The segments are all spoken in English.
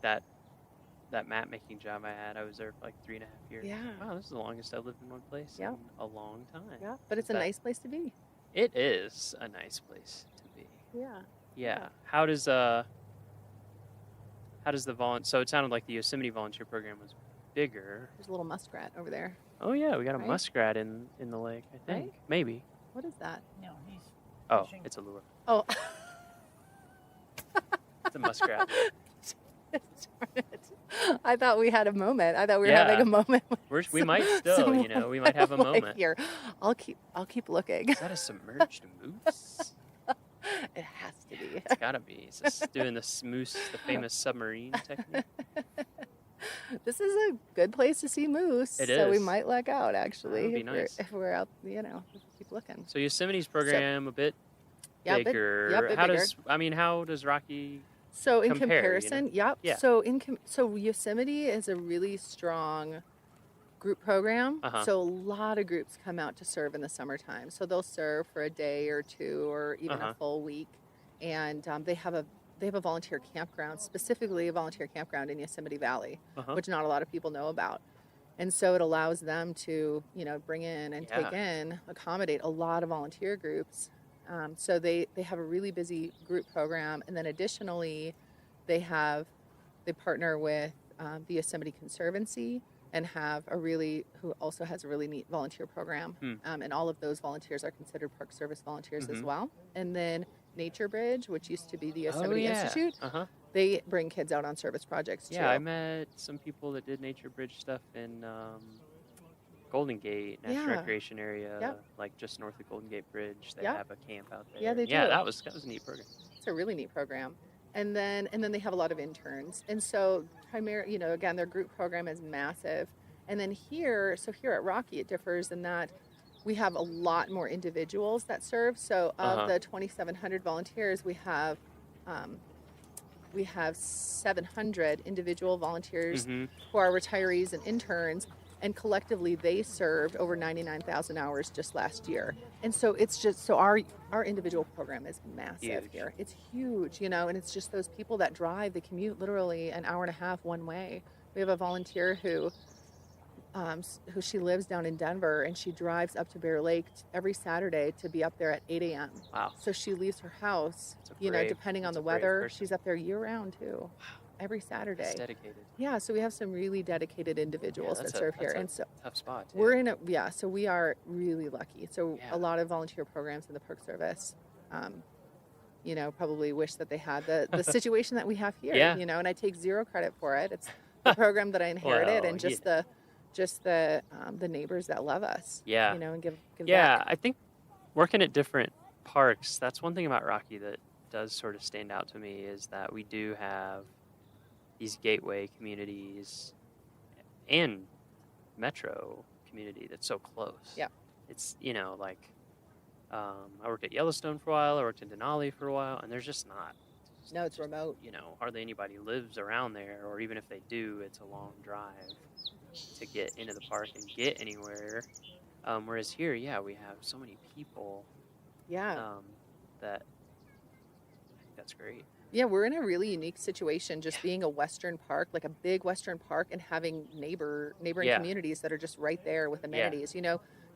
that map making job I had, I was there for like 3.5 years. Yeah. Wow, this is the longest I've lived in one place in a long time. Yeah, but it's a nice place to be. It is a nice place to be. Yeah. How does the so it sounded like the Yosemite volunteer program was bigger. There's a little muskrat over there. Oh yeah, we got a muskrat in the lake, I think. Right? Maybe. What is that? No, he's fishing. It's a lure. Oh. It's a muskrat. I thought we had a moment. I thought we were having a moment. We might still, we might have a moment. Here, I'll keep looking. Is that a submerged moose? It has to be. It's gotta be. It's just doing the famous submarine technique. This is a good place to see moose. It so is. we might luck out actually. That'd be nice. If we're out, keep looking. So Yosemite's program a bit bigger. How does Rocky? So in compare, comparison, Yeah. So Yosemite is a really strong group program. So a lot of groups come out to serve in the summertime. So they'll serve for a day or two or even a full week, and they have a volunteer campground, specifically a volunteer campground in Yosemite Valley, which not a lot of people know about. And so it allows them to bring in and accommodate a lot of volunteer groups. So they have a really busy group program, and then additionally, they partner with the Yosemite Conservancy and who also has a really neat volunteer program. And all of those volunteers are considered Park Service volunteers as well. And then Nature Bridge, which used to be the Yosemite Institute, they bring kids out on service projects too. Yeah, I met some people that did Nature Bridge stuff in Golden Gate National Recreation Area, like just north of Golden Gate Bridge. They have a camp out there. Yeah, they do. Yeah, that was a neat program. It's a really neat program. And then they have a lot of interns. And so again, their group program is massive. And then here at Rocky, it differs in that we have a lot more individuals that serve. So of the 2,700 volunteers, we have 700 individual volunteers who are retirees and interns. And collectively, they served over 99,000 hours just last year. And so our individual program is massive here. It's huge, and it's just those people that drive, they commute literally an hour and a half one way. We have a volunteer who she lives down in Denver, and she drives up to Bear Lake every Saturday to be up there at 8 a.m. Wow. So she leaves her house, depending on the weather. She's up there year round too. Wow. Every Saturday. That's dedicated. Yeah, so we have some really dedicated individuals that serve here. And so tough spot. Too. We're so we are really lucky. So a lot of volunteer programs in the Park Service, probably wish that they had the situation that we have here. And I take zero credit for it. It's the program that I inherited, and just the neighbors that love us. Yeah. And give back. back. I think working at different parks, that's one thing about Rocky that does sort of stand out to me, is that we do have these gateway communities and metro community that's so close. Yeah. It's, I worked at Yellowstone for a while, I worked in Denali for a while, and there's just not. No, it's remote. Hardly anybody lives around there, or even if they do, it's a long drive to get into the park and get anywhere. Whereas here, we have so many people. Yeah. That I think that's great. Yeah, we're in a really unique situation, just being a Western park, like a big Western park, and having neighboring communities that are just right there with amenities.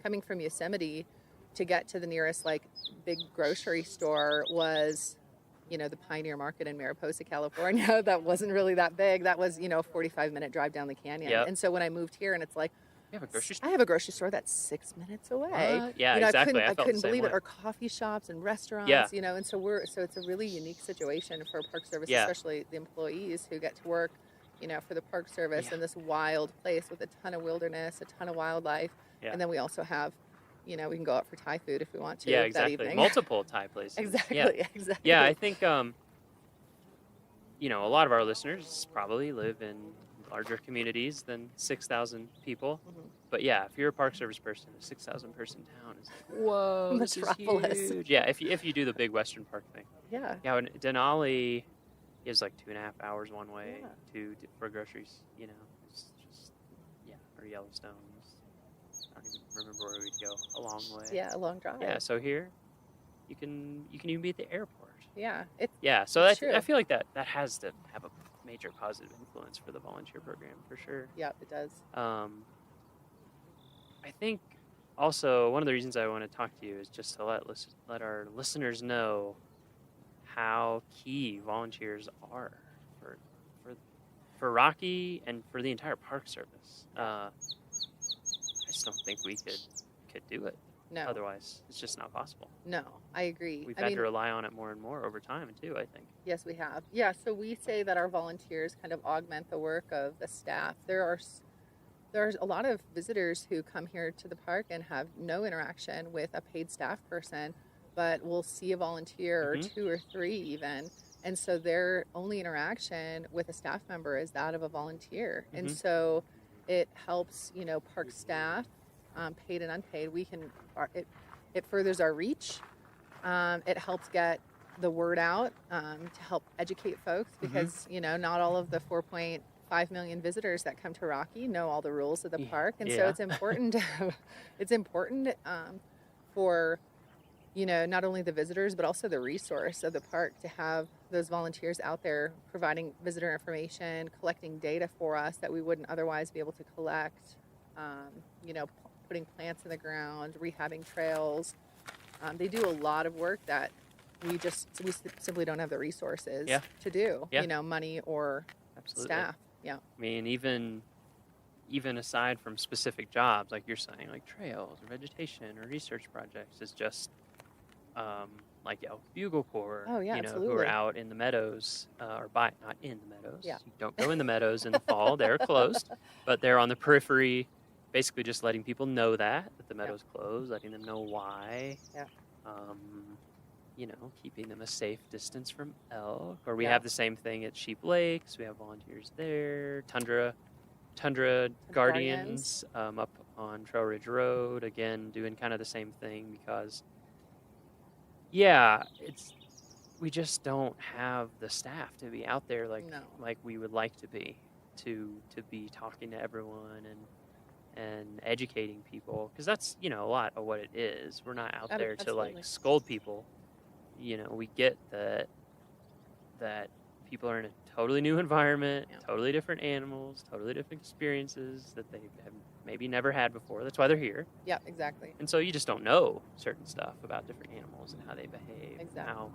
Coming from Yosemite to get to the nearest big grocery store was, the Pioneer Market in Mariposa, California. That wasn't really that big. That was, a 45-minute drive down the canyon. Yep. And so when I moved here, and it's like, you have a grocery store? I have a grocery store that's 6 minutes away. Yeah, exactly. I couldn't believe it. Or coffee shops and restaurants. And so it's a really unique situation for Park Service, especially the employees who get to work, for the Park Service in this wild place with a ton of wilderness, a ton of wildlife. And then we also have, we can go out for Thai food if we want to. Yeah, that exactly. evening. Multiple Thai places. Exactly. Yeah, I think, a lot of our listeners probably live in larger communities than 6,000 people. But if you're a Park Service person, a 6,000 person town is whoa, this is huge. Yeah, if you do the big Western Park thing. Yeah. Yeah, and Denali is 2.5 hours one way for groceries. It's just or Yellowstone. I don't even remember where we'd go. A long way. Yeah, a long drive. Yeah, so here you can even be at the airport. Yeah. So it's true. I feel like that has to have a major positive influence for the volunteer program for sure. Yeah, it does. I think also one of the reasons I want to talk to you is just to let our listeners know how key volunteers are for Rocky and for the entire Park Service. I just don't think we could do it. No. Otherwise, it's just not possible. No, I agree. We've had to rely on it more and more over time, too, I think. Yes, we have. Yeah, so we say that our volunteers kind of augment the work of the staff. There's a lot of visitors who come here to the park and have no interaction with a paid staff person, but will see a volunteer or two or three even. And so their only interaction with a staff member is that of a volunteer. And so it helps, park staff, paid and unpaid. It furthers our reach. It helps get the word out to help educate folks because, not all of the 4.5 million visitors that come to Rocky know all the rules of the park. And so it's important for, not only the visitors, but also the resource of the park to have those volunteers out there providing visitor information, collecting data for us that we wouldn't otherwise be able to collect, putting plants in the ground, rehabbing trails. They do a lot of work that we simply don't have the resources to do, money or staff. Yeah. I mean, even aside from specific jobs, like you're saying, like trails or vegetation or research projects, is just like Elk Bugle Corps, absolutely. who are out in the meadows, not in the meadows. Yeah. You don't go in the meadows in the fall; they're closed, but they're on the periphery, basically just letting people know that the meadow's closed, letting them know why. Yeah. Keeping them a safe distance from elk. Or we have the same thing at Sheep Lakes. We have volunteers there. Tundra Guardians up on Trail Ridge Road, again doing kind of the same thing because we just don't have the staff to be out there like we would like to be talking to everyone and educating people, because that's a lot of what it is. We're not out there to scold people. We get that people are in a totally new environment, totally different animals, totally different experiences that they have maybe never had before. That's why they're here. Yeah, exactly. And so you just don't know certain stuff about different animals and how they behave, exactly. and how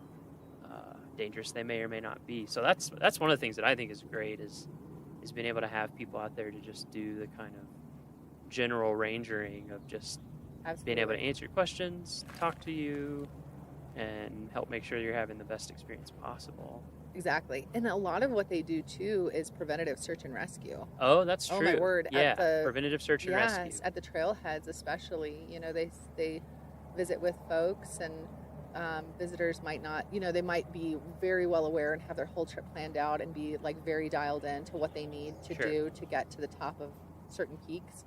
dangerous they may or may not be. So that's one of the things that I think is great is being able to have people out there to just do the kind of general rangering of just being able to answer your questions, talk to you, and help make sure you're having the best experience possible. Exactly. And a lot of what they do too is preventative search and rescue. Oh, that's true. Oh my word. Yeah, preventative search and rescue. Yes, at the trailheads especially. They visit with folks, and visitors might not, they might be very well aware and have their whole trip planned out and be very dialed in to what they need to do to get to the top of certain peaks.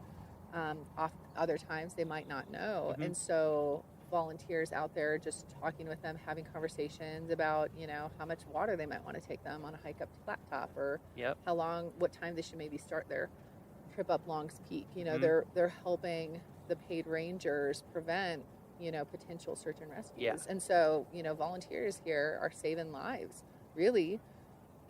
Other times they might not know. And so volunteers out there just talking with them, having conversations about, how much water they might want to take them on a hike up to Flat Top, or what time they should maybe start their trip up Long's Peak. They're helping the paid rangers prevent, potential search and rescues. Yeah. And so, volunteers here are saving lives, really.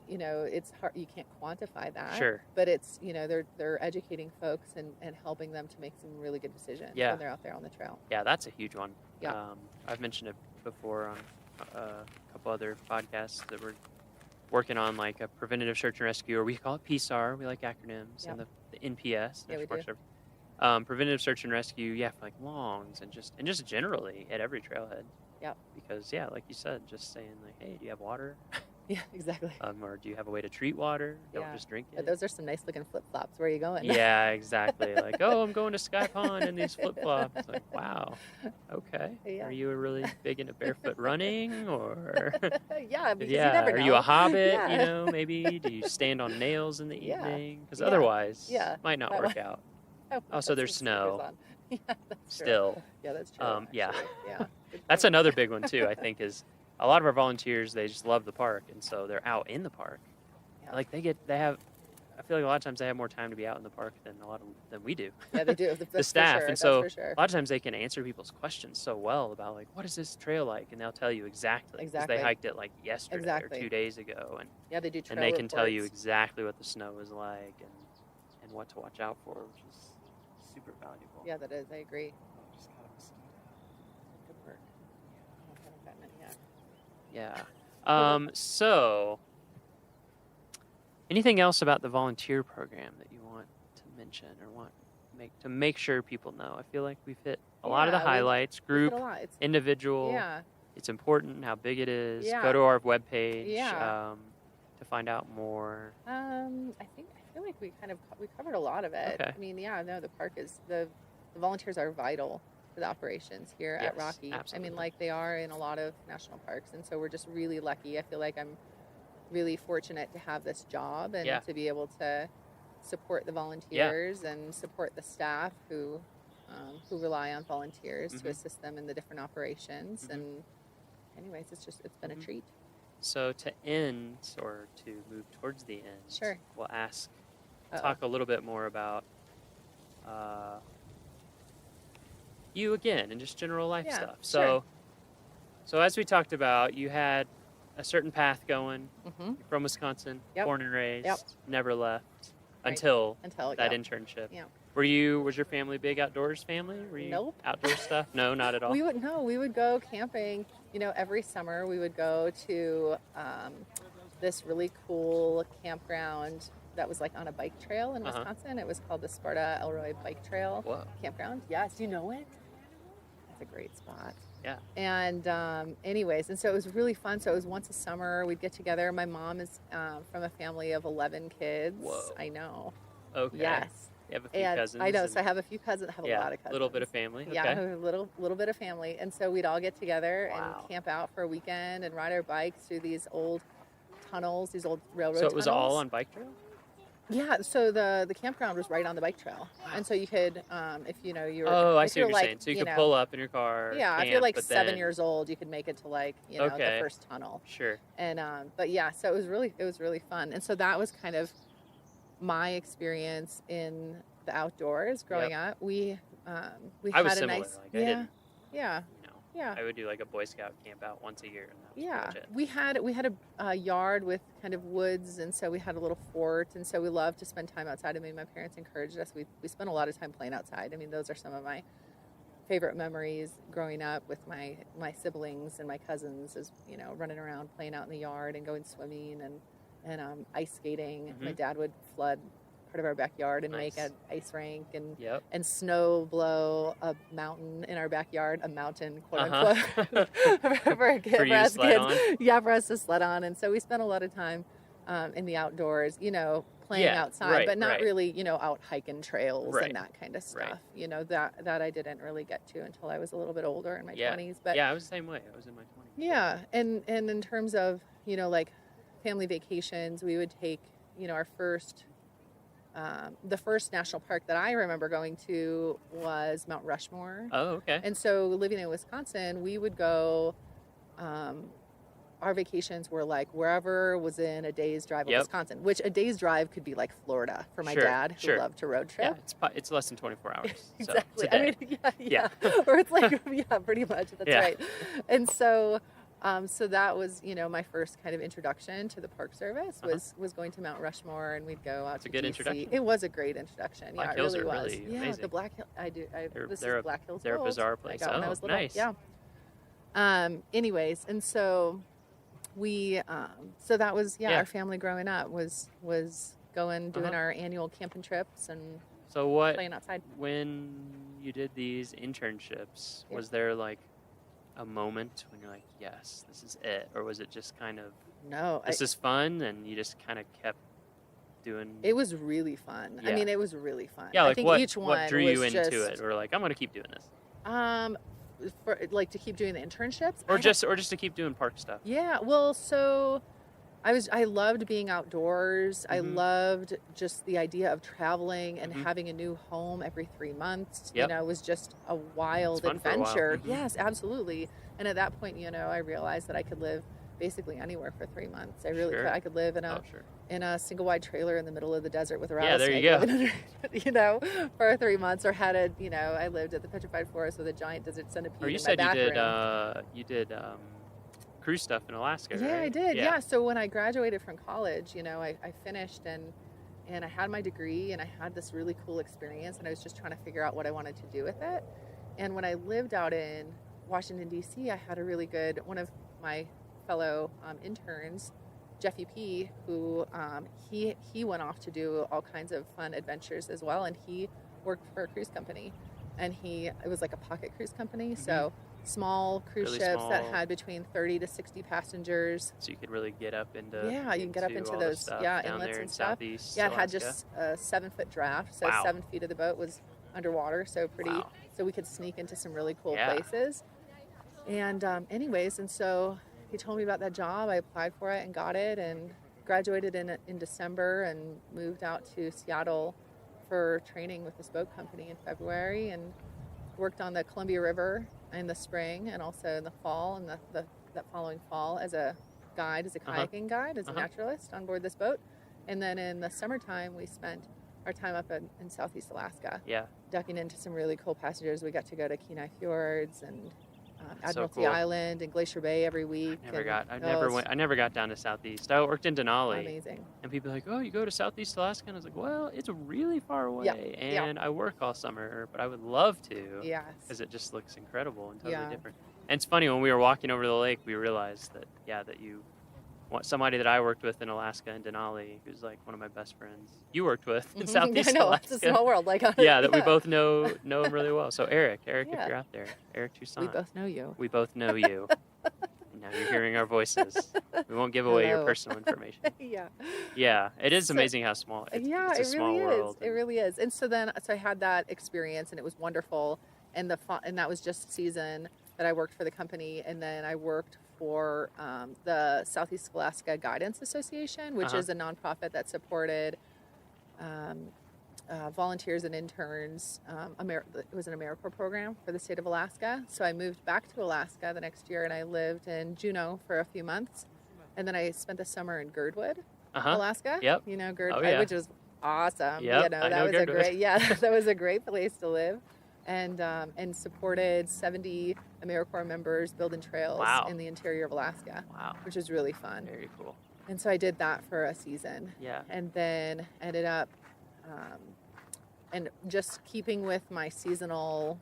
It's hard, you can't quantify that. Sure. But it's, they're educating folks and helping them to make some really good decisions when they're out there on the trail. Yeah, that's a huge one. Yeah. I've mentioned it before on a couple other podcasts that we're working on, like a preventative search and rescue, or we call it PSAR. We like acronyms, and the NPS. Yeah, we do. Preventative search and rescue, for longs and just generally at every trailhead. Yeah. Because like you said, just saying hey, do you have water? Yeah, exactly. Or do you have a way to treat water? Don't just drink it. But those are some nice looking flip flops. Where are you going? Yeah, exactly. I'm going to Sky Pond in these flip flops. Wow. Okay. Yeah. Are you really big into barefoot running, or? Yeah. Because you never know. Are you a hobbit? Yeah. Maybe. Do you stand on nails in the evening? Because otherwise, it might not work out. Also, there's snow. Yeah, that's still. True. Yeah, that's true. Yeah. Yeah. That's another big one too. I think is a lot of our volunteers, they just love the park, and so they're out in the park. Yeah. They have I feel like a lot of times they have more time to be out in the park than we do. Yeah, they do. The staff, sure. and so for sure. a lot of times they can answer people's questions so well about like what is this trail like, and they'll tell you exactly because they hiked it like yesterday or 2 days ago, and yeah, they do trail and they can reports. tell you exactly what the snow is like and what to watch out for, which is super valuable. Yeah, that is. I agree. Oh, just got a mosquito. Good work. I haven't gotten it yet. Yeah. So, anything else about the volunteer program that you want to mention or make sure people know? I feel like we've hit a lot of the highlights. Group, individual. Yeah. It's important how big it is. Yeah. Go to our webpage. Yeah. To find out more. I feel like we covered a lot of it. Okay. I mean, the park is the volunteers are vital for the operations here at Rocky. Absolutely. I mean, like they are in a lot of national parks, and so we're just really lucky. I feel like I'm really fortunate to have this job and to be able to support the volunteers and support the staff who rely on volunteers to assist them in the different operations. And anyways, it's been a treat. So to end, or to move towards the end, sure, we'll talk a little bit more about you again and just general life stuff. So as we talked about, you had a certain path going. You're from Wisconsin, born and raised, never left until that internship. Was your family big outdoors family? Were you outdoor stuff? No, not at all. We would go camping. Every summer we would go to this really cool campground that was like on a bike trail in Wisconsin. It was called the Sparta Elroy Bike Trail Campground. Yes, do you know it? That's a great spot. Yeah. And anyways, and so it was really fun. So it was once a summer we'd get together. My mom is from a family of 11 kids. Whoa. I know. Okay. Yes. You have a few cousins. I know. So I have a few cousins. I have a lot of cousins. A little bit of family. Okay. Yeah, I have a little bit of family. And so we'd all get together and camp out for a weekend and ride our bikes through these old tunnels, these old railroad tunnels. So it was all on bike trail? Yeah, so the campground was right on the bike trail. Wow. And so you could, if you were... Oh, I see what you're saying. So you could pull up in your car, if you're like 7 years old, you could make it to the first tunnel. Sure. And, but yeah, so it was really fun. And so that was kind of my experience in the outdoors growing up. We had a nice... I would do like a Boy Scout camp out once a year, and that was pretty much it. We had a yard with kind of woods, and so we had a little fort, and so we loved to spend time outside. I mean, my parents encouraged us. We spent a lot of time playing outside. I mean, those are some of my favorite memories growing up with my siblings and my cousins, is running around playing out in the yard and going swimming and ice skating. My dad would flood part of our backyard and make an ice rink and snow blow a mountain in our backyard, a mountain, quote unquote, for us kids. Yeah, for us to sled on. And so we spent a lot of time in the outdoors, playing outside, but not really, out hiking trails and that kind of stuff. That I didn't really get to until I was a little bit older in my 20s. But I was the same way. I was in my 20s. Yeah, and in terms of, like family vacations, we would take, our first the first national park that I remember going to was Mount Rushmore. Oh, okay. And so living in Wisconsin, we would go, our vacations were like wherever was in a day's drive of Wisconsin, which a day's drive could be like Florida for my dad who loved to road trip. Yeah, it's less than 24 hours. Exactly. So it's a day. Or it's like, pretty much. That's right. And so... so that was, my first kind of introduction to the Park Service was going to Mount Rushmore, and we'd go out to a good DC. Introduction. It was a great introduction. Black it Hills really are was. really amazing. The Black Hills. This is Black Hills. They're a bizarre place. I got when I was little. Nice. Yeah. Anyways, and so we, so that was our family growing up was doing our annual camping trips and playing outside. When you did these internships, was there like a moment when you're like, yes, this is it? Or was it just kind of, this is fun, and you just kind of kept doing... It was really fun. I mean, it was really fun. Yeah, like I think each one what drew you into just, it? Or like, I'm going to keep doing this. For like to keep doing the internships? Or just to keep doing park stuff. Yeah, well, so... I loved being outdoors. I loved just the idea of traveling and having a new home every 3 months. It was just a wild adventure. For a while. Yes, absolutely. And at that point, I realized that I could live basically anywhere for 3 months. I really could. Sure. I could live in Oh, sure. a single wide trailer in the middle of the desert with a Yeah, there rattlesnake you go. living under, for 3 months, or I lived at the petrified forest with a giant desert centipede Or you in my said back room. you did cruise stuff in Alaska, Yeah, I right? did. Yeah. So when I graduated from college, I finished and I had my degree and I had this really cool experience, and I was just trying to figure out what I wanted to do with it. And when I lived out in Washington, D.C., I had one of my fellow interns, Jeffy P., who he went off to do all kinds of fun adventures as well, and he worked for a cruise company, and it was like a pocket cruise company, so small cruise Really ships small. that had between 30 to 60 passengers. So you could really get up into you can get up into all those the stuff inlets down there and in stuff. Southeast Yeah, it had Alaska. just a 7-foot draft, so Wow. 7 feet of the boat was underwater, so pretty. Wow. So we could sneak into some really cool Yeah. places. And and so he told me about that job. I applied for it and got it, and graduated in December, and moved out to Seattle for training with this boat company in February, and worked on the Columbia River in the spring and also in the fall, and that following fall as a guide, as a kayaking guide, as a naturalist on board this boat. And then in the summertime, we spent our time up in Southeast Alaska, ducking into some really cool passages. We got to go to Kenai Fjords and Admiralty cool. Island and Glacier Bay every week. I never got down to Southeast. I worked in Denali. Amazing. And people are like, oh, you go to Southeast Alaska? And I was like, well, it's really far away. And I work all summer, but I would love to. Yes. Because it just looks incredible and totally different. And it's funny, when we were walking over the lake, we realized that, that you want somebody that I worked with in Alaska in Denali, who's like one of my best friends, you worked with in Southeast Alaska. It's a small world. That we both know him really well. So Eric, if you're out there, Eric Toussaint. We both know you. We both know you. And now you're hearing our voices. We won't give away your personal information. Yeah, it is amazing how small. It's a small world. It really is. And so I had that experience, and it was wonderful. And that was just a season that I worked for the company, and then I worked for the Southeast Alaska Guidance Association, which is a nonprofit that supported volunteers and interns. It was an AmeriCorps program for the state of Alaska. So I moved back to Alaska the next year, and I lived in Juneau for a few months, and then I spent the summer in Girdwood, Alaska. Yep. Girdwood, which was awesome. Yep, that was a great place to live. And supported 70 AmeriCorps members building trails in the interior of Alaska, which was really fun. Very cool. And so I did that for a season. Yeah. And then ended up, and just keeping with my seasonal,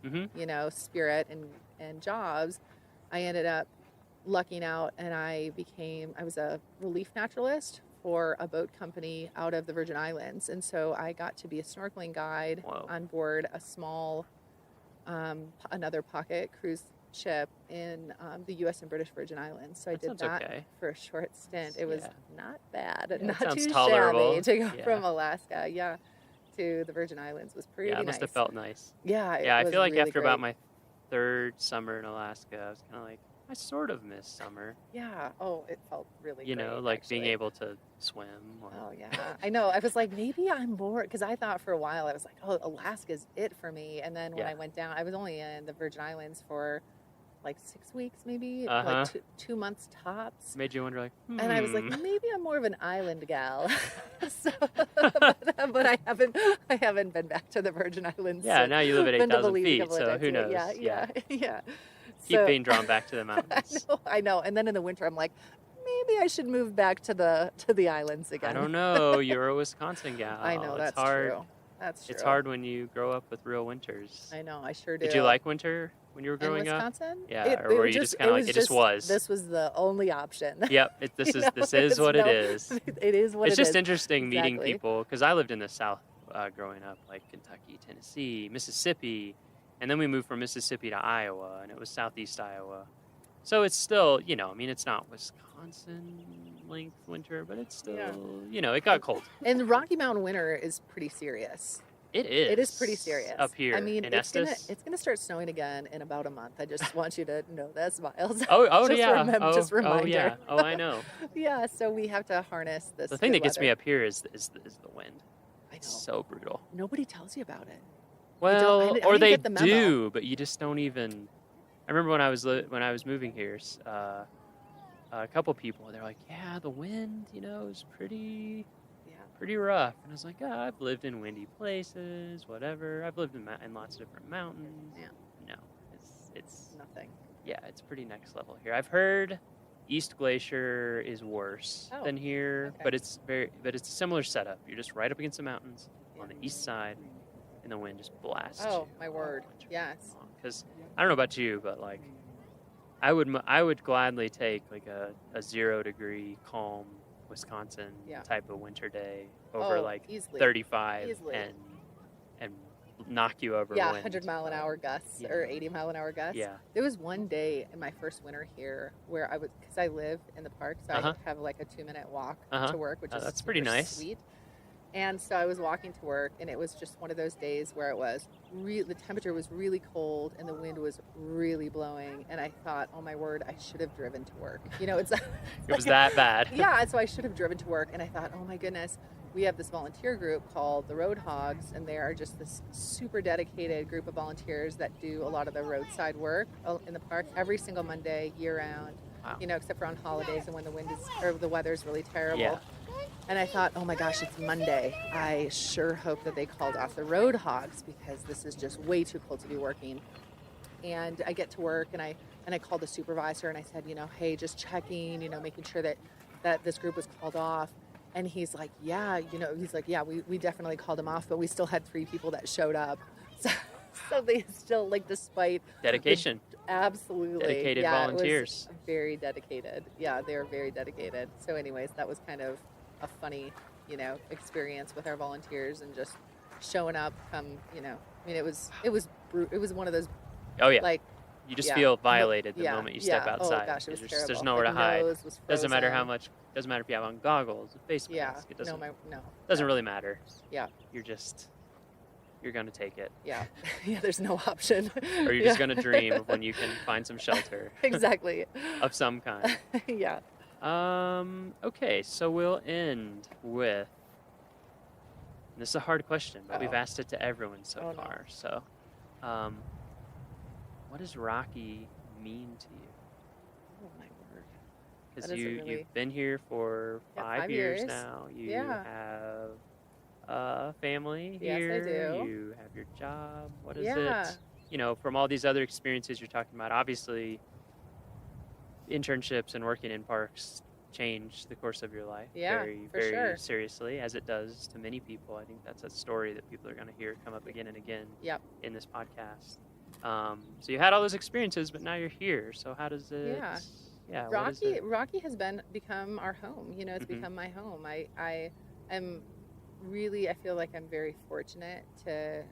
spirit and jobs, I ended up lucking out, and I was a relief naturalist for a boat company out of the Virgin Islands. And so I got to be a snorkeling guide on board a small another pocket cruise ship in the U.S. and British Virgin Islands. So I did that for a short stint. It was not bad, not too shabby to go from Alaska, to the Virgin Islands. Was pretty nice. Yeah, it must have felt nice. Yeah, I feel like after about my third summer in Alaska, I was kind of like, I sort of miss summer. Yeah. Oh, it felt really great, like being able to swim. Oh, yeah. I know. I was like, maybe I'm bored, because I thought for a while, I was like, oh, Alaska's it for me. And then when I went down, I was only in the Virgin Islands for like 6 weeks, maybe, like 2 months tops. Made you wonder, like, And I was like, maybe I'm more of an island gal. But I haven't been back to the Virgin Islands. Yeah, now you live at 8,000 feet, so who knows? Yeah. Keep being drawn back to the mountains. I know. And then in the winter, I'm like, maybe I should move back to the islands again. I don't know. You're a Wisconsin gal. I know, that's true. That's true. It's hard when you grow up with real winters. I know, I sure do. Did you like winter when you were growing up? In Wisconsin? Yeah, or were you just kind of like, it just was? This was the only option. Yep, this is what it is. It is what it is. It's just interesting meeting people, because I lived in the South growing up, like Kentucky, Tennessee, Mississippi, and then we moved from Mississippi to Iowa, and it was Southeast Iowa. So it's still, it's not Wisconsin-length winter, but it's still, it got cold. And the Rocky Mountain winter is pretty serious. It is. It is pretty serious. Up here in Estes. It's gonna start snowing again in about a month. I just want you to know that, Miles. Just reminder. Oh, yeah. Oh, I know. Yeah, so we have to harness this. The thing that gets me up here is the wind. I know. It's so brutal. Nobody tells you about it. Well, or they do, but you just don't even. I remember when I was moving here, a couple people, they're like, yeah, the wind, is pretty Yeah. rough. And I was like, I've lived in windy places, whatever. I've lived in lots of different mountains. Yeah. No, it's Nothing. yeah, it's pretty next level here. I've heard East Glacier is worse than here, okay. but it's a similar setup. You're just right up against the mountains on the east side, and the wind just blasts you. Oh, my word. Yes. Because I don't know about you, but like I would gladly take like a 0-degree calm Wisconsin type of winter day over like easily. 35 Easily. and knock you over. Yeah, wind. 100-mile-an-hour gusts or 80-mile-an-hour gusts. Yeah. There was one day in my first winter here where because I live in the park, so I have like a 2-minute walk to work, which is that's pretty nice. Sweet. And so I was walking to work, and it was just one of those days where the temperature was really cold and the wind was really blowing. And I thought, oh my word, I should have driven to work. It's it was that bad. Yeah, so I should have driven to work. And I thought, oh my goodness, we have this volunteer group called the Road Hogs, and they are just this super dedicated group of volunteers that do a lot of the roadside work in the park every single Monday, year round. Wow. Except for on holidays and when the weather's really terrible. Yeah. And I thought, oh my gosh, it's Monday. I sure hope that they called off the Road Hogs because this is just way too cold to be working. And I get to work and I called the supervisor and I said, hey, just checking, making sure that this group was called off. And he's like, yeah, we definitely called them off, but we still had 3 people that showed up. So they still, like, despite dedication. Absolutely. Dedicated volunteers. It was very dedicated. Yeah, they were very dedicated. So anyways, that was kind of a funny, experience with our volunteers and just showing up it was one of those. Oh yeah. Like, you just feel violated the moment you step outside. Oh gosh, it was terrible. There's nowhere to hide. Doesn't matter if you have on goggles, a face mask. It doesn't really matter. Yeah. You're going to take it. Yeah. Yeah, there's no option. Or you're just going to dream of when you can find some shelter. Exactly. Of some kind. Yeah. Okay, so we'll end with, this is a hard question, but we've asked it to everyone so far. So, what does Rocky mean to you? Oh my word. Because you've been here for 5 years now. You have a family here. Yes, I do. You have your job. What is it? From all these other experiences you're talking about, obviously internships and working in parks change the course of your life very seriously, as it does to many people. I think that's a story that people are going to hear come up again and again in this podcast. So you had all those experiences, but now you're here. So how does it... Yeah. Rocky has become our home. It's become my home. I feel like I'm very fortunate to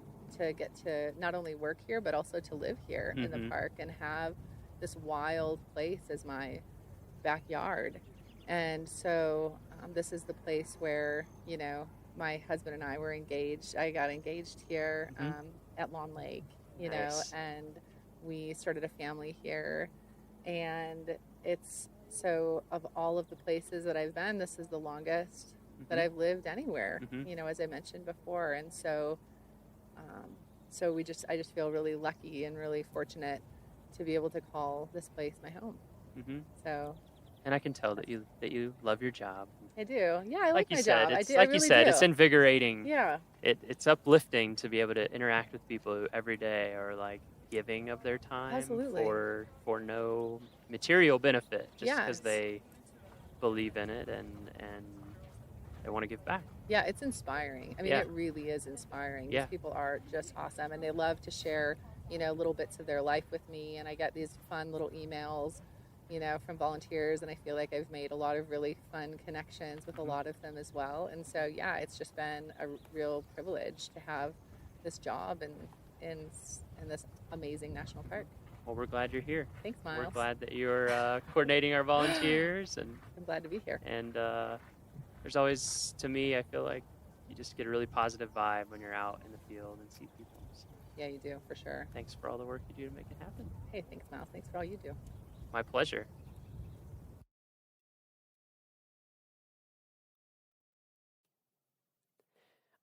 get to not only work here, but also to live here in the park and have this wild place as my backyard. And so this is the place where, my husband and I were engaged. I got engaged here at Lawn Lake, Nice. And we started a family here. And it's so, of all of the places that I've been, this is the longest that I've lived anywhere, as I mentioned before. And so, I just feel really lucky and really fortunate to be able to call this place my home. So, and I can tell that you love your job. I do. Yeah, I like my job. I do. Like I really you said, do. it's invigorating. Yeah. It's uplifting to be able to interact with people who every day are like giving of their time Absolutely. for no material benefit, just because Yes. they believe in it and they want to give back. Yeah, it's inspiring. I mean, it really is inspiring. Yeah. These people are just awesome, and they love to share, little bits of their life with me. And I get these fun little emails, from volunteers, and I feel like I've made a lot of really fun connections with a lot of them as well. And so, yeah, it's just been a real privilege to have this job in this amazing national park. Well, we're glad you're here. Thanks, Miles. We're glad that you're coordinating our volunteers, and I'm glad to be here. And there's always, to me, I feel like you just get a really positive vibe when you're out in the field and see people. So yeah, you do, for sure. Thanks for all the work you do to make it happen. Hey, thanks, Miles. Thanks for all you do. My pleasure.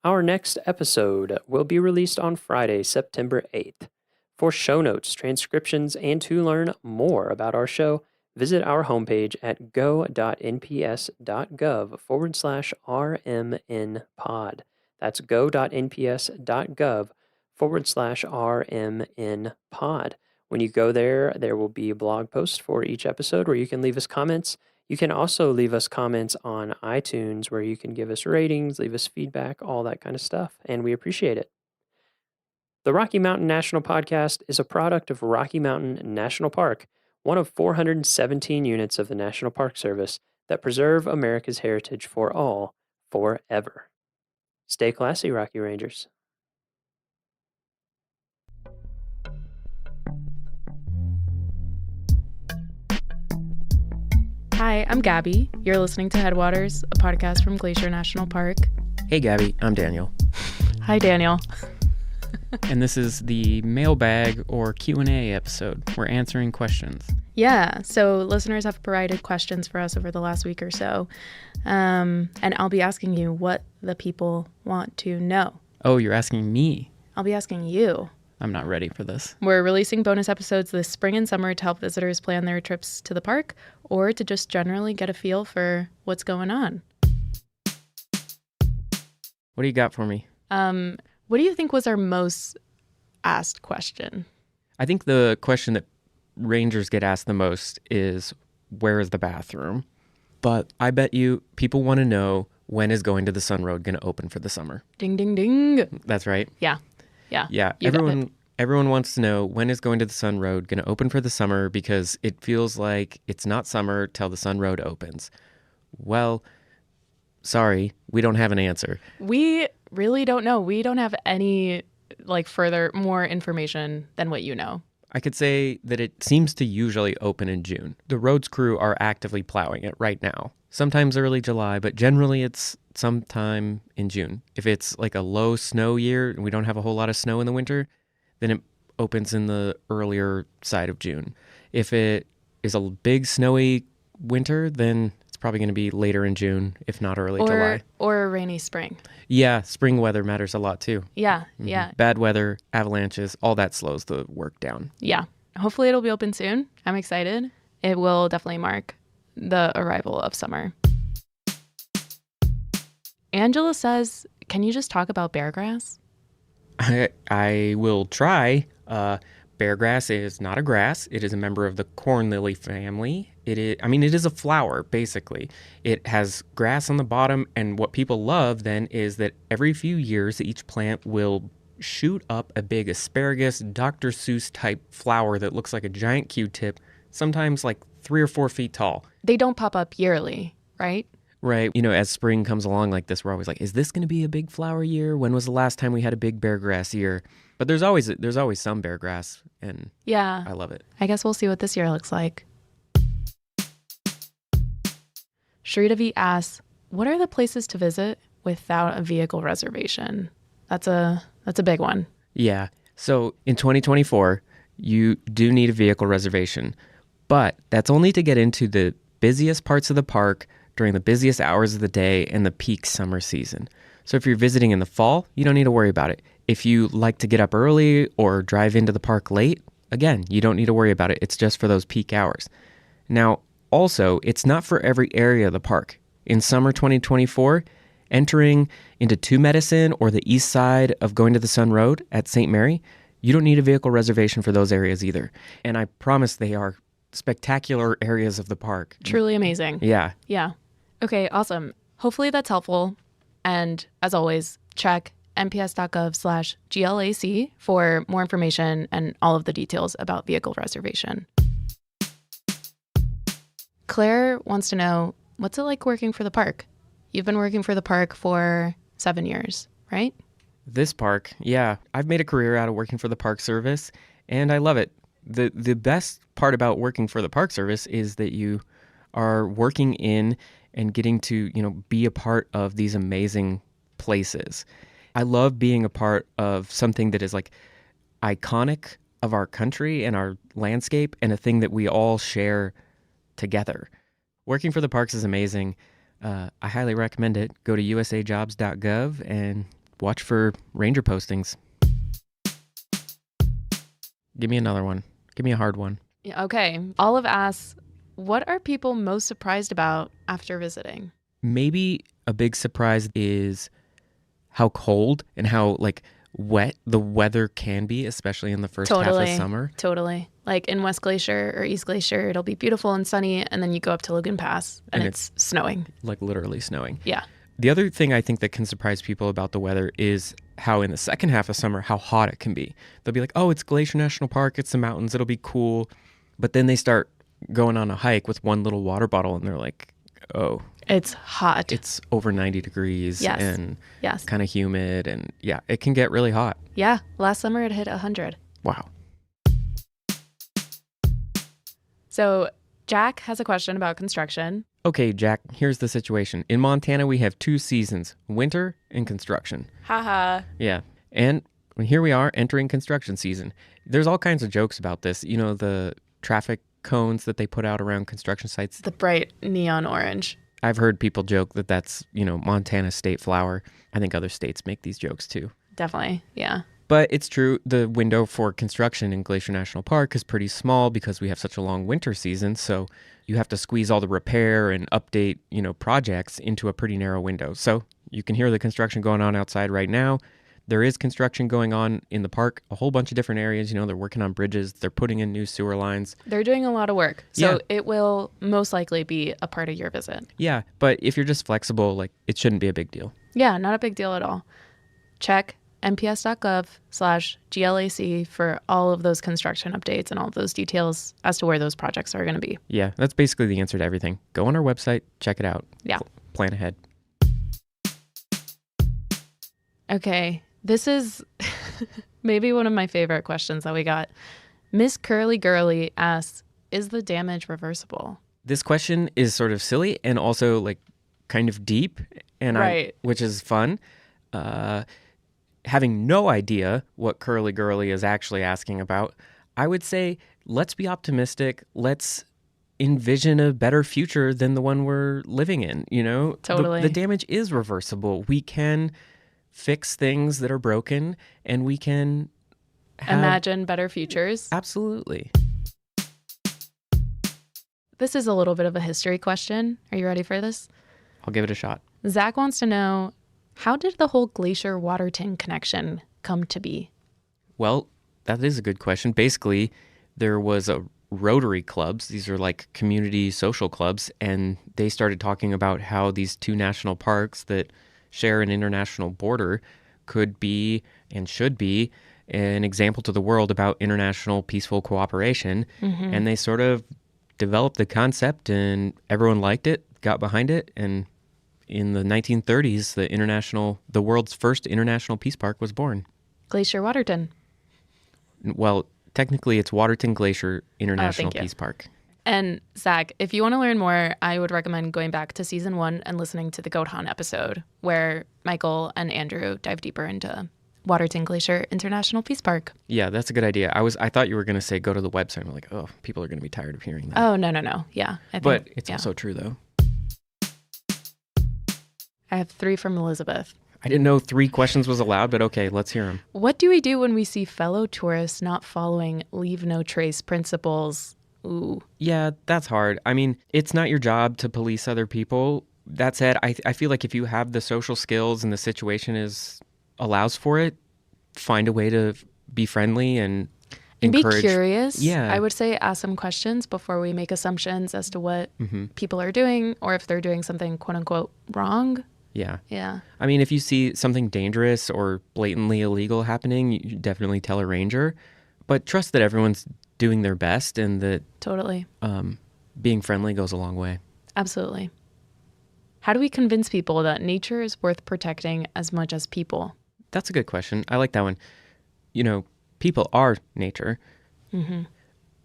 Our next episode will be released on Friday, September 8th. For show notes, transcriptions, and to learn more about our show, visit our homepage at go.nps.gov/RMN-pod. That's go.nps.gov/RMN-pod. When you go there, there will be blog posts for each episode where you can leave us comments. You can also leave us comments on iTunes where you can give us ratings, leave us feedback, all that kind of stuff, and we appreciate it. The Rocky Mountain National Podcast is a product of Rocky Mountain National Park, one of 417 units of the National Park Service that preserve America's heritage for all, forever. Stay classy, Rocky Rangers. Hi, I'm Gabby. You're listening to Headwaters, a podcast from Glacier National Park. Hey, Gabby. I'm Daniel. Hi, Daniel. And this is the mailbag or Q&A episode. We're answering questions. Yeah, so listeners have provided questions for us over the last week or so. And I'll be asking you what the people want to know. Oh, you're asking me? I'll be asking you. I'm not ready for this. We're releasing bonus episodes this spring and summer to help visitors plan their trips to the park or to just generally get a feel for what's going on. What do you got for me? What do you think was our most asked question? I think the question that rangers get asked the most is, where is the bathroom? But I bet you people want to know, when is Going to the Sun Road going to open for the summer? Ding, ding, ding. That's right. Yeah. Yeah. Everyone wants to know, when is Going to the Sun Road going to open for the summer, because it feels like it's not summer till the Sun Road opens. Well, sorry, we don't have an answer. We really don't know. We don't have any more information than what you know. I could say that it seems to usually open in June. The roads crew are actively plowing it right now. Sometimes early July, but generally it's sometime in June. If it's like a low snow year and we don't have a whole lot of snow in the winter, then it opens in the earlier side of June. If it is a big snowy winter, then it's probably going to be later in June, if not early July. Or a rainy spring. Yeah, spring weather matters a lot too. Yeah, Mm-hmm. yeah. Bad weather, avalanches, all that slows the work down. Yeah. Hopefully it'll be open soon. I'm excited. It will definitely mark the arrival of summer. Angela says, can you just talk about beargrass? I will try. Beargrass is not a grass. It is a member of the corn lily family. It is a flower, basically. It has grass on the bottom, and what people love then is that every few years each plant will shoot up a big asparagus, Dr. Seuss type flower that looks like a giant Q-tip, sometimes like 3 or 4 feet tall. They don't pop up yearly, right? Right. As spring comes along like this, we're always like, is this going to be a big flower year? When was the last time we had a big beargrass year? But there's always some beargrass, and yeah, I love it. I guess we'll see what this year looks like. Shritavi asks, what are the places to visit without a vehicle reservation? That's a big one. Yeah. So in 2024, you do need a vehicle reservation, but that's only to get into the busiest parts of the park during the busiest hours of the day and the peak summer season. So if you're visiting in the fall, you don't need to worry about it. If you like to get up early or drive into the park late, again, you don't need to worry about it. It's just for those peak hours. Now, also, it's not for every area of the park. In summer 2024, entering into Two Medicine or the east side of Going to the Sun Road at St. Mary, you don't need a vehicle reservation for those areas either. And I promise they are spectacular areas of the park. Truly amazing. Yeah. Yeah. Okay, awesome. Hopefully that's helpful. And as always, check nps.gov/GLAC for more information and all of the details about vehicle reservation. Claire wants to know, what's it like working for the park? You've been working for the park for 7 years, right? This park, yeah. I've made a career out of working for the Park Service, and I love it. The best part about working for the Park Service is that you are working in and getting to, be a part of these amazing places. I love being a part of something that is like iconic of our country and our landscape, and a thing that we all share together. Working for the parks is amazing. I highly recommend it. Go to usajobs.gov and watch for ranger postings. Give me another one. Give me a hard one. Yeah, okay. Olive asks, what are people most surprised about after visiting? Maybe a big surprise is how cold and how like wet the weather can be, especially in the first half of summer. Totally. Like in West Glacier or East Glacier, it'll be beautiful and sunny, and then you go up to Lagoon Pass and it's snowing. Like literally snowing. Yeah. The other thing I think that can surprise people about the weather is how in the second half of summer, how hot it can be. They'll be like, oh, it's Glacier National Park, it's the mountains, it'll be cool. But then they start going on a hike with one little water bottle and they're like, oh. It's hot. It's over 90 degrees and yes. kind of humid. And yeah, it can get really hot. Yeah. Last summer it hit 100. Wow. So Jack has a question about construction. Okay, Jack, here's the situation. In Montana, we have 2 seasons, winter and construction. Haha. Yeah. And here we are entering construction season. There's all kinds of jokes about this. You know, the traffic cones that they put out around construction sites. The bright neon orange. I've heard people joke that that's, Montana's state flower. I think other states make these jokes too. Definitely, yeah. But it's true, the window for construction in Glacier National Park is pretty small because we have such a long winter season. So you have to squeeze all the repair and update, projects into a pretty narrow window. So you can hear the construction going on outside right now. There is construction going on in the park, a whole bunch of different areas. They're working on bridges. They're putting in new sewer lines. They're doing a lot of work. So it will most likely be a part of your visit. Yeah, but if you're just flexible, it shouldn't be a big deal. Yeah, not a big deal at all. Check nps.gov/GLAC for all of those construction updates and all of those details as to where those projects are going to be. Yeah, that's basically the answer to everything. Go on our website, check it out. Yeah. Plan ahead. Okay. This is maybe one of my favorite questions that we got. Miss Curly Girly asks, is the damage reversible? This question is sort of silly and also kind of deep, and right. Which is fun. Having no idea what Curly Girly is actually asking about, I would say let's be optimistic. Let's envision a better future than the one we're living in. Totally. The damage is reversible. We can fix things that are broken, and we can imagine better futures. Absolutely. This is a little bit of a history question. Are you ready for this? I'll give it a shot. Zach wants to know, how did the whole Glacier-Waterton connection come to be? Well, that is a good question. Basically, there was a Rotary clubs. These are like community social clubs, and they started talking about how these 2 national parks that share an international border could be and should be an example to the world about international peaceful cooperation. Mm-hmm. And they sort of developed the concept, and everyone liked it, got behind it, and in the 1930s, the world's first international peace park was born. Glacier-Waterton. Well, technically it's Waterton Glacier International Peace Park. And Zach, if you want to learn more, I would recommend going back to season 1 and listening to the Goat Hunt episode, where Michael and Andrew dive deeper into Waterton Glacier International Peace Park. Yeah, that's a good idea. I thought you were going to say go to the website. I'm like, oh, people are going to be tired of hearing that. Oh, no. Yeah. But it's also true, though. I have 3 from Elizabeth. I didn't know 3 questions was allowed, but okay, let's hear them. What do we do when we see fellow tourists not following leave no trace principles? Ooh. Yeah, that's hard. I mean, it's not your job to police other people. That said, I feel like if you have the social skills and the situation allows for it, find a way to be friendly and encourage. Be curious. Yeah. I would say ask some questions before we make assumptions as to what people are doing, or if they're doing something quote unquote wrong. Yeah. Yeah. I mean, if you see something dangerous or blatantly illegal happening, you definitely tell a ranger. But trust that everyone's doing their best, and that totally being friendly goes a long way. Absolutely. How do we convince people that nature is worth protecting as much as people? That's a good question. I like that one. People are nature. Mm-hmm.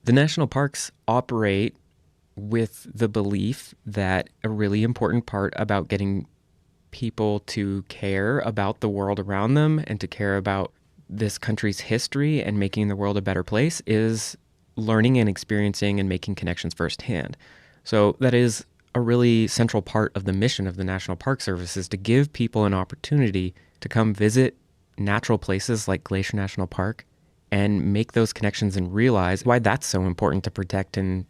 The national parks operate with the belief that a really important part about getting people to care about the world around them and to care about this country's history and making the world a better place is learning and experiencing and making connections firsthand. So that is a really central part of the mission of the National Park Service, is to give people an opportunity to come visit natural places like Glacier National Park and make those connections and realize why that's so important to protect and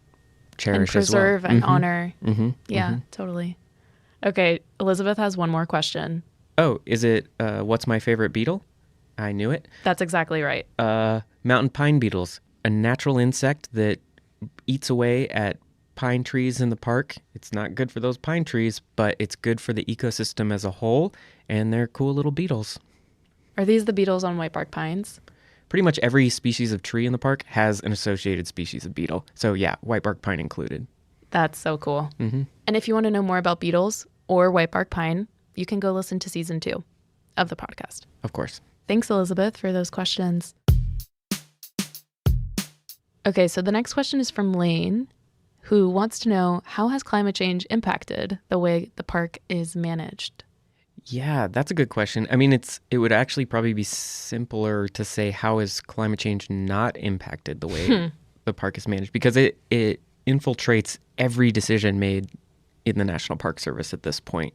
cherish and preserve as well. and Mm-hmm. honor. Mm-hmm. Yeah, Mm-hmm. totally. Okay, Elizabeth has one more question. Oh, is it what's my favorite beetle? I knew it. That's exactly right. Mountain pine beetles, a natural insect that eats away at pine trees in the park. It's not good for those pine trees, but it's good for the ecosystem as a whole, and they're cool little beetles. Are these the beetles on whitebark pines? Pretty much every species of tree in the park has an associated species of beetle. So yeah, whitebark pine included. That's so cool. Mm-hmm. And if you want to know more about beetles or whitebark pine, you can go listen to season 2 of the podcast. Of course. Thanks, Elizabeth, for those questions. Okay, so the next question is from Lane, who wants to know, how has climate change impacted the way the park is managed? Yeah, that's a good question. I mean, it would actually probably be simpler to say, how has climate change not impacted the way the park is managed? Because it infiltrates every decision made in the National Park Service at this point.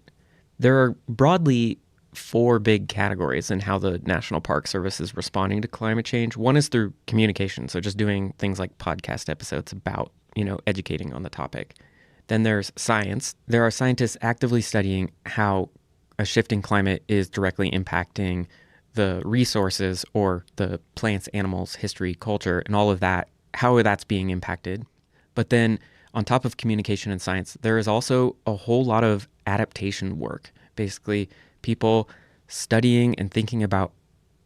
There are broadly 4 big categories in how the National Park Service is responding to climate change. One is through communication, so just doing things like podcast episodes about, educating on the topic. Then there's science. There are scientists actively studying how a shifting climate is directly impacting the resources or the plants, animals, history, culture, and all of that, how that's being impacted. But then on top of communication and science, there is also a whole lot of adaptation work. Basically, people studying and thinking about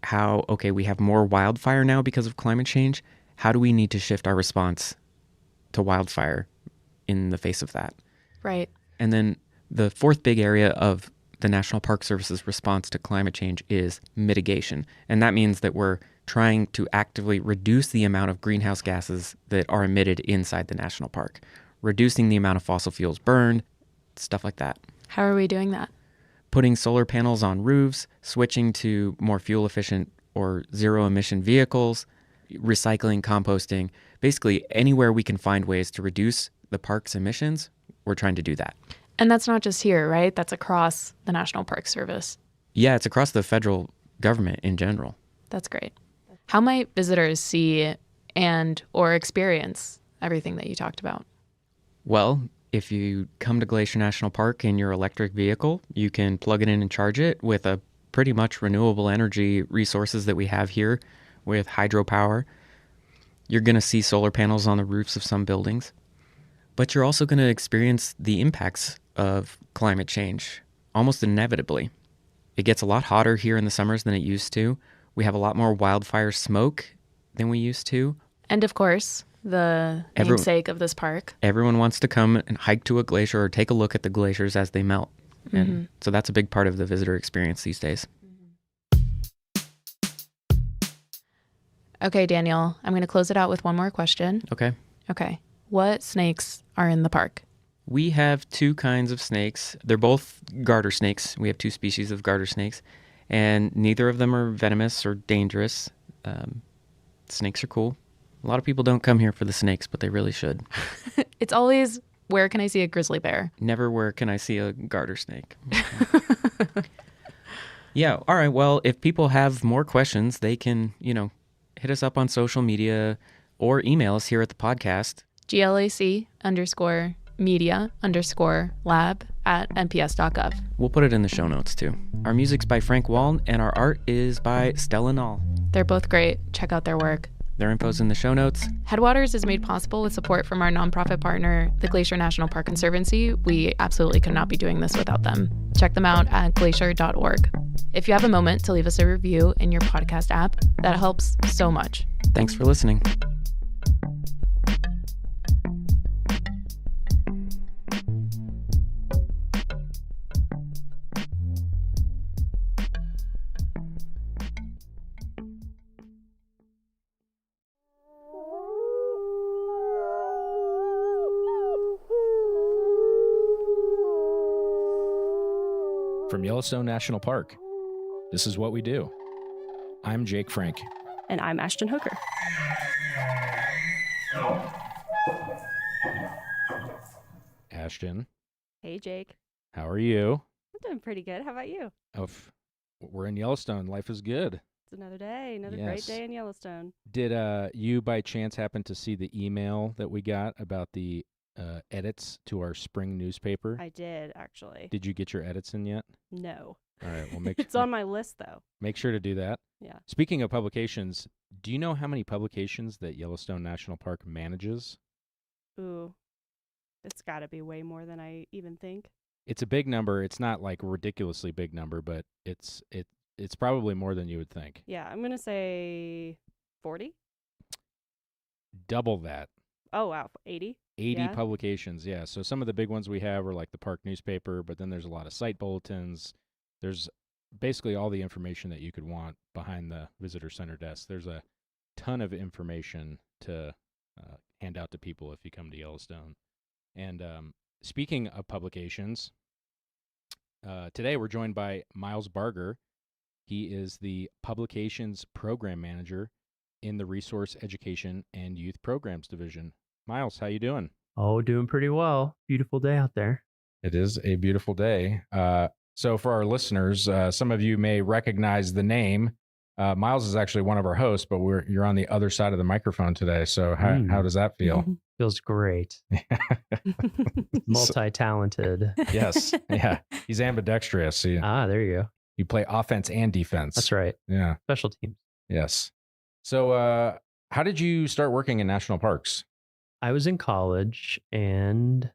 how, okay, we have more wildfire now because of climate change. How do we need to shift our response to wildfire in the face of that? Right. And then the 4th big area of the National Park Service's response to climate change is mitigation. And that means that we're trying to actively reduce the amount of greenhouse gases that are emitted inside the national park, reducing the amount of fossil fuels burned, stuff like that. How are we doing that? Putting solar panels on roofs, switching to more fuel efficient or zero emission vehicles, recycling, composting, basically anywhere we can find ways to reduce the park's emissions, we're trying to do that. And that's not just here, right? That's across the National Park Service. Yeah, it's across the federal government in general. That's great. How might visitors see and or experience everything that you talked about? Well, if you come to Glacier National Park in your electric vehicle, you can plug it in and charge it with a pretty much renewable energy resources that we have here with hydropower. You're going to see solar panels on the roofs of some buildings, but you're also going to experience the impacts of climate change almost inevitably. It gets a lot hotter here in the summers than it used to. We have a lot more wildfire smoke than we used to. And of course, the namesake of this park. Everyone wants to come and hike to a glacier or take a look at the glaciers as they melt. And so that's a big part of the visitor experience these days. Okay, Daniel, I'm going to close it out with one more question. Okay. What snakes are in the park? We have 2 kinds of snakes. They're both garter snakes. We have 2 species of garter snakes, and neither of them are venomous or dangerous. Snakes are cool. A lot of people don't come here for the snakes, but they really should. It's always, where can I see a grizzly bear? Never where can I see a garter snake. Yeah, all right. Well, if people have more questions, they can, hit us up on social media or email us here at the podcast. GLAC_media_lab@nps.gov. We'll put it in the show notes too. Our music's by Frank Wall, and our art is by Stella Nall. They're both great. Check out their work. Their info's in the show notes. Headwaters is made possible with support from our nonprofit partner, the Glacier National Park Conservancy. We absolutely could not be doing this without them. Check them out at glacier.org. If you have a moment to leave us a review in your podcast app, that helps so much. Thanks for listening. From Yellowstone National Park, this is what we do. I'm Jake Frank. And I'm Ashton Hooker. Ashton, Hey, Jake. how are you? I'm doing pretty good. How about you? We're in Yellowstone. Life is good. It's another day, another great day in Yellowstone. Did you by chance happen to see the email that we got about the edits to our spring newspaper. I did, actually. Did you get your edits in yet? No. All right, well, It's on my list, though. Make sure to do that. Yeah. Speaking of publications, do you know how many publications that Yellowstone National Park manages? Ooh, it's got to be way more than I even think. It's a big number. It's not like a ridiculously big number, but it's probably more than you would think. Yeah, I'm going to say 40. Double that. Oh, wow. 80? 80 publications, yeah. So some of the big ones we have are like the park newspaper, but then there's a lot of site bulletins. There's basically all the information that you could want behind the visitor center desk. There's a ton of information to hand out to people if you come to Yellowstone. And speaking of publications, today we're joined by Miles Barger. He is the Publications Program Manager in the Resource Education and Youth Programs Division. Miles, how you doing? Oh, doing pretty well. Beautiful day out there. It is a beautiful day. So for our listeners, some of you may recognize the name. Miles is actually one of our hosts, but you're on the other side of the microphone today. So how does that feel? Feels great. Multi-talented. Yes. Yeah. He's ambidextrous. There you go. You play offense and defense. That's right. Yeah. Special teams. Yes. So how did you start working in national parks? I was in college and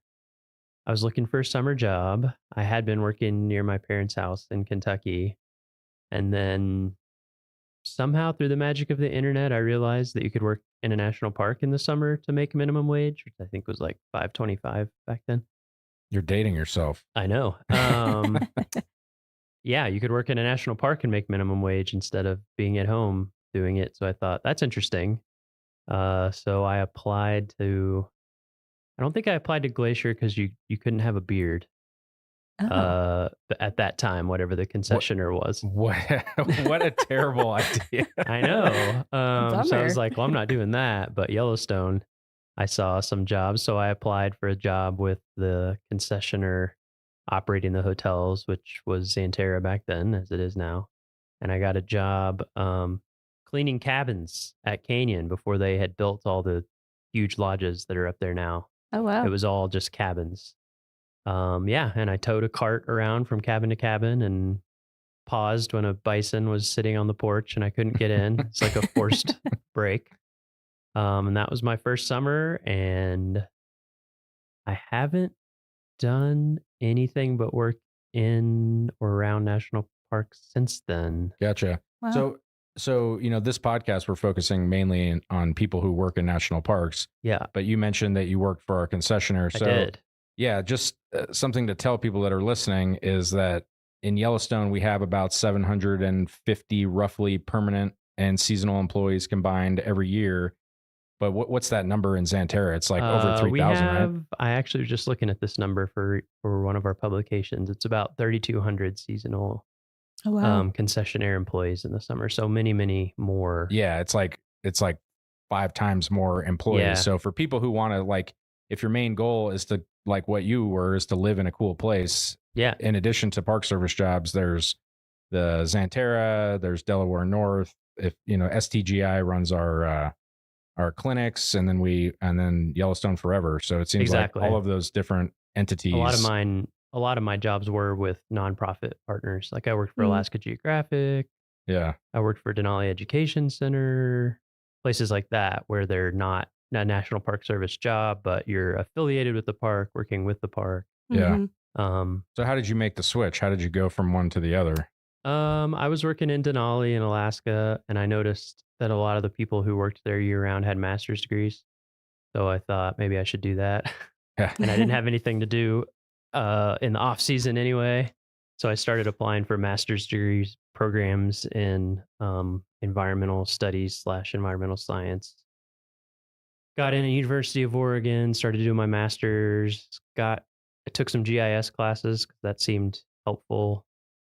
I was looking for a summer job. I had been working near my parents' house in Kentucky. And then somehow through the magic of the internet, I realized that you could work in a national park in the summer to make minimum wage, which I think was like $5.25 back then. You're dating yourself. I know. Yeah, you could work in a national park and make minimum wage instead of being at home doing it. So I thought that's interesting. So I applied to, I don't think I applied to Glacier because you couldn't have a beard. At that time, whatever the concessioner was. What a terrible idea. I know. So I was like, well, I'm not doing that. But Yellowstone, I saw some jobs. So I applied for a job with the concessioner operating the hotels, which was Xanterra back then, as it is now. And I got a job cleaning cabins at Canyon before they had built all the huge lodges that are up there now. Oh, wow. It was all just cabins. And I towed a cart around from cabin to cabin and paused when a bison was sitting on the porch and I couldn't get in. It's like a forced break. And that was my first summer, and I haven't done anything but work in or around national parks since then. Gotcha. Wow. So, this podcast, we're focusing mainly on people who work in national parks. Yeah. But you mentioned that you worked for our concessioner. I did. Yeah, just something to tell people that are listening is that in Yellowstone, we have about 750 roughly permanent and seasonal employees combined every year. But what's that number in Xanterra? It's like over 3,000, right? I actually was just looking at this number for one of our publications. It's about 3,200 seasonal concessionaire employees in the summer. So many, many more. Yeah, it's like 5 times more employees. Yeah. So for people who want to, if your main goal is to, like what you were, is to live in a cool place. Yeah. In addition to Park Service jobs, there's the Xanterra, there's Delaware North. If STGI runs our clinics, and then Yellowstone Forever. So it seems like all of those different entities. A lot of my jobs were with nonprofit partners. Like I worked for Alaska Geographic. Yeah. I worked for Denali Education Center, places like that where they're not a National Park Service job, but you're affiliated with the park, working with the park. Yeah. So how did you make the switch? How did you go from one to the other? I was working in Denali in Alaska, and I noticed that a lot of the people who worked there year round had master's degrees. So I thought maybe I should do that. Yeah. And I didn't have anything to do in the off season anyway. So I started applying for master's degrees programs in environmental studies / environmental science. Got in at University of Oregon, started doing my master's, I took some GIS classes because that seemed helpful.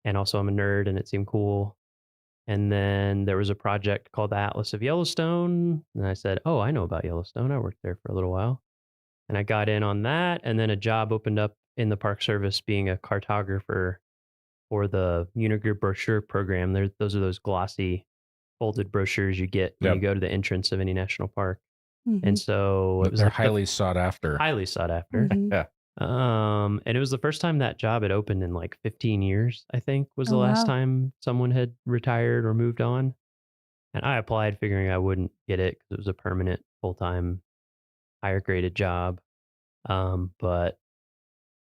And also I'm a nerd and it seemed cool. And then there was a project called the Atlas of Yellowstone. And I said, oh, I know about Yellowstone. I worked there for a little while. And I got in on that. And then a job opened up in the Park Service being a cartographer for the Unigrid brochure program. Those are those glossy folded brochures you get when you go to the entrance of any national park. And so it was they're like highly sought after. Highly sought after. Yeah. And it was the first time that job had opened in like 15 years, I think, was the last time someone had retired or moved on. And I applied figuring I wouldn't get it because it was a permanent, full-time, higher graded job. But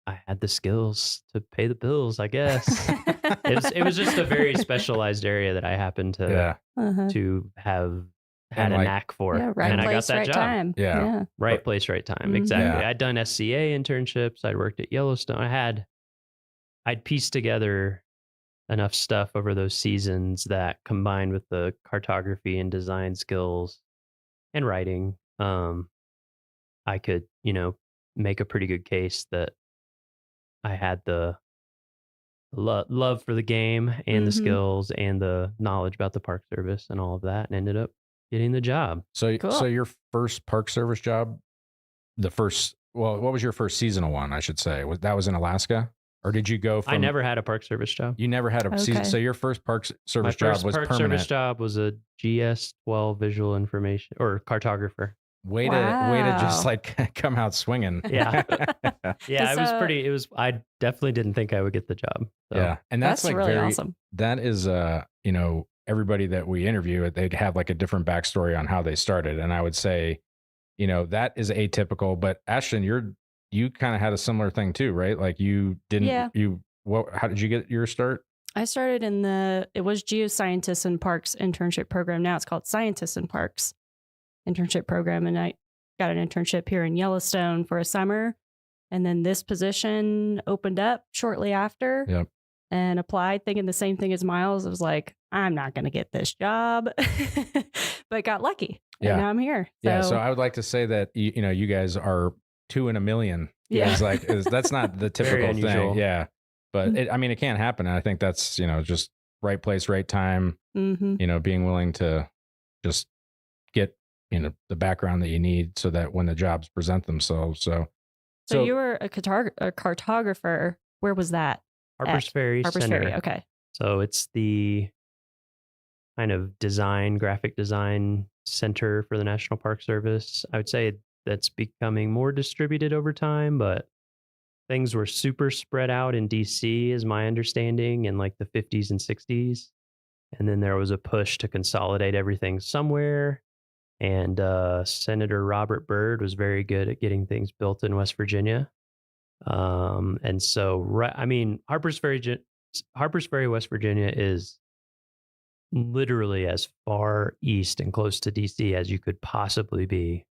I had the skills to pay the bills, I guess. It was just a very specialized area that I happened to have had a knack for. Yeah, right and place, I got that right job. time. Yeah. Right place, right time. Mhm. Exactly. Yeah. I'd done SCA internships. I'd worked at Yellowstone. I'd pieced together enough stuff over those seasons that combined with the cartography and design skills and writing, I could, make a pretty good case that I had the love for the game and the skills and the knowledge about the Park Service and all of that, and ended up getting the job. So, Cool. so your first Park Service job, what was your first seasonal one? I should say, was in Alaska, or did you go from? I never had a Park Service job. You never had a season. Okay. So your first Park Service My job first was Park permanent. Service job was a GS-12 visual information or cartographer. Way to just Wow. like come out swinging. Yeah. Yeah, So- I definitely didn't think I would get the job. So. Yeah, and that's like really very awesome. That is everybody that we interview, they'd have like a different backstory on how they started, and I would say, that is atypical. But Ashton, you kind of had a similar thing too, right? Like you didn't. Yeah. How did you get your start? I started it was Geoscientists in Parks internship program. Now it's called Scientists in Parks internship program. And I got an internship here in Yellowstone for a summer. And then this position opened up shortly after. Yep. And applied thinking the same thing as Miles. I was like, I'm not going to get this job, but got lucky. Yeah. And now I'm here. Yeah. So I would like to say that, you guys are 2 in a million. Yeah. That's not the typical unusual. thing. Yeah. But it can't happen. And I think that's, just right place, right time, being willing to just get, the background that you need so that when the jobs present themselves. So you were a cartographer. Where was that? Harper's Ferry Harper's Center. Ferry. Okay. So it's the kind of graphic design center for the National Park Service. I would say that's becoming more distributed over time, but things were super spread out in DC, is my understanding, in like the 50s and 60s. And then there was a push to consolidate everything somewhere. And Senator Robert Byrd was very good at getting things built in West Virginia. And so, Harper's Ferry, West Virginia is literally as far east and close to DC as you could possibly be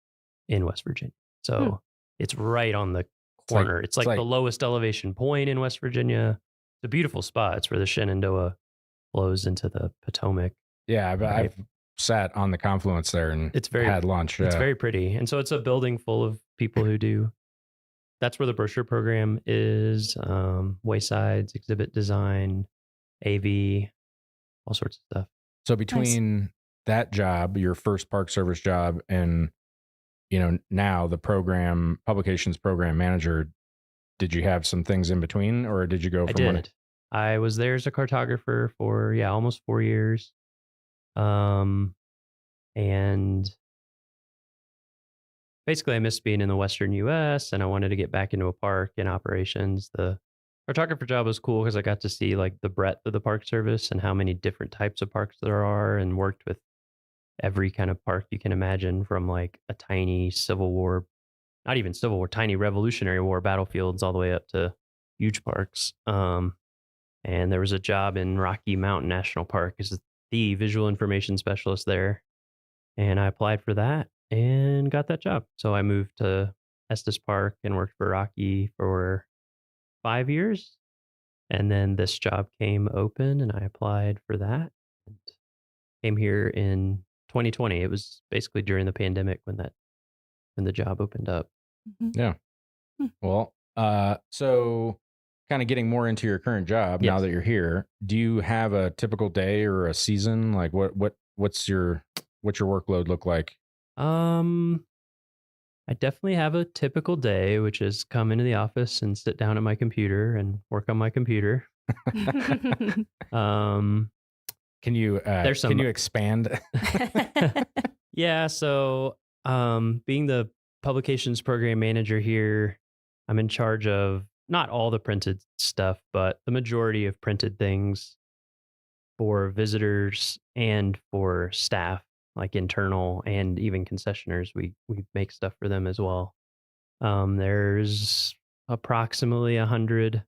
in West Virginia. So it's right on the corner. It's like the lowest elevation point in West Virginia. It's a beautiful spot. It's where the Shenandoah flows into the Potomac. Yeah, I've sat on the confluence there and had lunch. It's very pretty. And so it's a building full of people who do. That's where the brochure program is, waysides, exhibit design, AV, all sorts of stuff. So between that job, your first Park Service job, and now the publications program manager, did you have some things in between, or did you go from I did. I was there as a cartographer for almost 4 years. And basically I missed being in the Western US and I wanted to get back into a park and operations. The cartographer job was cool because I got to see like the breadth of the Park Service and how many different types of parks there are, and worked with every kind of park you can imagine, from like a tiny Civil War, not even Civil War, tiny Revolutionary War battlefields, all the way up to huge parks. And there was a job in Rocky Mountain National Park as the visual information specialist there. And I applied for that and got that job. So I moved to Estes Park and worked for Rocky for 5 years. And then this job came open and I applied for that and came here in 2020. It was basically during the pandemic when the job opened up. Yeah. Well, so kind of getting more into your current job now that you're here, do you have a typical day or a season? Like what's your workload look like? I definitely have a typical day, which is come into the office and sit down at my computer and work on my computer. Can you expand? Yeah, so Being the publications program manager here, I'm in charge of not all the printed stuff, but the majority of printed things for visitors and for staff, like internal and even concessioners. We make stuff for them as well. There's approximately 100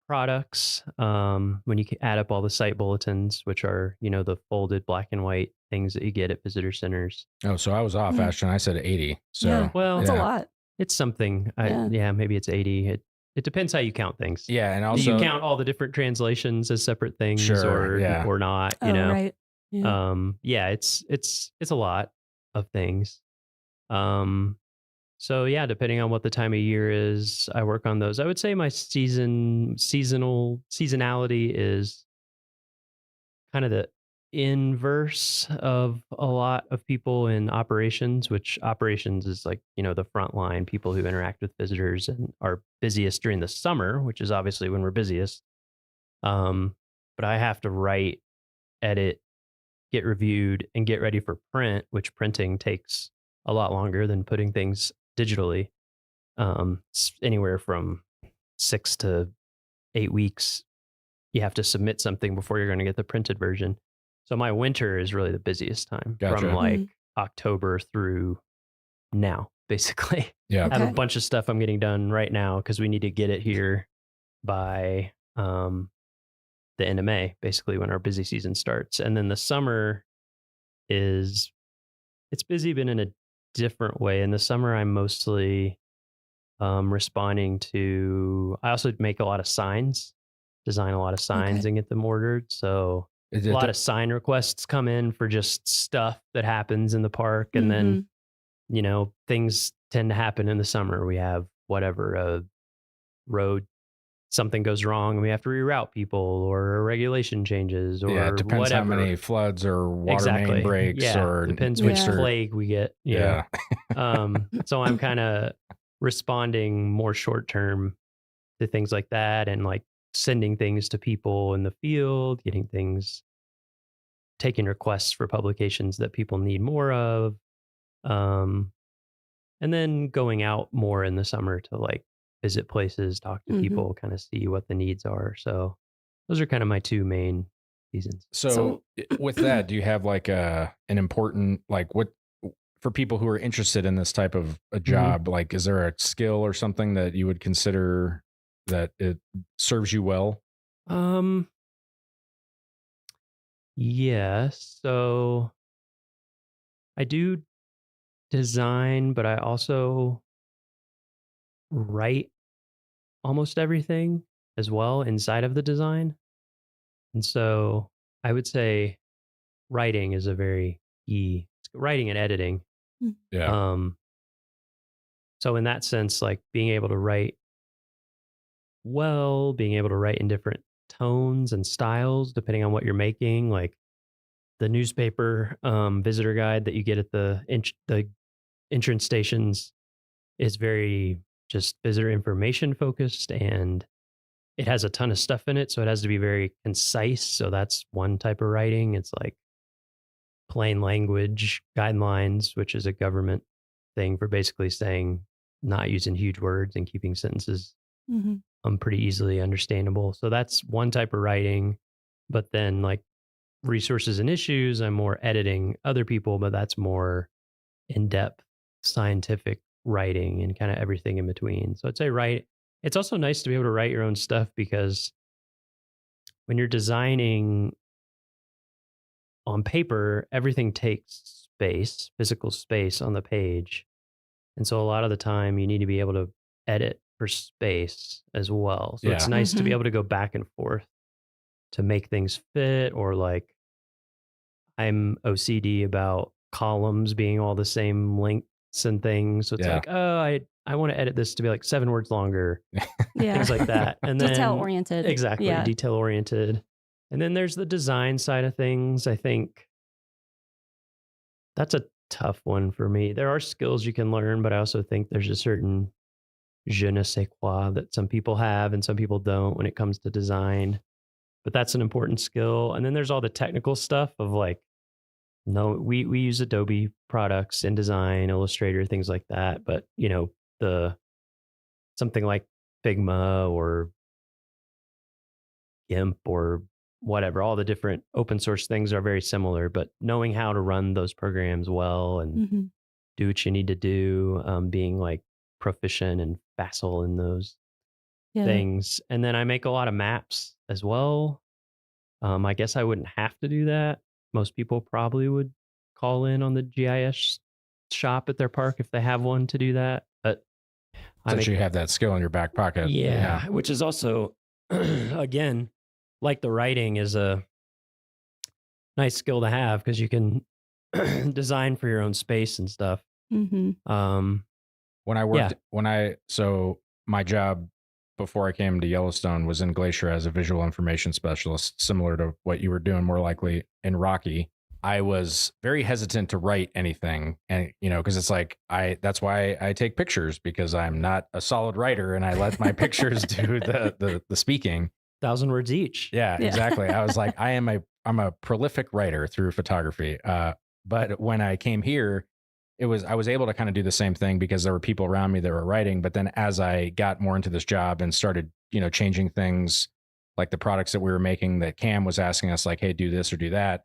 products when you add up all the site bulletins, which are, the folded black and white things that you get at visitor centers. Oh, so I was off, Ashton. I said 80. So yeah, well, that's a lot. It's something. Maybe it's 80. It depends how you count things. Yeah, and Do also you count all the different translations as separate things, Sure, yeah. or not? Right. Yeah. It's a lot of things. So yeah, depending on what the time of year is, I work on those. I would say my seasonality is kind of the inverse of a lot of people in operations, which operations is like, the front line, people who interact with visitors and are busiest during the summer, which is obviously when we're busiest. But I have to write, edit, get reviewed, and get ready for print, which printing takes a lot longer than putting things digitally. It's anywhere from 6 to 8 weeks. You have to submit something before you're going to get the printed version. So my winter is really the busiest time, Gotcha. from like October through now, basically. Yeah. I have a bunch of stuff I'm getting done right now because we need to get it here by the end of May, basically when our busy season starts. And then the summer it's busy, but in a different way. In the summer, I'm mostly responding to, I also make a lot of signs, design a lot of signs and get them ordered. So a lot of sign requests come in for just stuff that happens in the park. And then, things tend to happen in the summer. We have whatever, a road, something goes wrong and we have to reroute people, or a regulation changes, or it depends whatever. how many floods or water main breaks, or depends which plague we get. Yeah. So I'm kind of responding more short term to things like that, and like sending things to people in the field, getting things, taking requests for publications that people need more of, and then going out more in the summer to like visit places, talk to people, kind of see what the needs are. So those are kind of my two main seasons. So with that, do you have like an important, like, what for people who are interested in this type of a job, like, is there a skill or something that you would consider that it serves you well? Yes. So I do design, but I also write almost everything as well inside of the design. And so I would say writing is a very key, writing and editing. Yeah. So in that sense, like being able to write well, being able to write in different tones and styles, depending on what you're making, like the newspaper visitor guide that you get at the entrance stations is very just visitor information focused, and it has a ton of stuff in it. So it has to be very concise. So that's one type of writing. It's like plain language guidelines, which is a government thing for basically saying not using huge words and keeping sentences pretty easily understandable. So that's one type of writing. But then like resources and issues, I'm more editing other people, but that's more in-depth scientific writing and kind of everything in between. So I'd say it's also nice to be able to write your own stuff, because when you're designing on paper, everything takes space, physical space on the page. And so a lot of the time you need to be able to edit for space as well. So it's nice to be able to go back and forth to make things fit, or like I'm OCD about columns being all the same lengths and things. So it's like, oh, I want to edit this to be like 7 words longer. Things like that. And then detail oriented. Exactly. Detail oriented. And then there's the design side of things. I think that's a tough one for me. There are skills you can learn, but I also think there's a certain je ne sais quoi that some people have and some people don't when it comes to design. But that's an important skill. And then there's all the technical stuff of like No, we use Adobe products, InDesign, Illustrator, things like that. But the something like Figma or GIMP or whatever, all the different open source things are very similar. But knowing how to run those programs well and do what you need to do, being like proficient and facile in those things, and then I make a lot of maps as well. I guess I wouldn't have to do that. Most people probably would call in on the GIS shop at their park if they have one to do that. But since you have that skill in your back pocket. Yeah, which is also, again, like the writing is a nice skill to have because you can design for your own space and stuff. So my job before I came to Yellowstone was in Glacier as a visual information specialist, similar to what you were doing more likely in Rocky. I was very hesitant to write anything, and because it's like that's why I take pictures, because I'm not a solid writer and I let my pictures do the speaking. 1,000 words each. Yeah, exactly. I was like, I'm a prolific writer through photography. But when I came here, I was able to kind of do the same thing because there were people around me that were writing. But then as I got more into this job and started, changing things like the products that we were making, that Cam was asking us like, hey, do this or do that.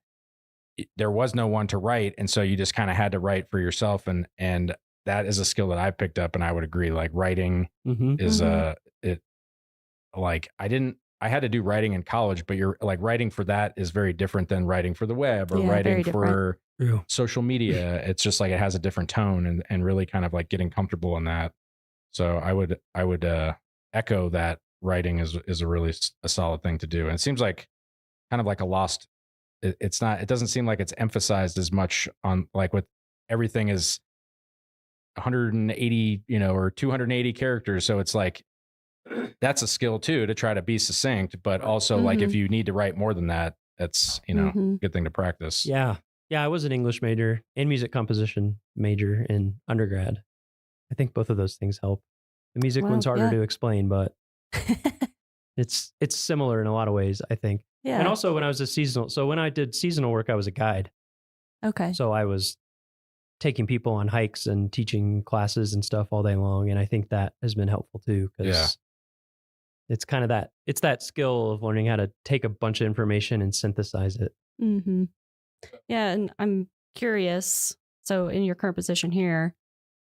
There was no one to write. And so you just kind of had to write for yourself. And that is a skill that I picked up. And I would agree, like writing is I had to do writing in college, but you're like writing for that is very different than writing for the web or writing for social media. It's just like, it has a different tone and really kind of like getting comfortable in that. So I would echo that writing is a really a solid thing to do. And it seems like kind of like a lost, it doesn't seem like it's emphasized as much on, like, with everything is 180, or 280 characters. So it's like, that's a skill too, to try to be succinct, but also like if you need to write more than that, that's, good thing to practice. Yeah. Yeah. I was an English major and music composition major in undergrad. I think both of those things help. The music one's harder to explain, but it's similar in a lot of ways, I think. Yeah. And also when I did seasonal work, I was a guide. Okay. So I was taking people on hikes and teaching classes and stuff all day long. And I think that has been helpful too, because it's kind of that skill of learning how to take a bunch of information and synthesize it. Yeah. And I'm curious. So in your current position here,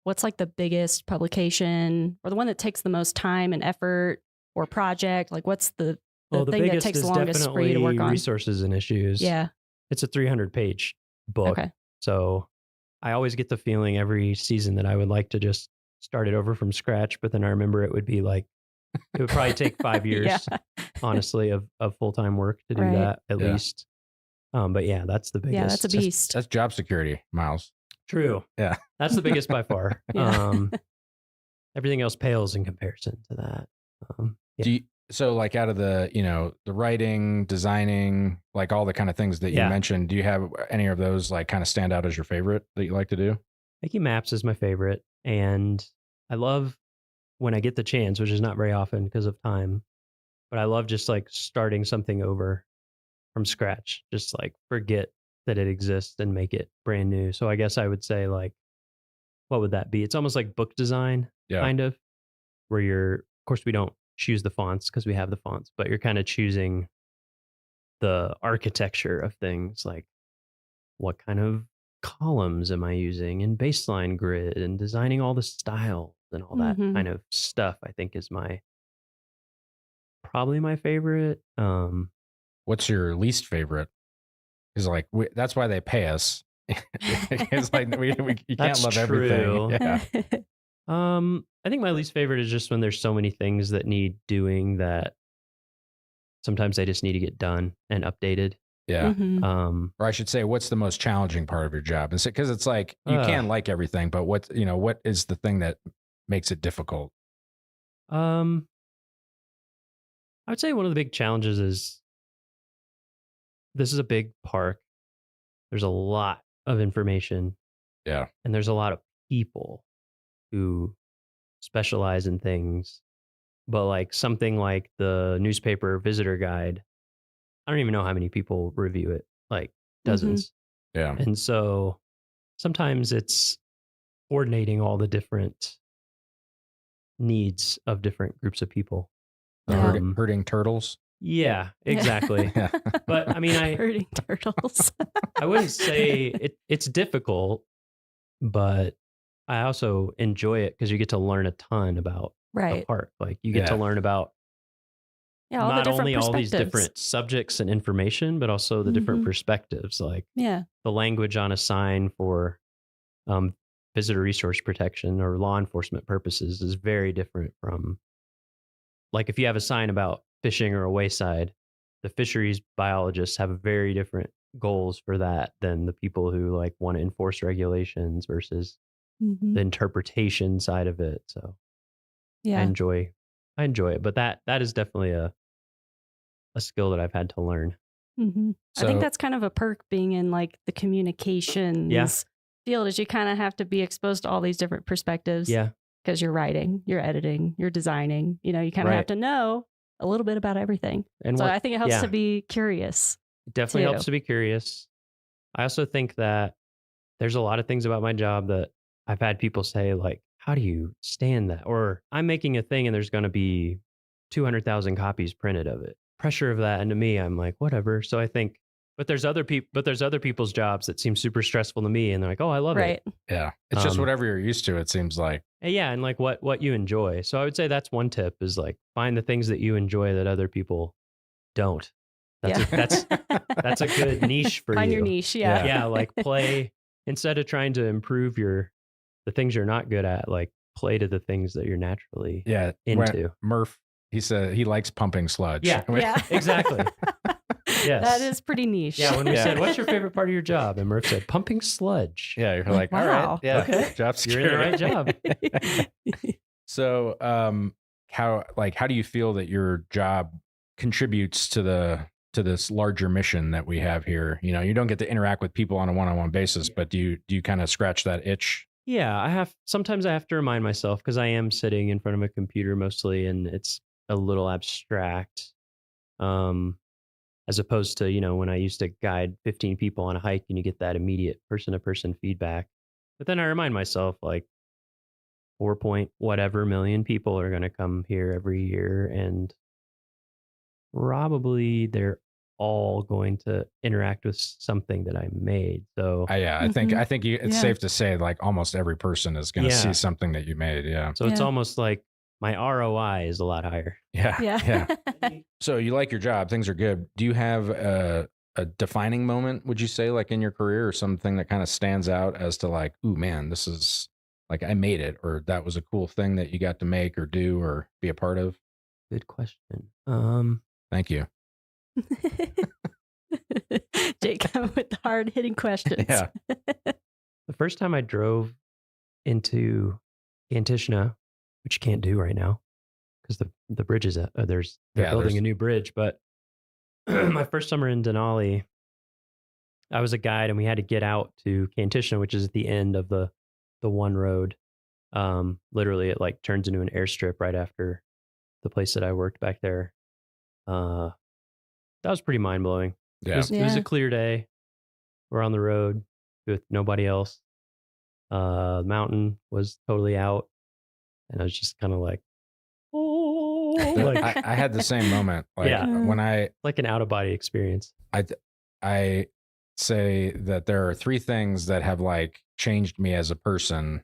what's like the biggest publication or the one that takes the most time and effort or project? Like what's the thing that takes the longest for you to work on? Resources and issues. Yeah. It's a 300-page book. Okay. So I always get the feeling every season that I would like to just start it over from scratch. But then I remember it would probably take 5 years, honestly, of full-time work to do that at least. But yeah, that's the biggest. Yeah, that's a beast. That's job security, Miles. True. Yeah. That's the biggest by far. Everything else pales in comparison to that. So like out of the, the writing, designing, like all the kind of things that you mentioned, do you have any of those like kind of stand out as your favorite that you like to do? Making maps is my favorite. And I love when I get the chance, which is not very often because of time, but I love just like starting something over from scratch, just like forget that it exists and make it brand new. So I guess I would say like, what would that be? It's almost like book design, kind of, where of course we don't choose the fonts because we have the fonts, but you're kind of choosing the architecture of things, like what kind of columns am I using in baseline grid and designing all the styles and all that kind of stuff, I think is probably my favorite. What's your least favorite? Because like that's why they pay us. It's like you can't love everything. Yeah. I think my least favorite is just when there's so many things that need doing that sometimes they just need to get done and updated. Yeah. Or I should say, what's the most challenging part of your job? And because it's like you can like everything, but what is the thing that makes it difficult? I would say one of the big challenges is this is a big park. There's a lot of information. Yeah. And there's a lot of people who specialize in things. But like something like the newspaper visitor guide, I don't even know how many people review it, like dozens. Yeah. And so sometimes it's coordinating all the different needs of different groups of people. Herding turtles. Yeah, exactly. Yeah. But I mean, herding turtles. I wouldn't say it's difficult, but I also enjoy it because you get to learn a ton about a park. Like you get to learn about all not the different only all these perspectives. different subjects and information, but also the different perspectives. Like the language on a sign for visitor resource protection or law enforcement purposes is very different from, like, if you have a sign about fishing or a wayside, the fisheries biologists have very different goals for that than the people who like want to enforce regulations versus the interpretation side of it. So I enjoy it, but that is definitely a skill that I've had to learn. I think that's kind of a perk being in like the communications field, is you kind of have to be exposed to all these different perspectives. Yeah. Because you're writing, you're editing, you're designing, you kind of have to know a little bit about everything. And so I think it helps to be curious. It definitely helps to be curious. I also think that there's a lot of things about my job that I've had people say, like, how do you stand that? Or I'm making a thing and there's going to be 200,000 copies printed of it. Pressure of that. And to me, I'm like, whatever. So I think, but there's other people's jobs that seem super stressful to me. And they're like, oh, I love it. Yeah. It's just whatever you're used to, it seems like. Yeah. And like what you enjoy. So I would say that's one tip, is like find the things that you enjoy that other people don't. That's a good niche for you. Find your niche. Yeah. Yeah. Like play, instead of trying to improve the things you're not good at, like play to the things that you're naturally into. Murph, he said he likes pumping sludge. Yeah. Exactly. Yes. That is pretty niche. Yeah, when we said, what's your favorite part of your job? And Murph said, pumping sludge. Yeah, you're like, all right. Yeah, okay. Job security. You're in the right job. So how do you feel that your job contributes to this larger mission that we have here? You don't get to interact with people on a one-on-one basis, but do you kind of scratch that itch? Yeah, sometimes I have to remind myself, because I am sitting in front of a computer mostly, and it's a little abstract. As opposed to, when I used to guide 15 people on a hike and you get that immediate person-to-person feedback. But then I remind myself, like, 4 point whatever million people are going to come here every year, and probably they're all going to interact with something that I made. So I think it's safe to say, like, almost every person is going to see something that you made. Yeah. So it's almost like my ROI is a lot higher. Yeah. So you like your job, things are good. Do you have a defining moment, would you say, like in your career, or something that kind of stands out as to like, ooh, man, this is like, I made it, or that was a cool thing that you got to make or do or be a part of? Good question. Thank you. Jake, come with the hard-hitting questions. Yeah. The first time I drove into Kantishna, which you can't do right now because the bridge is they're building a new bridge. But my first summer in Denali, I was a guide and we had to get out to Kantishna, which is at the end of the one road. Literally, it like turns into an airstrip right after the place that I worked back there. That was pretty mind blowing. Yeah. It was a clear day. We're on the road with nobody else. The mountain was totally out. And I was just kind of like, oh, like, I had the same moment. Like when like an out of body experience. I say that there are three things that have like changed me as a person,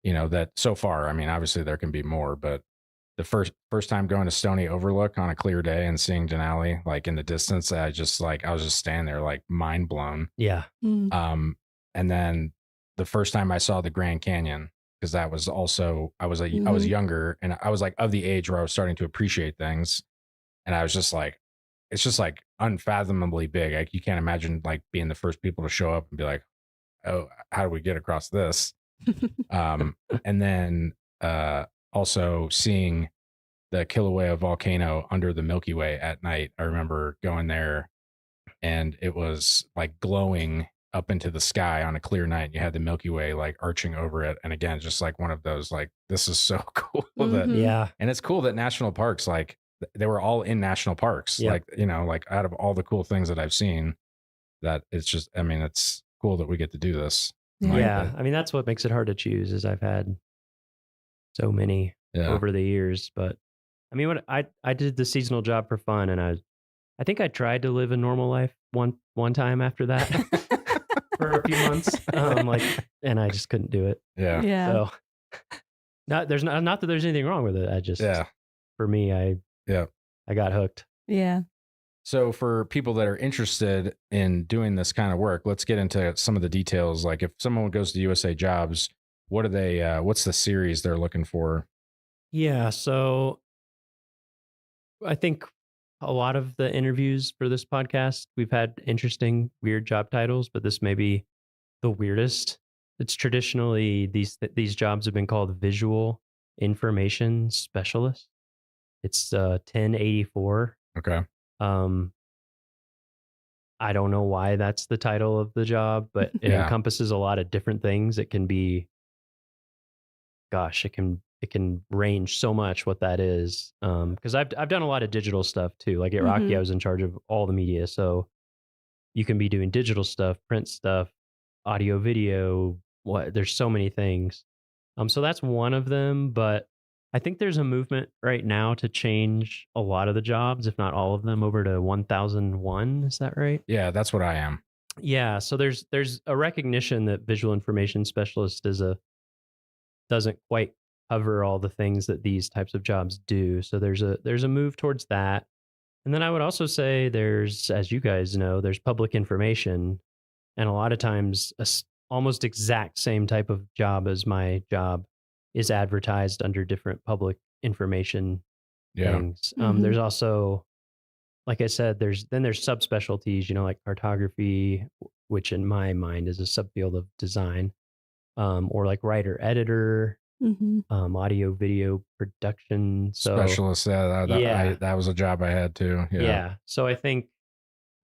that so far, I mean, obviously there can be more, but the first time going to Stony Overlook on a clear day and seeing Denali, like in the distance, I was just standing there like mind blown. Yeah. And then the first time I saw the Grand Canyon, because that was also, I was younger and I was like of the age where I was starting to appreciate things. And I was just like, it's just like unfathomably big. Like you can't imagine like being the first people to show up and be like, oh, how do we get across this? And then also seeing the Kilauea volcano under the Milky Way at night. I remember going there and it was like glowing up into the sky on a clear night. You had the Milky Way like arching over it. And again, just like one of those, like, this is so cool. And it's cool that national parks, like they were all in national parks. Like, like out of all the cool things that I've seen, that it's just, I mean, it's cool that we get to do this. Yeah. I mean, that's what makes it hard to choose is I've had so many over the years, but I mean, what I did the seasonal job for fun, and I think I tried to live a normal life one time after that for a few months, and I just couldn't do it. Yeah. So, not that there's anything wrong with it. I just, for me, I got hooked. Yeah. So for people that are interested in doing this kind of work, let's get into some of the details. Like if someone goes to USA Jobs, what are they? What's the series they're looking for? Yeah. So I think a lot of the interviews for this podcast, we've had interesting, weird job titles, but this may be the weirdest. It's traditionally these jobs have been called visual information specialist. It's 1084. Okay. I don't know why that's the title of the job, but it encompasses a lot of different things. It can be, it can range so much what that is. Because I've done a lot of digital stuff too. Like at Rocky, I was in charge of all the media, so you can be doing digital stuff, print stuff, audio, video. There's so many things. So that's one of them, but I think there's a movement right now to change a lot of the jobs, if not all of them, over to 1001. Is that right? Yeah, that's what I am. Yeah. So there's a recognition that visual information specialist doesn't quite cover all the things that these types of jobs do. So there's a move towards that. And then I would also say there's, as you guys know, there's public information, and a lot of times almost exact same type of job as my job is advertised under different public information things. There's also, like I said, there's subspecialties, like cartography, which in my mind is a subfield of design, or like writer editor, audio video production specialist. That was a job I had too. Yeah. So I think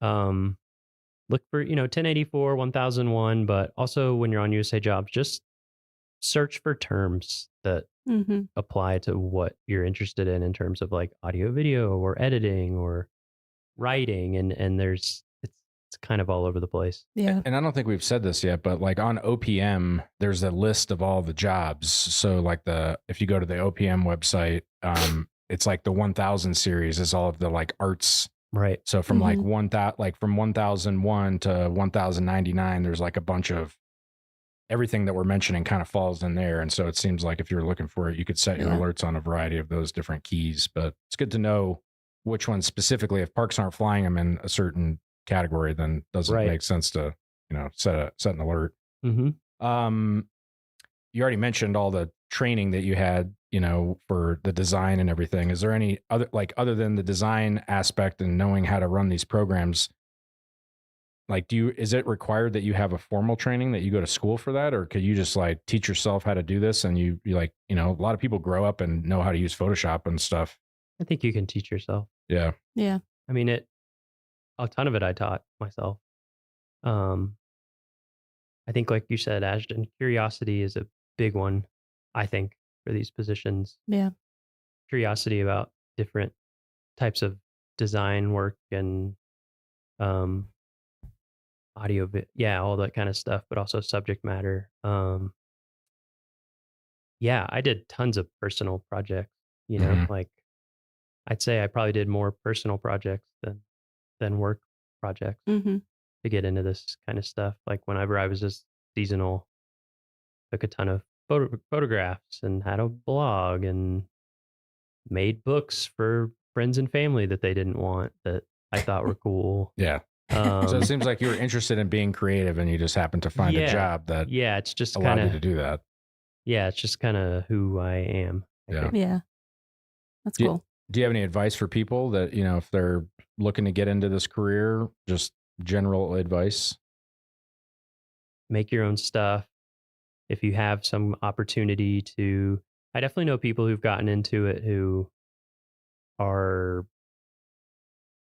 look for 1084, 1001, but also when you're on USA Jobs, just search for terms that apply to what you're interested in terms of like audio video or editing or writing, and it's kind of all over the place. Yeah. And I don't think we've said this yet, but like on OPM, there's a list of all the jobs. So like if you go to the OPM website, it's like the 1000 series is all of the like arts. Right. So from like from 1001 to 1099, there's like a bunch of everything that we're mentioning kind of falls in there. And so it seems like if you're looking for it, you could set your alerts on a variety of those different keys, but it's good to know which ones specifically. If parks aren't flying them in a certain category, then doesn't make sense to, set an alert. You already mentioned all the training that you had, for the design and everything. Is there any other than the design aspect and knowing how to run these programs, like, is it required that you have a formal training, that you go to school for that? Or could you just like teach yourself how to do this? And you like, a lot of people grow up and know how to use Photoshop and stuff. I think you can teach yourself. Yeah. Yeah. I mean, a ton of it I taught myself. I think like you said, Ashton, curiosity is a big one, I think, for these positions. Yeah. Curiosity about different types of design work and audio, all that kind of stuff, but also subject matter. I did tons of personal projects, like I'd say I probably did more personal projects than work projects to get into this kind of stuff. Like whenever I was just seasonal, took a ton of photographs and had a blog and made books for friends and family that they didn't want that I thought were cool. Yeah. So it seems like you were interested in being creative and you just happened to find a job that it's just allowed you to do that. Yeah, it's just kind of who I am. Yeah. That's cool. Do you have any advice for people that, if they're looking to get into this career, just general advice? Make your own stuff. If you have some opportunity to, I definitely know people who've gotten into it who are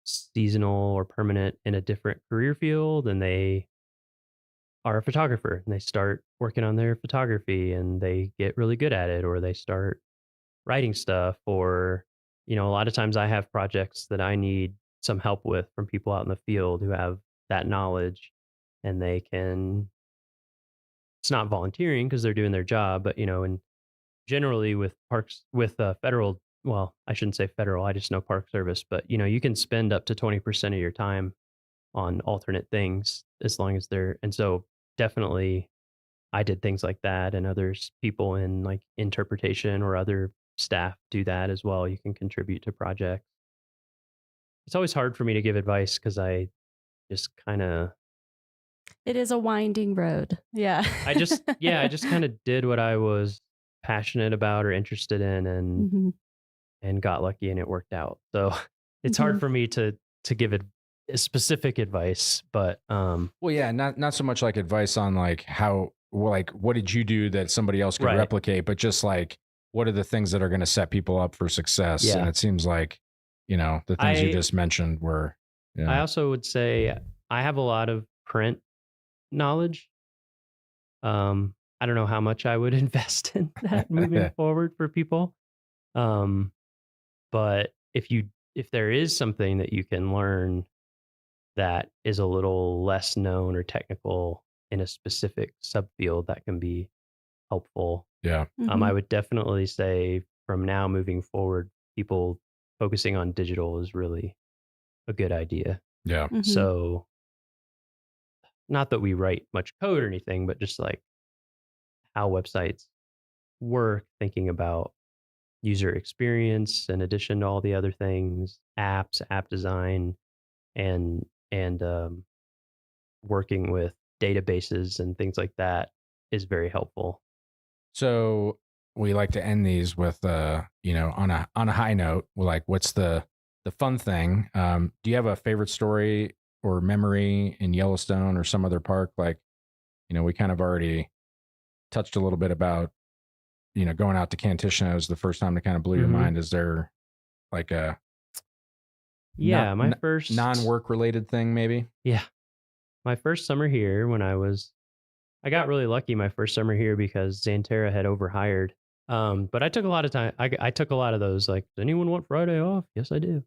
seasonal or permanent in a different career field, and they are a photographer and they start working on their photography and they get really good at it, or they start writing stuff, or a lot of times I have projects that I need some help with from people out in the field who have that knowledge, and they can, it's not volunteering because they're doing their job, but and generally with parks, with federal, well, I shouldn't say federal, I just know Park Service, but you can spend up to 20% of your time on alternate things as long as they're, and so definitely I did things like that, and others, people in like interpretation or other staff do that as well. You can contribute to projects. It's always hard for me to give advice because I just kind of, It is a winding road. Yeah. I just kind of did what I was passionate about or interested in, and got lucky and it worked out. So it's hard for me to give it specific advice, but well, yeah, not so much like advice on like how, like what did you do that somebody else could replicate, but just like what are the things that are going to set people up for success. And it seems like the things you just mentioned were. I also would say I have a lot of print knowledge. I don't know how much I would invest in that moving forward for people. But if there is something that you can learn that is a little less known or technical in a specific subfield, that can be helpful. Yeah. I would definitely say from now moving forward, people focusing on digital is really a good idea. Yeah. So not that we write much code or anything, but just like how websites work, thinking about user experience in addition to all the other things, apps, app design, and working with databases and things like that is very helpful. So we like to end these with on a high note. Like, what's the fun thing? Do you have a favorite story or memory in Yellowstone or some other park? Like, we kind of already touched a little bit about going out to Kantishna was the first time that kind of blew your mind. Is there like a my first non-work related thing maybe? Yeah. My first summer here, I got really lucky my first summer here because Xanterra had overhired. But I took a lot of time. I took a lot of those, like, does anyone want Friday off? Yes, I do.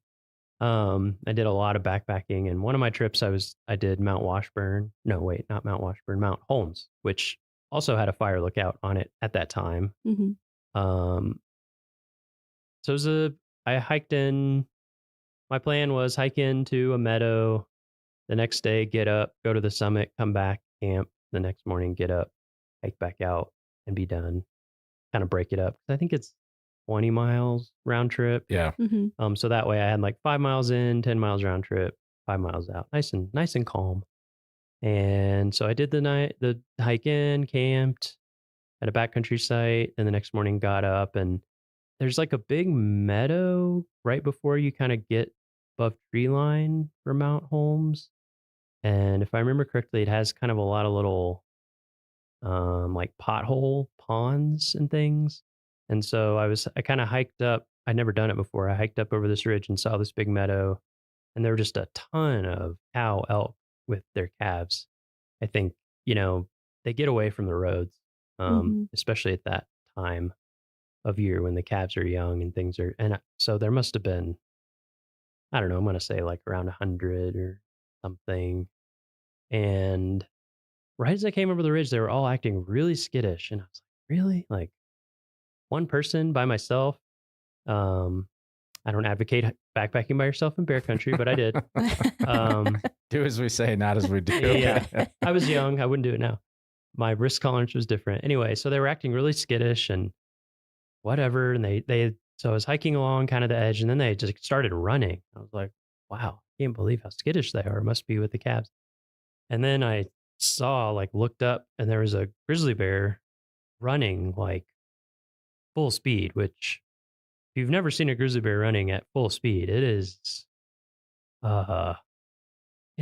I did a lot of backpacking, and one of my trips I did Mount Washburn. No, wait, not Mount Washburn, Mount Holmes, which also had a fire lookout on it at that time. So I hiked in. My plan was hike into a meadow, the next day get up, go to the summit, come back, camp, the next morning get up, hike back out, and be done. Kind of break it up. I think it's 20 miles round trip. Yeah. So that way I had like 5 miles in, 10 miles round trip, 5 miles out. Nice and calm. And so I did the hike in, camped at a backcountry site, and the next morning got up, and there's like a big meadow right before you kind of get above tree line for Mount Holmes. And if I remember correctly, it has kind of a lot of little like pothole ponds and things. And so I kind of hiked up. I'd never done it before. I hiked up over this ridge and saw this big meadow, and there were just a ton of cow elk with their calves. I think, they get away from the roads, especially at that time of year when the calves are young and things are, and so there must have been, I don't know, I'm going to say like around 100 or something. And right as I came over the ridge, they were all acting really skittish. And I was like, really? Like one person by myself? I don't advocate backpacking by yourself in bear country, but I did. Do as we say, not as we do. Yeah. I was young. I wouldn't do it now. My risk tolerance was different. Anyway, so they were acting really skittish and whatever. And so I was hiking along kind of the edge, and then they just started running. I was like, wow, I can't believe how skittish they are. It must be with the calves. And then I looked up, and there was a grizzly bear running like full speed, which if you've never seen a grizzly bear running at full speed, it is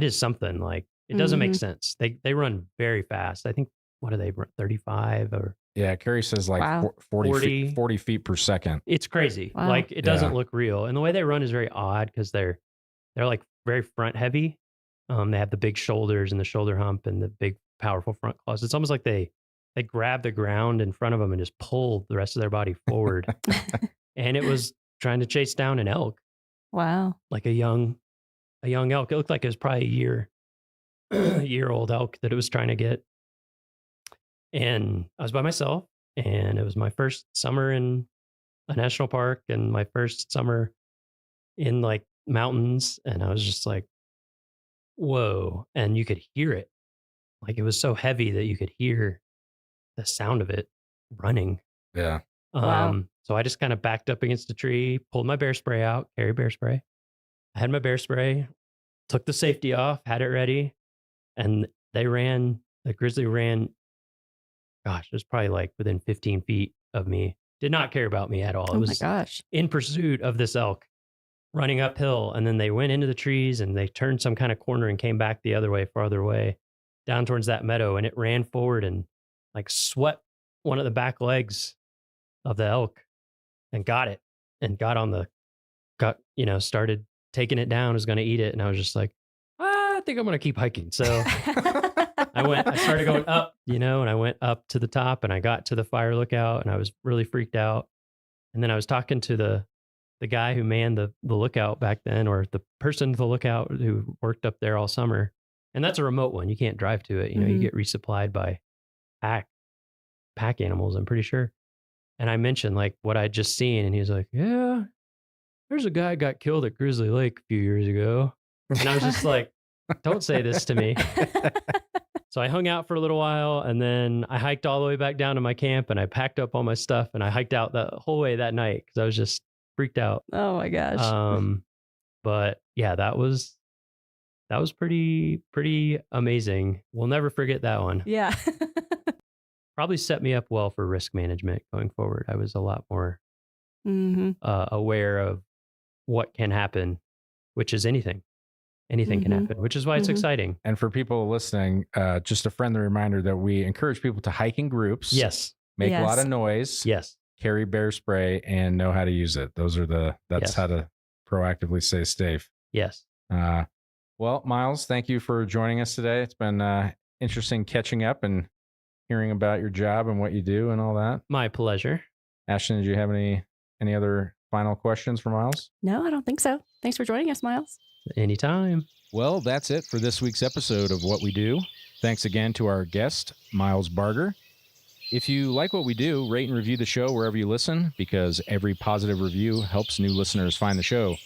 something. Like, it doesn't make sense. They run very fast. I think, what do they run, 35 or? Yeah, Carrie says like 40 feet per second. It's crazy. Wow. Like, it doesn't look real. And the way they run is very odd because they're like very front heavy. They have the big shoulders and the shoulder hump and the big powerful front claws. It's almost like they grab the ground in front of them and just pull the rest of their body forward. And it was trying to chase down an elk. Wow. Like a young elk. It looked like it was probably a year. year-old elk that it was trying to get. And I was by myself, and it was my first summer in a national park and my first summer in like mountains. And I was just like, whoa. And you could hear it. Like it was so heavy that you could hear the sound of it running. Yeah. Wow. So I just kind of backed up against a tree, pulled my bear spray out, carry bear spray. I had my bear spray, took the safety off, had it ready. And the grizzly ran, gosh, it was probably like within 15 feet of me. Did not care about me at all. It was my gosh. in pursuit of this elk running uphill. And then they went into the trees and they turned some kind of corner and came back the other way, farther away, down towards that meadow. And it ran forward and like swept one of the back legs of the elk and got it and started taking it down, was going to eat it. And I was just like, I think I'm going to keep hiking. So I started going up, and I went up to the top and I got to the fire lookout and I was really freaked out. And then I was talking to the guy who manned the lookout back then, or the person at the lookout who worked up there all summer. And that's a remote one. You can't drive to it. You get resupplied by pack animals, I'm pretty sure. And I mentioned like what I'd just seen. And he was like, yeah, there's a guy got killed at Grizzly Lake a few years ago. And I was just like, don't say this to me. So I hung out for a little while and then I hiked all the way back down to my camp and I packed up all my stuff and I hiked out the whole way that night because I was just freaked out. Oh my gosh. But yeah, that was pretty amazing. We'll never forget that one. Yeah. Probably set me up well for risk management going forward. I was a lot more aware of what can happen, which is anything. Anything can happen, which is why it's exciting. And for people listening, just a friendly reminder that we encourage people to hike in groups. Yes. Make a lot of noise. Yes. Carry bear spray and know how to use it. That's how to proactively stay safe. Yes. Well, Miles, thank you for joining us today. It's been interesting catching up and hearing about your job and what you do and all that. My pleasure. Ashton, did you have any other final questions for Miles? No, I don't think so. Thanks for joining us, Miles. Anytime. Well, that's it for this week's episode of What We Do. Thanks again to our guest, Miles Barger. If you like what we do, rate and review the show wherever you listen, because every positive review helps new listeners find the show.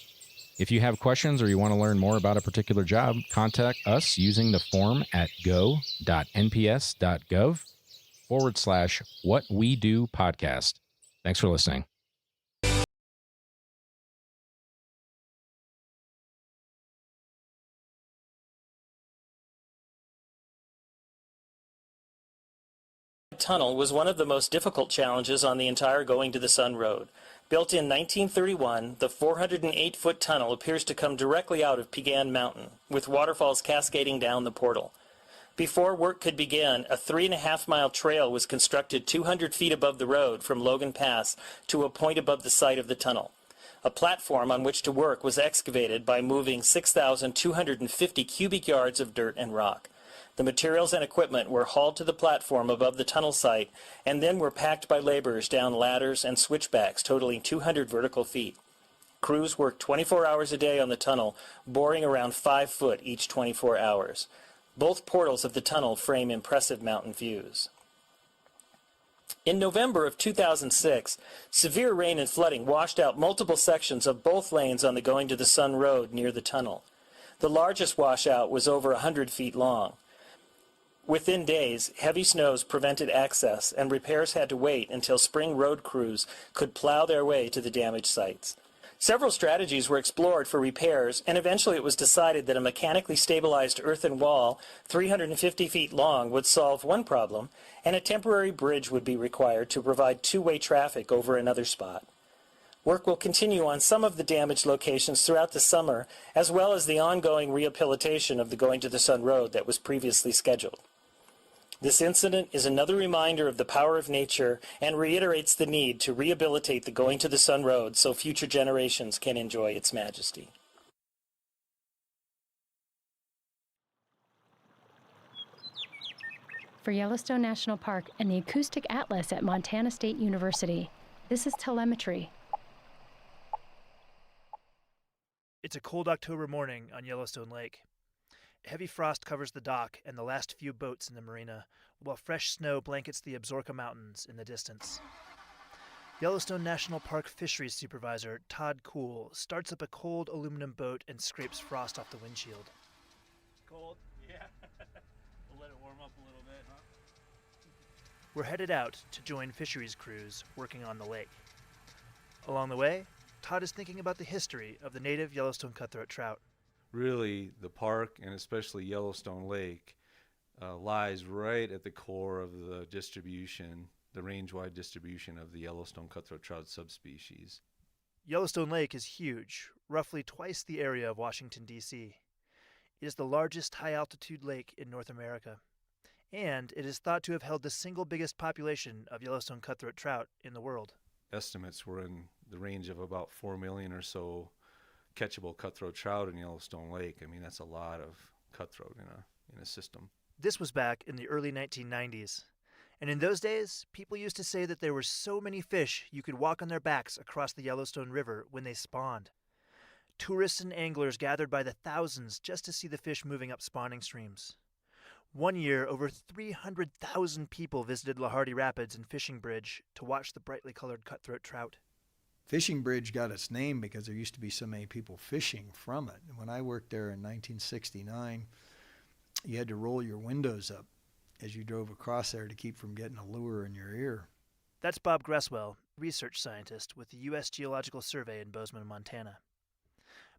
If you have questions or you want to learn more about a particular job, contact us using the form at go.nps.gov/whatwedopodcast. Thanks for listening. Tunnel was one of the most difficult challenges on the entire Going to the Sun road. Built in 1931, the 408-foot tunnel appears to come directly out of Pegan Mountain, with waterfalls cascading down the portal. Before work could begin, a 3.5-mile trail was constructed 200 feet above the road from Logan Pass to a point above the site of the tunnel. A platform on which to work was excavated by moving 6,250 cubic yards of dirt and rock. The materials and equipment were hauled to the platform above the tunnel site and then were packed by laborers down ladders and switchbacks totaling 200 vertical feet. Crews worked 24 hours a day on the tunnel, boring around 5 foot each 24 hours. Both portals of the tunnel frame impressive mountain views. In November of 2006, severe rain and flooding washed out multiple sections of both lanes on the Going to the Sun road near the tunnel. The largest washout was over 100 feet long. Within days, heavy snows prevented access, and repairs had to wait until spring road crews could plow their way to the damaged sites. Several strategies were explored for repairs, and eventually it was decided that a mechanically stabilized earthen wall 350 feet long would solve one problem, and a temporary bridge would be required to provide two-way traffic over another spot. Work will continue on some of the damaged locations throughout the summer, as well as the ongoing rehabilitation of the Going to the Sun road that was previously scheduled. This incident is another reminder of the power of nature and reiterates the need to rehabilitate the Going to the Sun road so future generations can enjoy its majesty. For Yellowstone National Park and the Acoustic Atlas at Montana State University, this is telemetry. It's a cold October morning on Yellowstone Lake. heavy frost covers the dock and the last few boats in the marina, while fresh snow blankets the Absaroka Mountains in the distance. Yellowstone National Park Fisheries Supervisor Todd Kuhl starts up a cold aluminum boat and scrapes frost off the windshield. Cold? Yeah. We'll let it warm up a little bit, huh? We're headed out to join fisheries crews working on the lake. Along the way, Todd is thinking about the history of the native Yellowstone cutthroat trout. Really, the park, and especially Yellowstone Lake, lies right at the core of the distribution, the range-wide distribution of the Yellowstone cutthroat trout subspecies. Yellowstone Lake is huge, roughly twice the area of Washington, D.C. It is the largest high-altitude lake in North America, and it is thought to have held the single biggest population of Yellowstone cutthroat trout in the world. Estimates were in the range of about 4 million or so catchable cutthroat trout in Yellowstone Lake. I mean, that's a lot of cutthroat in a system. This was back in the early 1990s. And in those days, people used to say that there were so many fish you could walk on their backs across the Yellowstone River when they spawned. Tourists and anglers gathered by the thousands just to see the fish moving up spawning streams. One year, over 300,000 people visited La Hardy Rapids and Fishing Bridge to watch the brightly colored cutthroat trout. Fishing Bridge got its name because there used to be so many people fishing from it. And when I worked there in 1969, you had to roll your windows up as you drove across there to keep from getting a lure in your ear. That's Bob Gresswell, research scientist with the U.S. Geological Survey in Bozeman, Montana.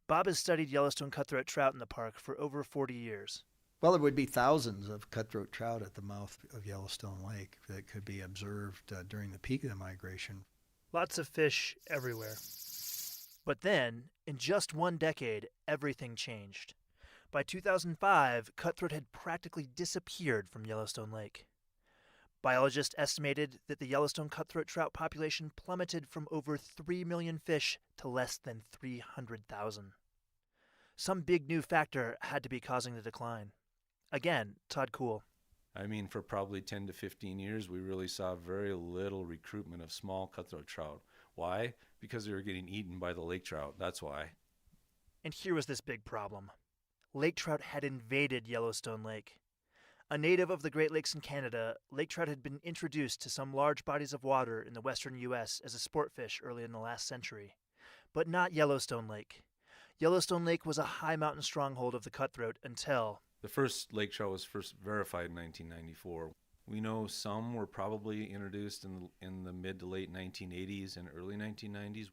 Bob has studied Yellowstone cutthroat trout in the park for over 40 years. Well, there would be thousands of cutthroat trout at the mouth of Yellowstone Lake that could be observed during the peak of the migration. Lots of fish everywhere. But then, in just one decade, everything changed. By 2005, cutthroat had practically disappeared from Yellowstone Lake. Biologists estimated that the Yellowstone cutthroat trout population plummeted from over 3 million fish to less than 300,000. Some big new factor had to be causing the decline. Again, Todd Kuhl. I mean, for probably 10 to 15 years, we really saw very little recruitment of small cutthroat trout. Why? Because they were getting eaten by the lake trout. That's why. And here was this big problem. Lake trout had invaded Yellowstone Lake. A native of the Great Lakes in Canada, lake trout had been introduced to some large bodies of water in the western U.S. as a sport fish early in the last century. But not Yellowstone Lake. Yellowstone Lake was a high mountain stronghold of the cutthroat until... The first lake trout was first verified in 1994. We know some were probably introduced in the mid to late 1980s and early 1990s.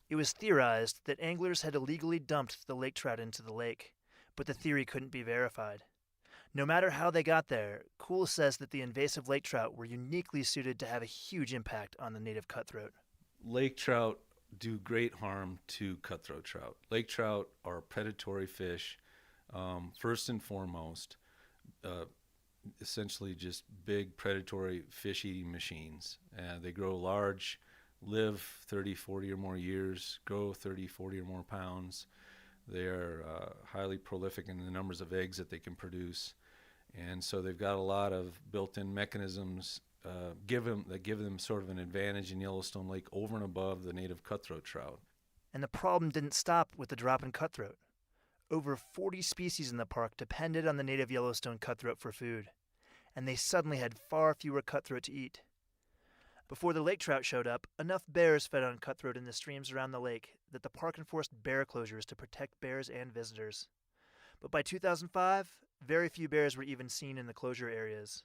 It was theorized that anglers had illegally dumped the lake trout into the lake, but the theory couldn't be verified. No matter how they got there, Kuhl says that the invasive lake trout were uniquely suited to have a huge impact on the native cutthroat. Lake trout do great harm to cutthroat trout. Lake trout are predatory fish. First and foremost, essentially just big predatory fish-eating machines. They grow large, live 30, 40 or more years, grow 30, 40 or more pounds. They are highly prolific in the numbers of eggs that they can produce. And so they've got a lot of built-in mechanisms that give them sort of an advantage in Yellowstone Lake over and above the native cutthroat trout. And the problem didn't stop with the drop in cutthroat. Over 40 species in the park depended on the native Yellowstone cutthroat for food, and they suddenly had far fewer cutthroat to eat. Before the lake trout showed up, enough bears fed on cutthroat in the streams around the lake that the park enforced bear closures to protect bears and visitors. But by 2005, very few bears were even seen in the closure areas.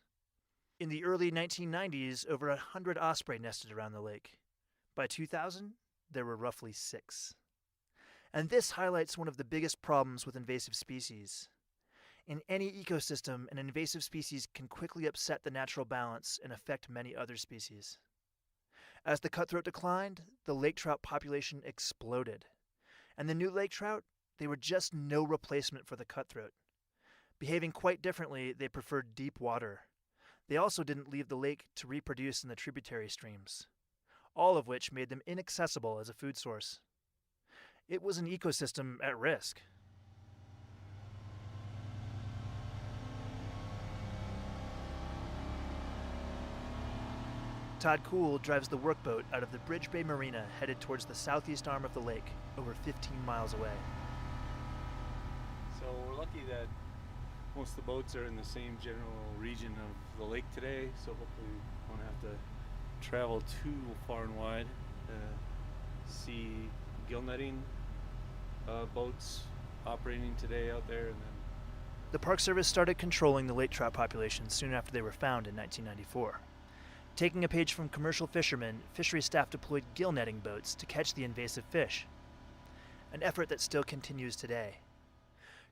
In the early 1990s, over 100 osprey nested around the lake. By 2000, there were roughly 6. And this highlights one of the biggest problems with invasive species. In any ecosystem, an invasive species can quickly upset the natural balance and affect many other species. As the cutthroat declined, the lake trout population exploded. And the new lake trout, they were just no replacement for the cutthroat. Behaving quite differently, they preferred deep water. They also didn't leave the lake to reproduce in the tributary streams, all of which made them inaccessible as a food source. It was an ecosystem at risk. Todd Kuhl drives the workboat out of the Bridge Bay Marina headed towards the southeast arm of the lake, over 15 miles away. So we're lucky that most of the boats are in the same general region of the lake today, so hopefully we won't have to travel too far and wide to see gill netting boats operating today out there. And then the Park Service started controlling the lake trout population soon after they were found in 1994. Taking a page from commercial fishermen, fisheries staff deployed gill netting boats to catch the invasive fish, an effort that still continues today.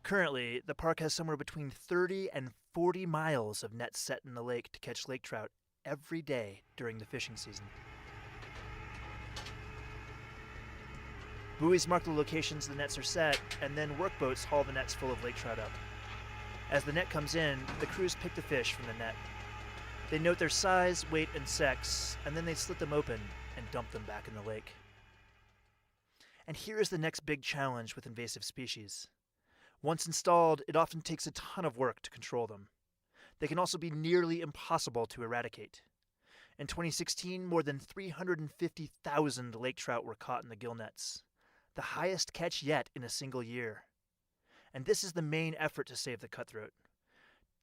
Currently, the park has somewhere between 30 and 40 miles of nets set in the lake to catch lake trout every day during the fishing season. Buoys mark the locations the nets are set, and then workboats haul the nets full of lake trout up. As the net comes in, the crews pick the fish from the net. They note their size, weight, and sex, and then they slit them open and dump them back in the lake. And here is the next big challenge with invasive species. Once installed, it often takes a ton of work to control them. They can also be nearly impossible to eradicate. In 2016, more than 350,000 lake trout were caught in the gill nets, the highest catch yet in a single year. And this is the main effort to save the cutthroat,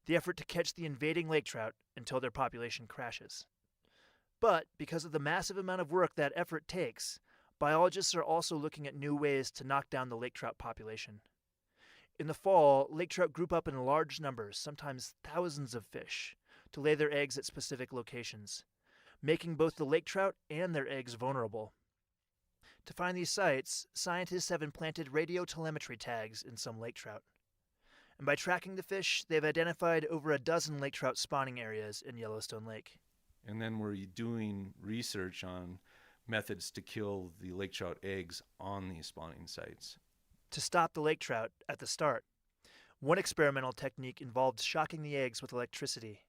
the effort to catch the invading lake trout until their population crashes. But because of the massive amount of work that effort takes, biologists are also looking at new ways to knock down the lake trout population. In the fall, lake trout group up in large numbers, sometimes thousands of fish, to lay their eggs at specific locations, making both the lake trout and their eggs vulnerable. To find these sites, scientists have implanted radio telemetry tags in some lake trout. And by tracking the fish, they've identified over a dozen lake trout spawning areas in Yellowstone Lake. And then we're doing research on methods to kill the lake trout eggs on these spawning sites. To stop the lake trout at the start, one experimental technique involved shocking the eggs with electricity.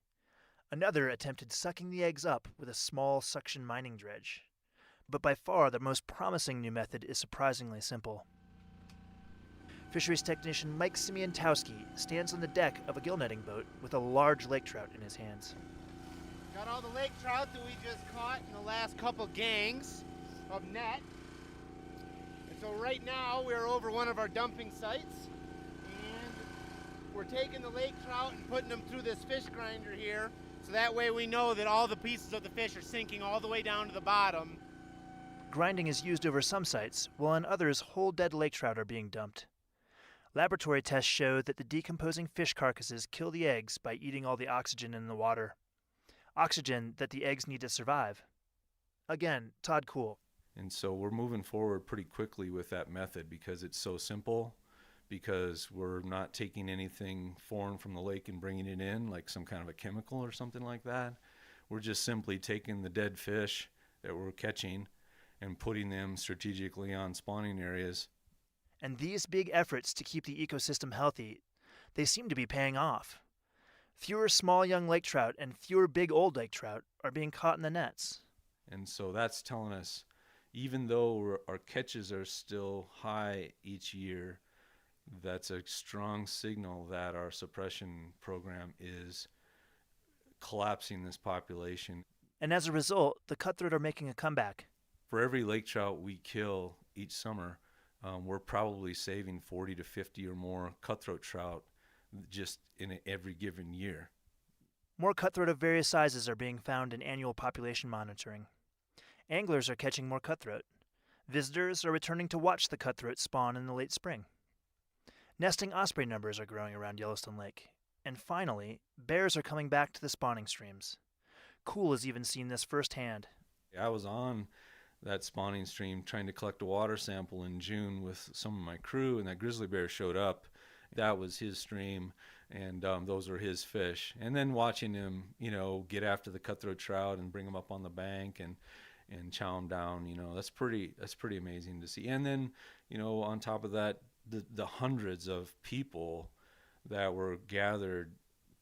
Another attempted sucking the eggs up with a small suction mining dredge. But by far the most promising new method is surprisingly simple. Fisheries technician Mike Simientowski stands on the deck of a gill netting boat with a large lake trout in his hands. Got all the lake trout that we just caught in the last couple gangs of net. And so right now we're over one of our dumping sites, and we're taking the lake trout and putting them through this fish grinder here, so that way we know that all the pieces of the fish are sinking all the way down to the bottom. Grinding is used over some sites, while on others whole dead lake trout are being dumped. Laboratory tests show that the decomposing fish carcasses kill the eggs by eating all the oxygen in the water. Oxygen that the eggs need to survive. Again, Todd Kuhl. And so we're moving forward pretty quickly with that method because it's so simple, because we're not taking anything foreign from the lake and bringing it in, like some kind of a chemical or something like that. We're just simply taking the dead fish that we're catching and putting them strategically on spawning areas. And these big efforts to keep the ecosystem healthy, they seem to be paying off. Fewer small young lake trout and fewer big old lake trout are being caught in the nets. And so that's telling us, even though our catches are still high each year, that's a strong signal that our suppression program is collapsing this population. And as a result, the cutthroat are making a comeback. For every lake trout we kill each summer, we're probably saving 40 to 50 or more cutthroat trout just in every given year. More cutthroat of various sizes are being found in annual population monitoring. Anglers are catching more cutthroat. Visitors are returning to watch the cutthroat spawn in the late spring. Nesting osprey numbers are growing around Yellowstone Lake. And finally, bears are coming back to the spawning streams. Kuhl has even seen this firsthand. I was on that spawning stream trying to collect a water sample in June with some of my crew, and that grizzly bear showed up. That was his stream, and those are his fish. And then watching him, get after the cutthroat trout and bring them up on the bank and chow them down, that's pretty amazing to see. And then, on top of that, the hundreds of people that were gathered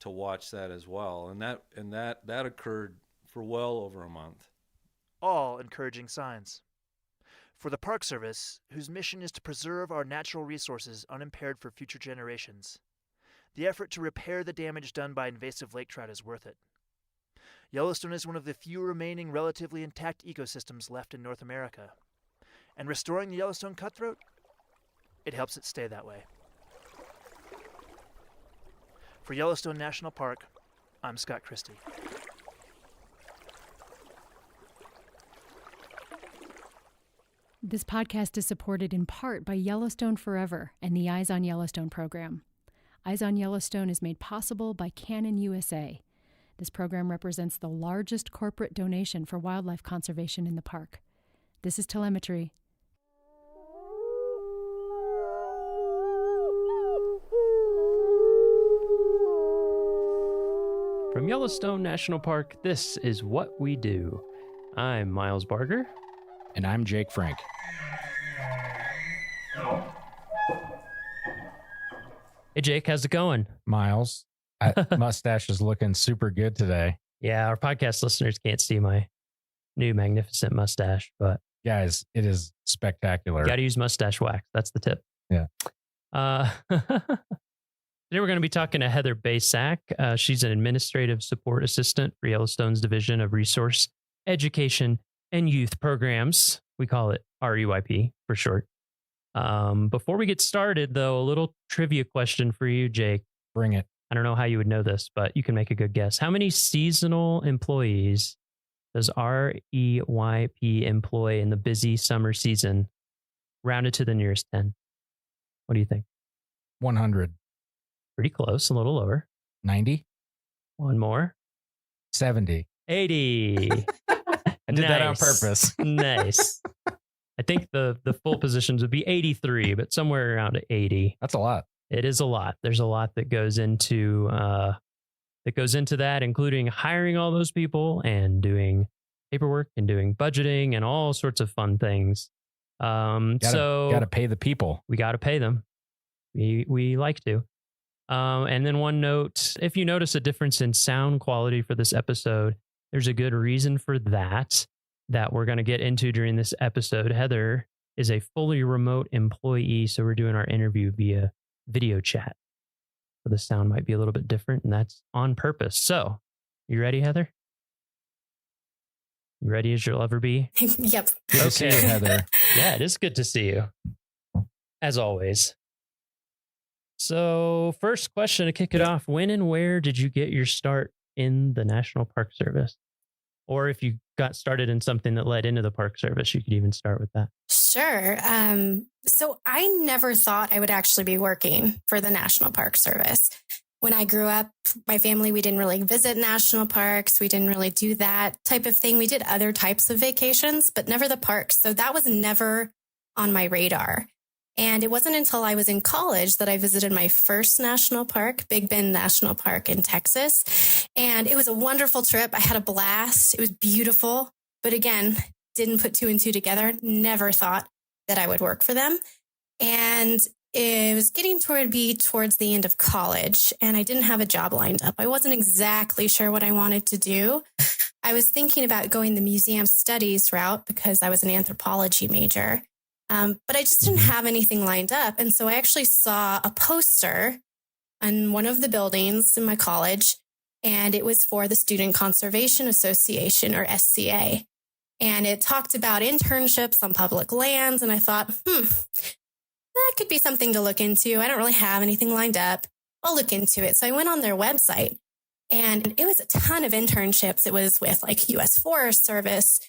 to watch that as well, and that occurred for well over a month. All encouraging signs. For the Park Service, whose mission is to preserve our natural resources unimpaired for future generations, the effort to repair the damage done by invasive lake trout is worth it. Yellowstone is one of the few remaining relatively intact ecosystems left in North America, and restoring the Yellowstone cutthroat, it helps it stay that way. For Yellowstone National Park, I'm Scott Christie. This podcast is supported in part by Yellowstone Forever and the Eyes on Yellowstone program. Eyes on Yellowstone is made possible by Canon USA. This program represents the largest corporate donation for wildlife conservation in the park. This is telemetry. From Yellowstone National Park, this is What We Do. I'm Miles Barger. And I'm Jake Frank. Hey, Jake, how's it going? Miles, mustache is looking super good today. Yeah, our podcast listeners can't see my new magnificent mustache, but guys, it is spectacular. Got to use mustache wax. That's the tip. Yeah. Today we're going to be talking to Heather Basak. She's an administrative support assistant for Yellowstone's Division of Resource Education and Youth Programs. We call it REYP for short. Before we get started, though, a little trivia question for you, Jake. Bring it. I don't know how you would know this, but you can make a good guess. How many seasonal employees does REYP employ in the busy summer season, rounded to the nearest 10? What do you think? 100. Pretty close, a little lower. 90. One more. 70. 80. I did that on purpose. Nice. I think the full positions would be 83, but somewhere around 80. That's a lot. It is a lot. There's a lot that goes into that, including hiring all those people and doing paperwork and doing budgeting and all sorts of fun things. Gotta pay the people. We got to pay them. We like to. And then one note, if you notice a difference in sound quality for this episode, there's a good reason for that we're going to get into during this episode. Heather is a fully remote employee, so we're doing our interview via video chat. So the sound might be a little bit different, and that's on purpose. So, you ready, Heather? You ready as you'll ever be? Yep. Good to see you, Heather. Yeah, it is good to see you, as always. So, first question to kick it off, when and where did you get your start in the National Park Service? Or if you got started in something that led into the Park Service, you could even start with that. Sure. So I never thought I would actually be working for the National Park Service. When I grew up, my family, we didn't really visit national parks. We didn't really do that type of thing. We did other types of vacations, but never the parks. So that was never on my radar. And it wasn't until I was in college that I visited my first national park, Big Bend National Park in Texas. And it was a wonderful trip. I had a blast. It was beautiful. But again, didn't put two and two together. Never thought that I would work for them. And it was getting towards the end of college, and I didn't have a job lined up. I wasn't exactly sure what I wanted to do. I was thinking about going the museum studies route because I was an anthropology major. But I just didn't have anything lined up. And so I actually saw a poster on one of the buildings in my college, and it was for the Student Conservation Association, or SCA. And it talked about internships on public lands. And I thought, that could be something to look into. I don't really have anything lined up. I'll look into it. So I went on their website, and it was a ton of internships. It was with like U.S. Forest Service,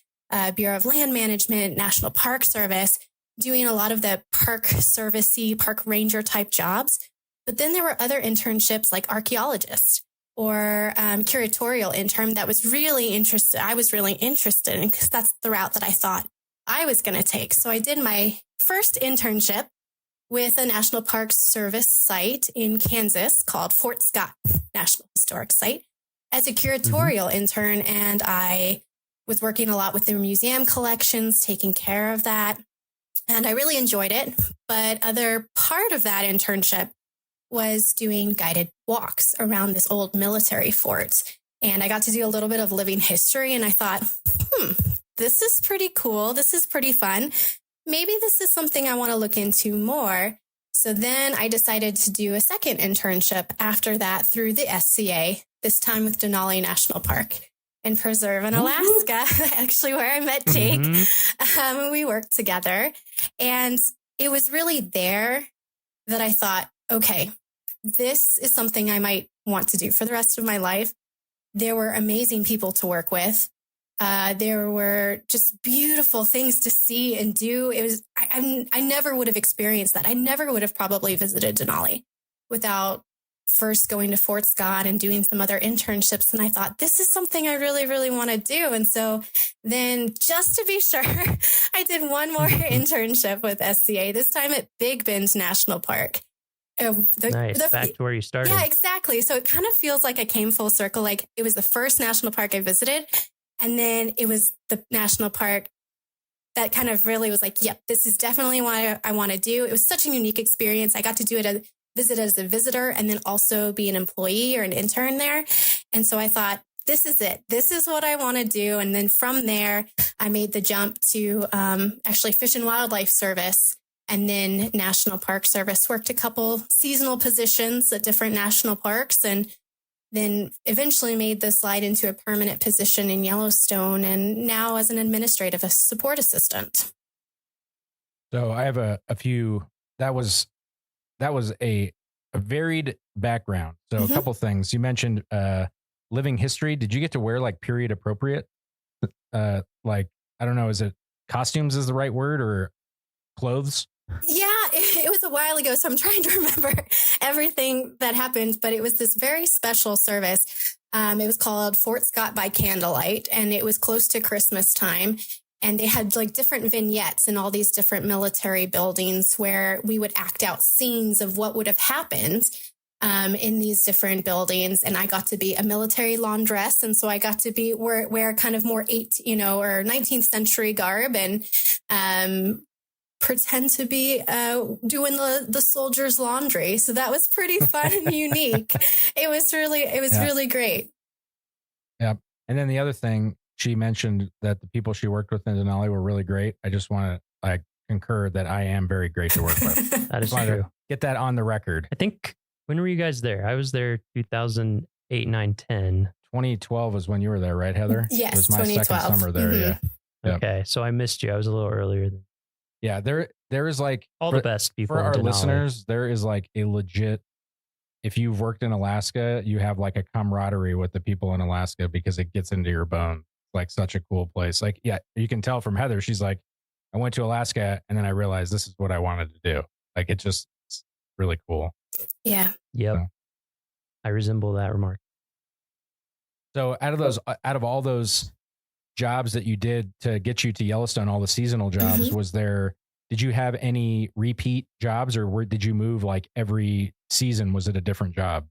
Bureau of Land Management, National Park Service, doing a lot of the park servicey, park ranger type jobs. But then there were other internships like archaeologist or curatorial intern that was really interested. I was really interested in, because that's the route that I thought I was going to take. So I did my first internship with a National Park Service site in Kansas called Fort Scott National Historic Site as a curatorial intern. And I was working a lot with their museum collections, taking care of that. And I really enjoyed it. But other part of that internship was doing guided walks around this old military fort. And I got to do a little bit of living history. And I thought, this is pretty cool. This is pretty fun. Maybe this is something I want to look into more. So then I decided to do a second internship after that through the SCA, this time with Denali National Park and Preserve in Alaska, actually where I met Jake. We worked together. And it was really there that I thought, okay, this is something I might want to do for the rest of my life. There were amazing people to work with. There were just beautiful things to see and do. It was, I never would have experienced that. I never would have probably visited Denali without first going to Fort Scott and doing some other internships. And I thought, this is something I really, really want to do. And so then just to be sure, I did one more internship with SCA, this time at Big Bend National Park. Nice. Back to where you started. Yeah, exactly. So it kind of feels like I came full circle. Like it was the first national park I visited. And then it was the national park that kind of really was like, yep, this is definitely what I want to do. It was such a unique experience. I got to do it visit as a visitor and then also be an employee or an intern there. And so I thought, this is it. This is what I want to do. And then from there, I made the jump to actually Fish and Wildlife Service and then National Park Service. Worked a couple seasonal positions at different national parks and then eventually made the slide into a permanent position in Yellowstone and now as an administrative support assistant. So I have a few, that was a varied background. So a couple things. You mentioned living history. Did you get to wear like period appropriate? Like, I don't know, is it costumes is the right word or clothes? Yeah, it was a while ago, so I'm trying to remember everything that happened, but it was this very special service. It was called Fort Scott by Candlelight, and it was close to Christmas time. And they had like different vignettes in all these different military buildings where we would act out scenes of what would have happened in these different buildings. And I got to be a military laundress. And so I got to be wear kind of more or 19th century garb and pretend to be doing the soldiers' laundry. So that was pretty fun and unique. It was really great. Yeah. And then the other thing, she mentioned that the people she worked with in Denali were really great. I just want to concur that I am very great to work with. That is true. Get that on the record. I think, when were you guys there? I was there 2008, 9, 10. 2012 was when you were there, right, Heather? Yes, it was my second summer there. Yeah. Yep. Okay, so I missed you. I was a little earlier than. Yeah, there is like all the best people for our in Denali. listeners. There is like a legit. If you've worked in Alaska, you have like a camaraderie with the people in Alaska because it gets into your bone. Like such a cool place. Like, yeah, you can tell from Heather. She's like, I went to Alaska and then I realized this is what I wanted to do. Like, it's really cool. Yeah. Yep. So, I resemble that remark. So out of all those jobs that you did to get you to Yellowstone, all the seasonal jobs, did you have any repeat jobs or did you move like every season? Was it a different job?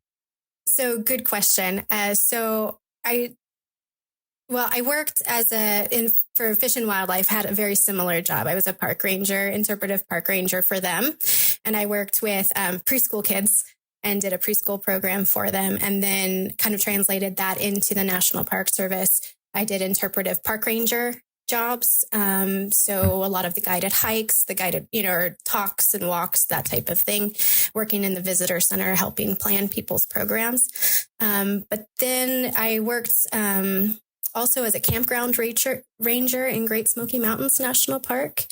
So good question. I worked for Fish and Wildlife, had a very similar job. I was a park ranger, interpretive park ranger for them. And I worked with preschool kids and did a preschool program for them and then kind of translated that into the National Park Service. I did interpretive park ranger jobs. So a lot of the guided hikes, the guided, talks and walks, that type of thing, working in the visitor center, helping plan people's programs. But then I worked also as a campground ranger in Great Smoky Mountains National Park.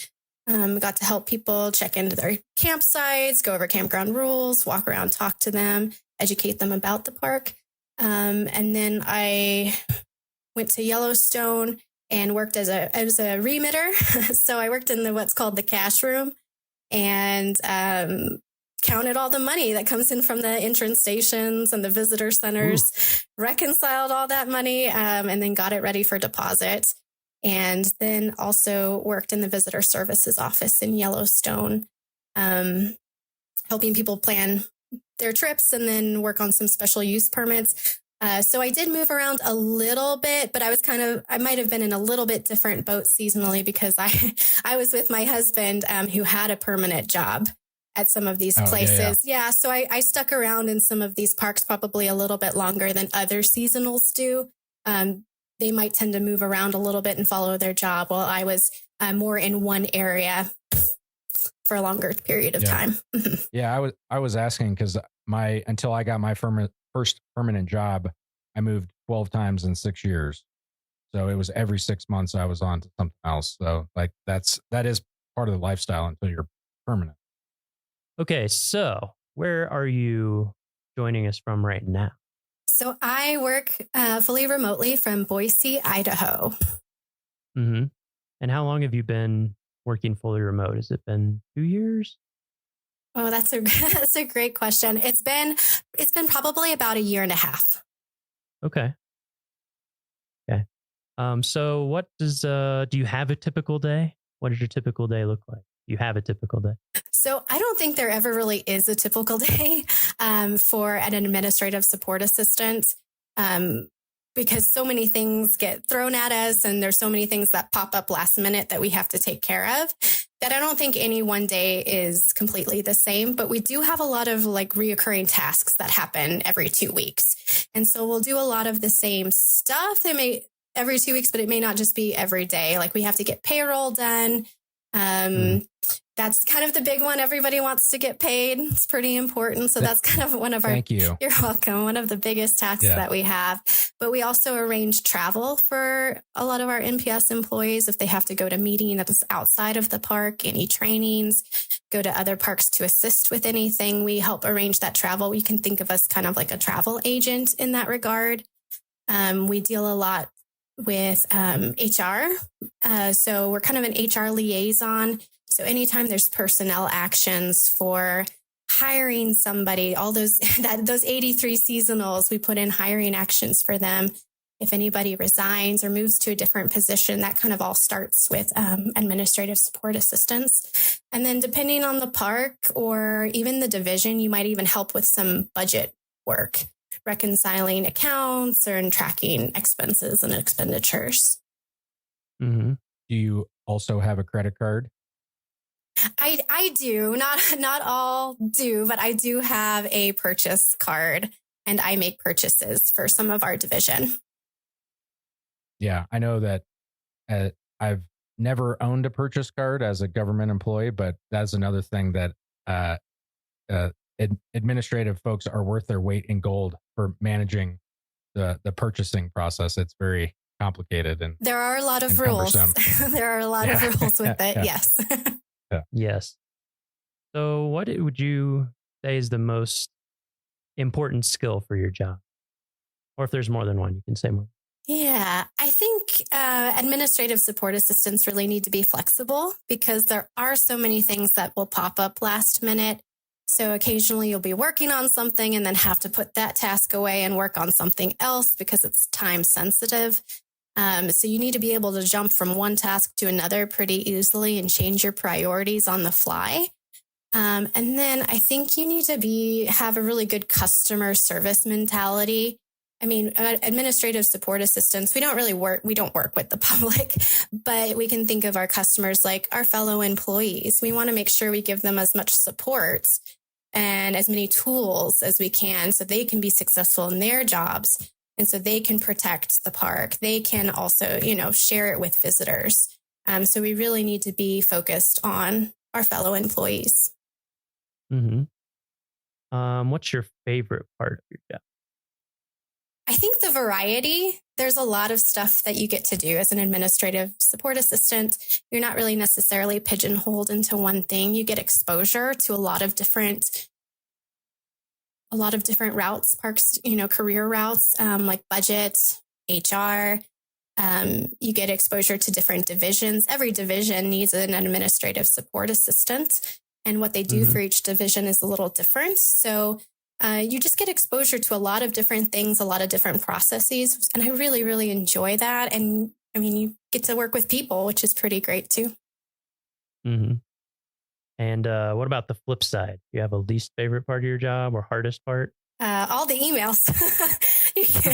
Got to help people check into their campsites, go over campground rules, walk around, talk to them, educate them about the park. And then I went to Yellowstone and worked as a remitter. So I worked in what's called the cash room and counted all the money that comes in from the entrance stations and the visitor centers, reconciled all that money, and then got it ready for deposit. And then also worked in the visitor services office in Yellowstone, helping people plan their trips and then work on some special use permits. So I did move around a little bit, but I might have been in a little bit different boat seasonally because I was with my husband who had a permanent job at some of these places. Yeah. So I stuck around in some of these parks probably a little bit longer than other seasonals do. They might tend to move around a little bit and follow their job while I was more in one area for a longer period of time. Yeah. I was asking because until I got my first permanent job, I moved 12 times in 6 years. So it was every 6 months I was on to something else. So like that is part of the lifestyle until you're permanent. Okay, so where are you joining us from right now? So I work fully remotely from Boise, Idaho. Mm-hmm. And how long have you been working fully remote? Has it been 2 years? Oh, that's a great question. It's been probably about 1.5 years. Okay. Okay. So what does do you have a typical day? What does your typical day look like? Do you have a typical day? So I don't think there ever really is a typical day for an administrative support assistant because so many things get thrown at us and there's so many things that pop up last minute that we have to take care of that I don't think any one day is completely the same. But we do have a lot of like reoccurring tasks that happen every 2 weeks. And so we'll do a lot of the same stuff. They may every 2 weeks, but it may not just be every day. Like we have to get payroll done. That's kind of the big one. Everybody wants to get paid. It's pretty important. So that's kind of one of our, Thank you. You're welcome. One of the biggest tasks that we have, but we also arrange travel for a lot of our NPS employees. If they have to go to meeting that's outside of the park, any trainings, go to other parks to assist with anything, we help arrange that travel. You can think of us kind of like a travel agent in that regard. We deal a lot with HR. So we're kind of an HR liaison. So anytime there's personnel actions for hiring somebody, all those 83 seasonals, we put in hiring actions for them. If anybody resigns or moves to a different position, that kind of all starts with administrative support assistance. And then depending on the park or even the division, you might even help with some budget work, reconciling accounts or tracking expenses and expenditures. Mm-hmm. Do you also have a credit card? I do. Not all do, but I do have a purchase card and I make purchases for some of our division. Yeah, I know that I've never owned a purchase card as a government employee, but that's another thing that administrative folks are worth their weight in gold for managing the purchasing process. It's very complicated and there are a lot of rules. There are a lot of rules with it. Yeah. Yes. Yes. So what would you say is the most important skill for your job? Or if there's more than one, you can say more. Yeah, I think administrative support assistants really need to be flexible because there are so many things that will pop up last minute. So occasionally you'll be working on something and then have to put that task away and work on something else because it's time sensitive. So you need to be able to jump from one task to another pretty easily and change your priorities on the fly. And then I think you need to have a really good customer service mentality. I mean, administrative support assistants, we don't work with the public, but we can think of our customers like our fellow employees. We want to make sure we give them as much support and as many tools as we can so they can be successful in their jobs. And so they can protect the park. They can also, share it with visitors. So we really need to be focused on our fellow employees. Mm-hmm. What's your favorite part of your job? I think the variety. There's a lot of stuff that you get to do as an administrative support assistant. You're not really necessarily pigeonholed into one thing. You get exposure to a lot of different routes, parks, career routes, like budget, HR. You get exposure to different divisions. Every division needs an administrative support assistant. And what they do for each division is a little different. So you just get exposure to a lot of different things, a lot of different processes. And I really, really enjoy that. And I mean, you get to work with people, which is pretty great too. Mm-hmm. And what about the flip side? Do you have a least favorite part of your job or hardest part? All the emails.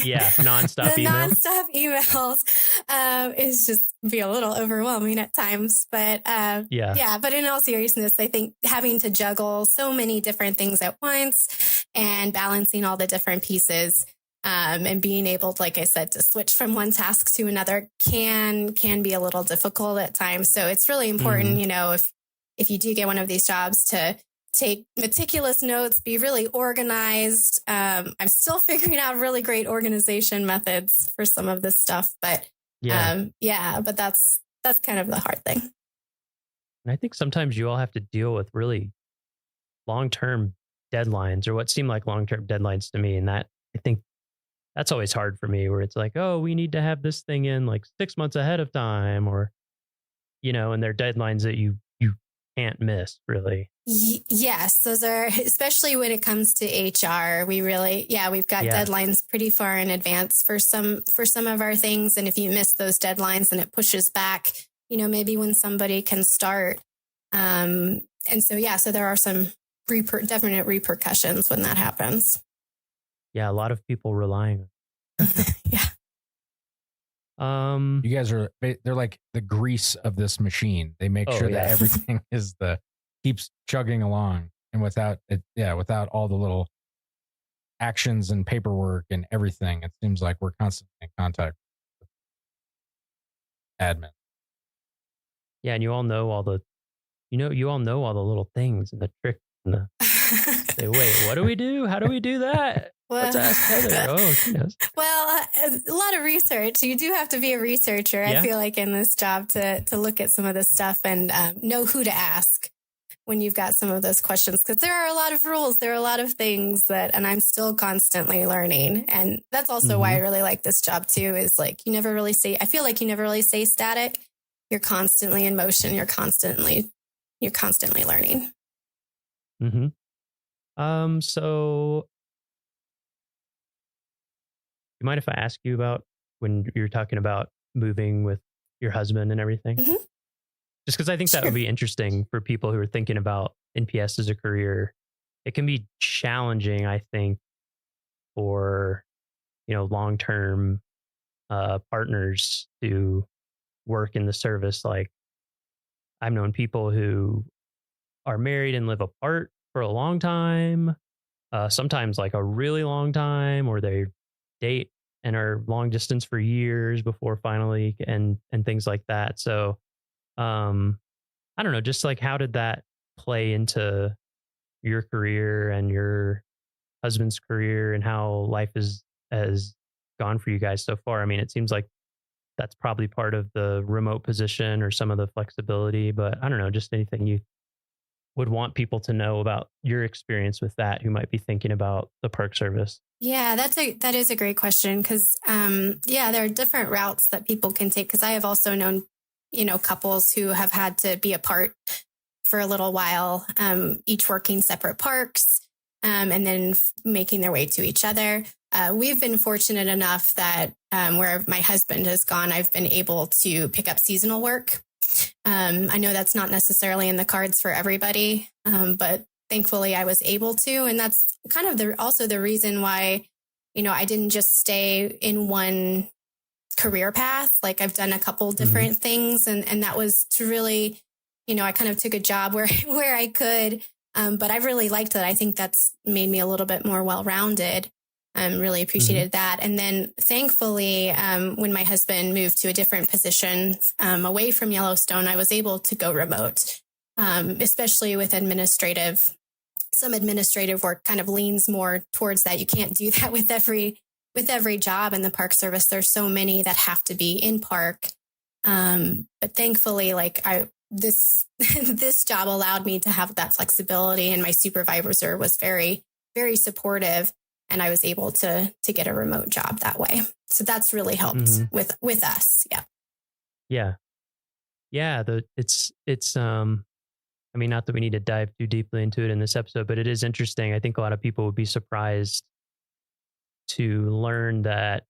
Yeah, nonstop the emails. Nonstop emails is just be a little overwhelming at times. But but in all seriousness, I think having to juggle so many different things at once and balancing all the different pieces and being able, like I said, to switch from one task to another can be a little difficult at times. So it's really important, if you do get one of these jobs to take meticulous notes, be really organized. I'm still figuring out really great organization methods for some of this stuff, but but that's kind of the hard thing. And I think sometimes you all have to deal with really long-term deadlines or what seem like long-term deadlines to me. And that I think that's always hard for me, where it's like, oh, we need to have this thing in like 6 months ahead of time, or, and they're deadlines that you can't miss, really. Yes, those are, especially when it comes to HR, we've got deadlines pretty far in advance for some of our things. And if you miss those deadlines, then it pushes back, maybe when somebody can start. And so there are some definite repercussions when that happens. Yeah, a lot of people relying on it. Yeah. You guys they're like the grease of this machine. They make sure that everything keeps chugging along, and without all the little actions and paperwork and everything, it seems like we're constantly in contact with admin. Yeah, and you all know all the little things and the tricks and the say, wait, what do we do? How do we do that? Let's ask Heather. Oh, she knows. Well, a lot of research. You do have to be a researcher, I feel like, in this job to look at some of this stuff and know who to ask when you've got some of those questions. Because there are a lot of rules. There are a lot of things and I'm still constantly learning. And that's also why I really like this job too, is like I feel like you never really stay static. You're constantly in motion. You're constantly learning. Mm-hmm. So you mind if I ask you about when you're talking about moving with your husband and everything? Mm-hmm. Just because I think that would be interesting for people who are thinking about NPS as a career. It can be challenging, I think, for, long-term partners to work in the service. Like, I've known people who are married and live apart for a long time, sometimes like a really long time, or they date and are long distance for years before finally and things like that. So I don't know, just like, how did that play into your career and your husband's career, and how life has gone for you guys so far? I mean, it seems like that's probably part of the remote position or some of the flexibility, but I don't know, just anything you would want people to know about your experience with that, who might be thinking about the Park Service. Yeah, that is a great question, because there are different routes that people can take, because I have also known couples who have had to be apart for a little while, each working separate parks, and then making their way to each other. We've been fortunate enough that where my husband has gone, I've been able to pick up seasonal work. I know that's not necessarily in the cards for everybody, but thankfully I was able to. And that's kind of also the reason why, I didn't just stay in one career path. Like, I've done a couple different things, and that was to really, I kind of took a job where I could, but I really liked that. I think that's made me a little bit more well-rounded. Really appreciated that. And then thankfully, when my husband moved to a different position away from Yellowstone, I was able to go remote, especially with some administrative work kind of leans more towards that. You can't do that with every job in the Park Service. There's so many that have to be in park. But thankfully, this job allowed me to have that flexibility, and my supervisor was very, very supportive. And I was able to get a remote job that way. So that's really helped with us. Yeah. Yeah. Yeah. It's I mean, not that we need to dive too deeply into it in this episode, but it is interesting. I think a lot of people would be surprised to learn that,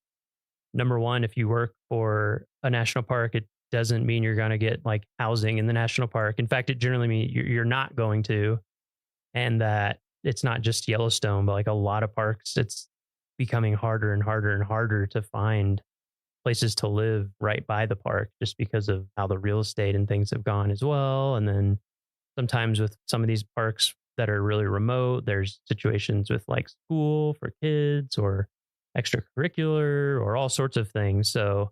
number one, if you work for a national park, it doesn't mean you're going to get like housing in the national park. In fact, it generally means you're not going to, and that it's not just Yellowstone, but like a lot of parks, it's becoming harder and harder and harder to find places to live right by the park, just because of how the real estate and things have gone as well. And then sometimes with some of these parks that are really remote, there's situations with like school for kids or extracurricular or all sorts of things. So,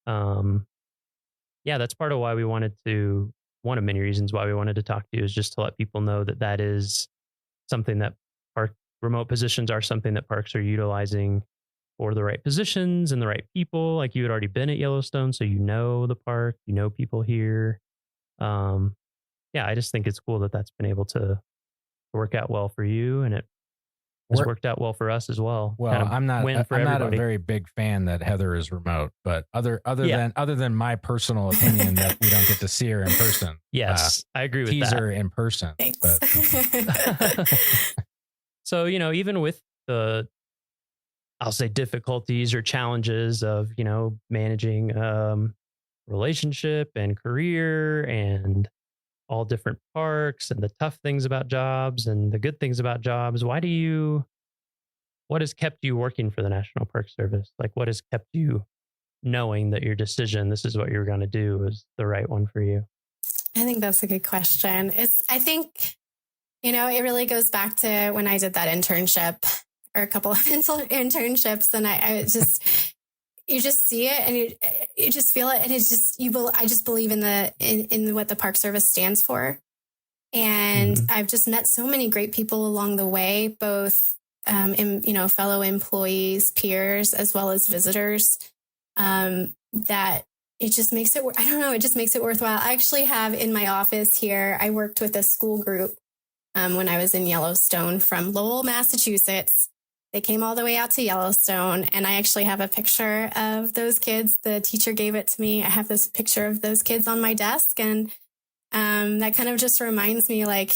that's part of why one of many reasons why we wanted to talk to you, is just to let people know that is something that remote positions are something that parks are utilizing for the right positions and the right people. Like, you had already been at Yellowstone, so the park, people here. I just think it's cool that that's been able to work out well for you, and it has worked out well for us as well. Well, kind of I'm not a everybody. very big fan that Heather is remote, but other Yeah. than my personal opinion that we don't get to see her in person. Yes, I agree with tease that. her in person. But So, even with the, I'll say, difficulties or challenges of, managing relationship and career and all different parks and the tough things about jobs and the good things about jobs, what has kept you working for the National Park Service? Like, what has kept you knowing that your decision, this is what you're going to do, is the right one for you? I think that's a good question. I think, it really goes back to when I did that internship or a couple of internships, and I just, you just see it and you just feel it. And it's just, I just believe in what the Park Service stands for. And I've just met so many great people along the way, both, fellow employees, peers, as well as visitors, that it just makes it, I don't know, it just makes it worthwhile. I actually have in my office here, I worked with a school group when I was in Yellowstone from Lowell, Massachusetts. They came all the way out to Yellowstone, and I actually have a picture of those kids. The teacher gave it to me. I have this picture of those kids on my desk, and that kind of just reminds me, like,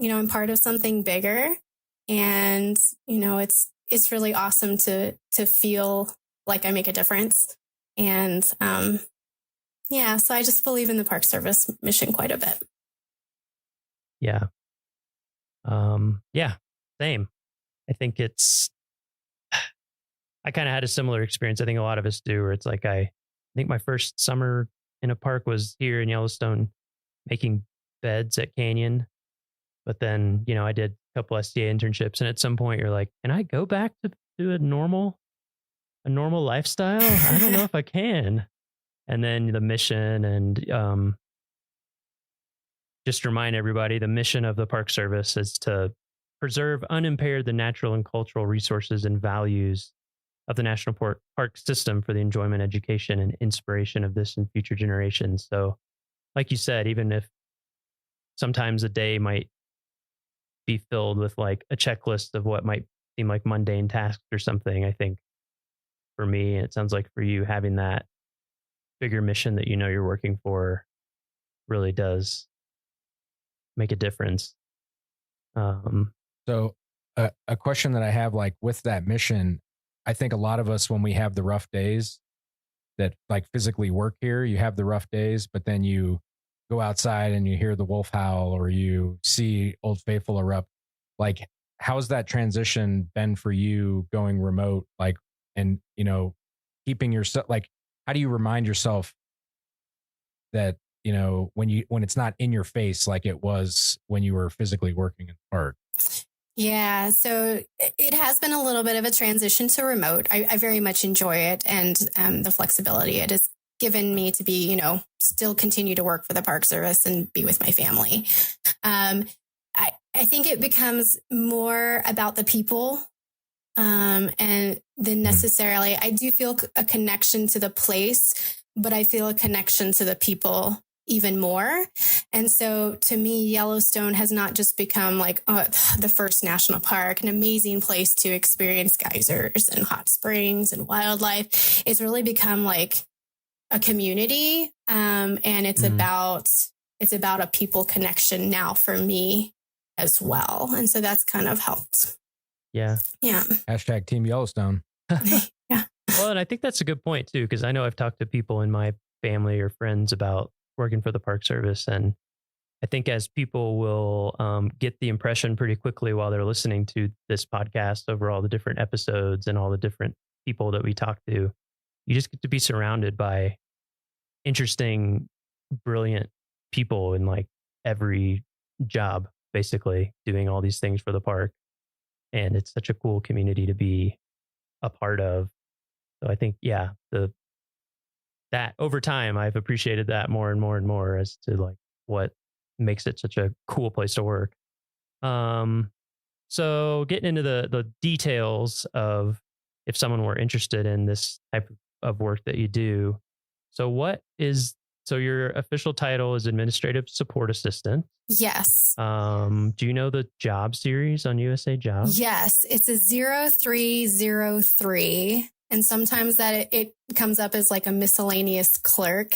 I'm part of something bigger, and it's really awesome to feel like I make a difference. And so I just believe in the Park Service mission quite a bit. Yeah. Same. I think I kind of had a similar experience. I think a lot of us do, where it's like, I think my first summer in a park was here in Yellowstone making beds at Canyon. But then, I did a couple SDA internships, and at some point you're like, can I go back to a normal lifestyle? I don't know if I can. And then the mission, and just remind everybody, the mission of the Park Service is to preserve unimpaired the natural and cultural resources and values of the national park system for the enjoyment, education, and inspiration of this and future generations. So, like you said, even if sometimes a day might be filled with like a checklist of what might seem like mundane tasks or something, I think for me, and it sounds like for you, having that bigger mission that you're working for really does make a difference. So a question that I have, like, with that mission, I think a lot of us, when we have the rough days that like physically work here, you have the rough days, but then you go outside and you hear the wolf howl or you see Old Faithful erupt. Like, how's that transition been for you going remote? Like, and, keeping yourself, like, how do you remind yourself that, when it's not in your face, like it was when you were physically working in the park? Yeah, so it has been a little bit of a transition to remote. I very much enjoy it, and the flexibility it has given me to be, still continue to work for the Park Service and be with my family. I think it becomes more about the people, and than necessarily, I do feel a connection to the place, but I feel a connection to the people even more. And so to me, Yellowstone has not just become like the first national park, an amazing place to experience geysers and hot springs and wildlife. It's really become like a community. And it's about a people connection now for me as well. And so that's kind of helped. Yeah. Yeah. Hashtag Team Yellowstone. Yeah. Well, and I think that's a good point too, because I know I've talked to people in my family or friends about working for the Park Service. And I think as people will get the impression pretty quickly while they're listening to this podcast over all the different episodes and all the different people that we talk to, you just get to be surrounded by interesting, brilliant people in like every job, basically doing all these things for the park. And it's such a cool community to be a part of. So I think, that over time, I've appreciated that more and more and more as to like what makes it such a cool place to work. So getting into the details of if someone were interested in this type of work that you do. So what is So your official title is Administrative Support Assistant. Yes. Do you know the job series on USA Jobs? Yes, it's a 0303. And sometimes that it comes up as like a miscellaneous clerk,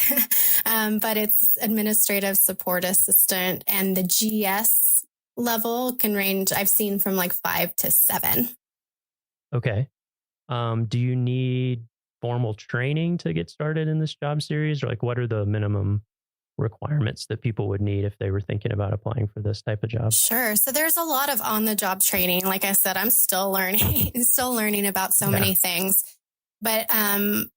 but it's Administrative Support Assistant. And the GS level can range, I've seen from like 5 to 7. Okay. Do you need formal training to get started in this job series? Or like what are the minimum requirements that people would need if they were thinking about applying for this type of job? Sure. So there's a lot of on-the-job training. Like I said, I'm still learning about so many things. But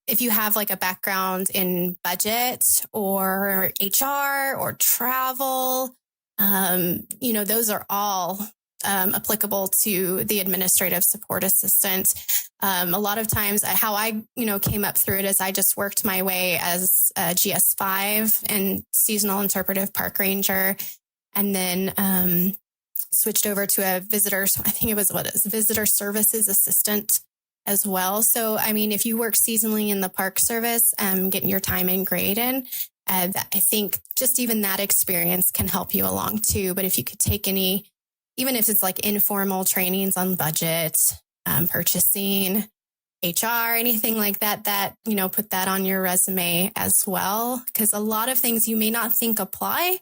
if you have like a background in budget or HR or travel, those are all applicable to the administrative support assistant. A lot of times how I, came up through it is I just worked my way as a GS5 and seasonal interpretive park ranger, and then switched over to a visitor services assistant as well. So, I mean, if you work seasonally in the park service, getting your time and grade in, I think just even that experience can help you along too. But if you could take any, even if it's like informal trainings on budget, purchasing, HR, anything like that, put that on your resume as well. Because a lot of things you may not think apply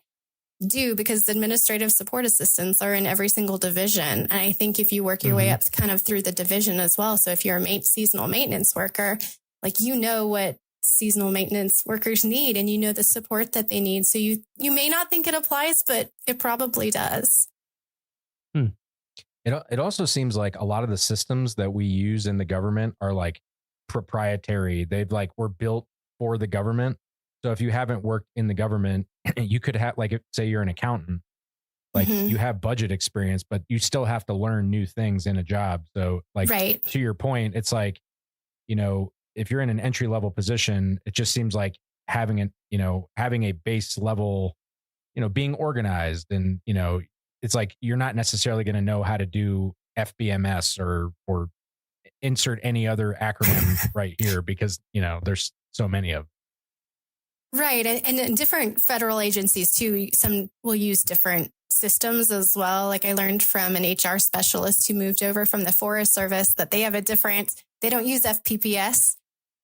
do, because administrative support assistants are in every single division. And I think if you work your way up kind of through the division as well. So if you're a seasonal maintenance worker, like, what seasonal maintenance workers need, and the support that they need. So you may not think it applies, but it probably does. It also seems like a lot of the systems that we use in the government are like proprietary. Were built for the government. So if you haven't worked in the government, you could have, like, say you're an accountant, like you have budget experience, but you still have to learn new things in a job. So to your point, it's like, if you're in an entry level position, it just seems like having a base level, being organized, and, it's like, you're not necessarily going to know how to do FBMS or insert any other acronym right here, because, there's so many of them. Right. And different federal agencies too, some will use different systems as well. Like I learned from an HR specialist who moved over from the Forest Service that they don't use FPPS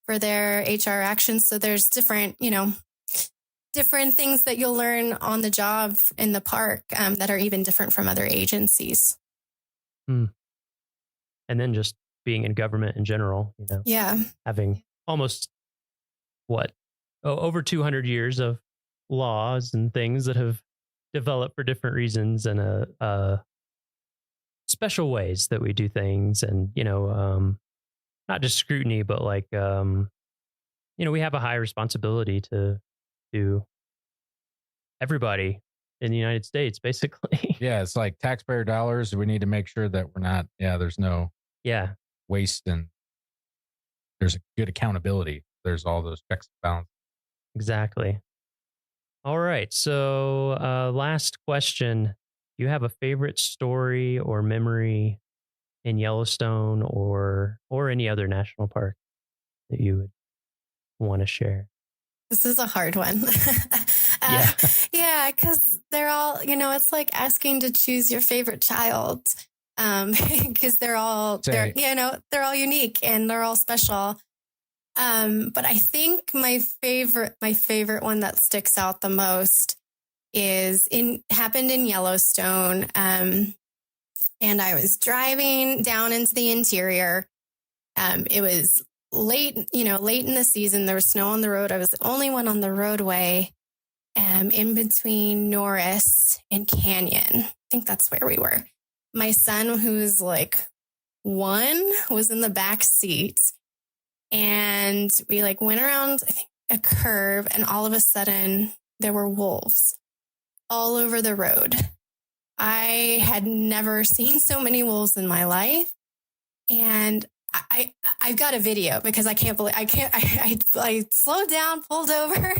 for their HR actions. So there's different things that you'll learn on the job in the park that are even different from other agencies. And then just being in government in general, having almost over 200 years of laws and things that have developed for different reasons, and special ways that we do things, and not just scrutiny, but like we have a high responsibility to everybody in the United States, basically. Yeah, it's like taxpayer dollars. We need to make sure that we're not, there's no waste, and there's a good accountability. There's all those checks and balances. Exactly. All right. So last question. Do you have a favorite story or memory in Yellowstone or any other national park that you would want to share? This is a hard one. Because they're all, it's like asking to choose your favorite child, because they're all unique and they're all special. But I think my favorite one that sticks out the most happened in Yellowstone. And I was driving down into the interior. It was late in the season. There was snow on the road. I was the only one on the roadway, in between Norris and Canyon. I think that's where we were. My son, who's like 1, was in the back seat. And we went around, I think, a curve, and all of a sudden there were wolves all over the road. I had never seen so many wolves in my life. And I've got a video, because I slowed down, pulled over,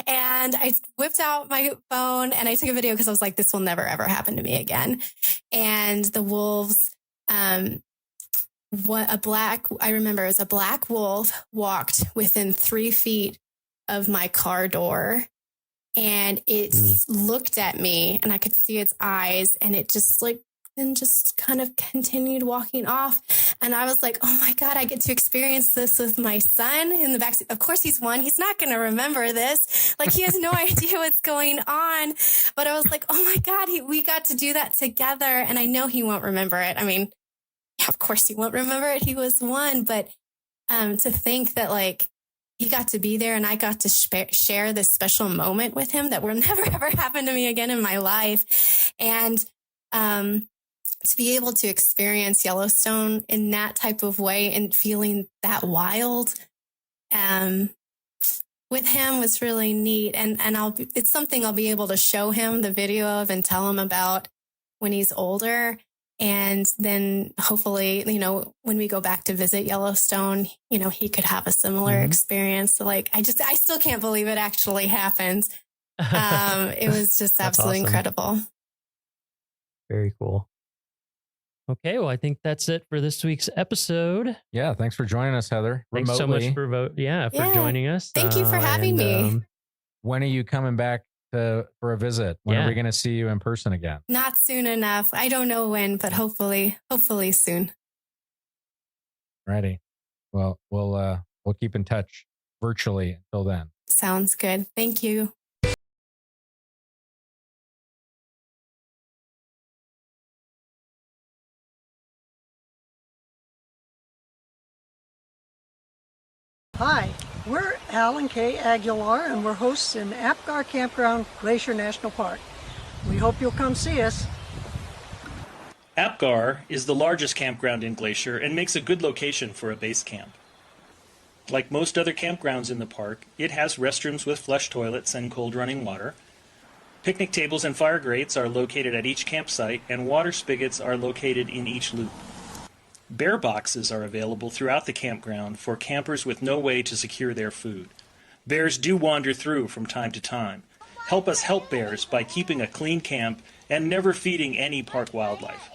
and I whipped out my phone and I took a video, because I was like, this will never, ever happen to me again. And the wolves, I remember it was a black wolf walked within 3 feet of my car door and it looked at me, and I could see its eyes, and it just kind of continued walking off. And I was like, oh my God, I get to experience this with my son in the backseat. Of course, he's one. He's not going to remember this. Like, he has no idea what's going on. But I was like, oh my God, we got to do that together. And I know he won't remember it. I mean, yeah, of course he won't remember it. He was one. But to think that, like, he got to be there and I got to share this special moment with him that will never, ever happen to me again in my life. And, to be able to experience Yellowstone in that type of way and feeling that wild with him was really neat. And it's something I'll be able to show him the video of and tell him about when he's older. And then hopefully, when we go back to visit Yellowstone, he could have a similar experience. So, like, I still can't believe it actually happened. It was just absolutely awesome. Incredible. Very cool. Okay, well, I think that's it for this week's episode. Yeah, thanks for joining us, Heather. Thanks remotely. so much for joining us. Thank you for having me. When are you coming back for a visit? When are we going to see you in person again? Not soon enough. I don't know when, but hopefully soon. Righty. Well, we'll keep in touch virtually until then. Sounds good. Thank you. Hi, we're Al and Kay Aguilar, and we're hosts in Apgar Campground, Glacier National Park. We hope you'll come see us. Apgar is the largest campground in Glacier and makes a good location for a base camp. Like most other campgrounds in the park, it has restrooms with flush toilets and cold running water. Picnic tables and fire grates are located at each campsite, and water spigots are located in each loop. Bear boxes are available throughout the campground for campers with no way to secure their food. Bears do wander through from time to time. Help us help bears by keeping a clean camp and never feeding any park wildlife.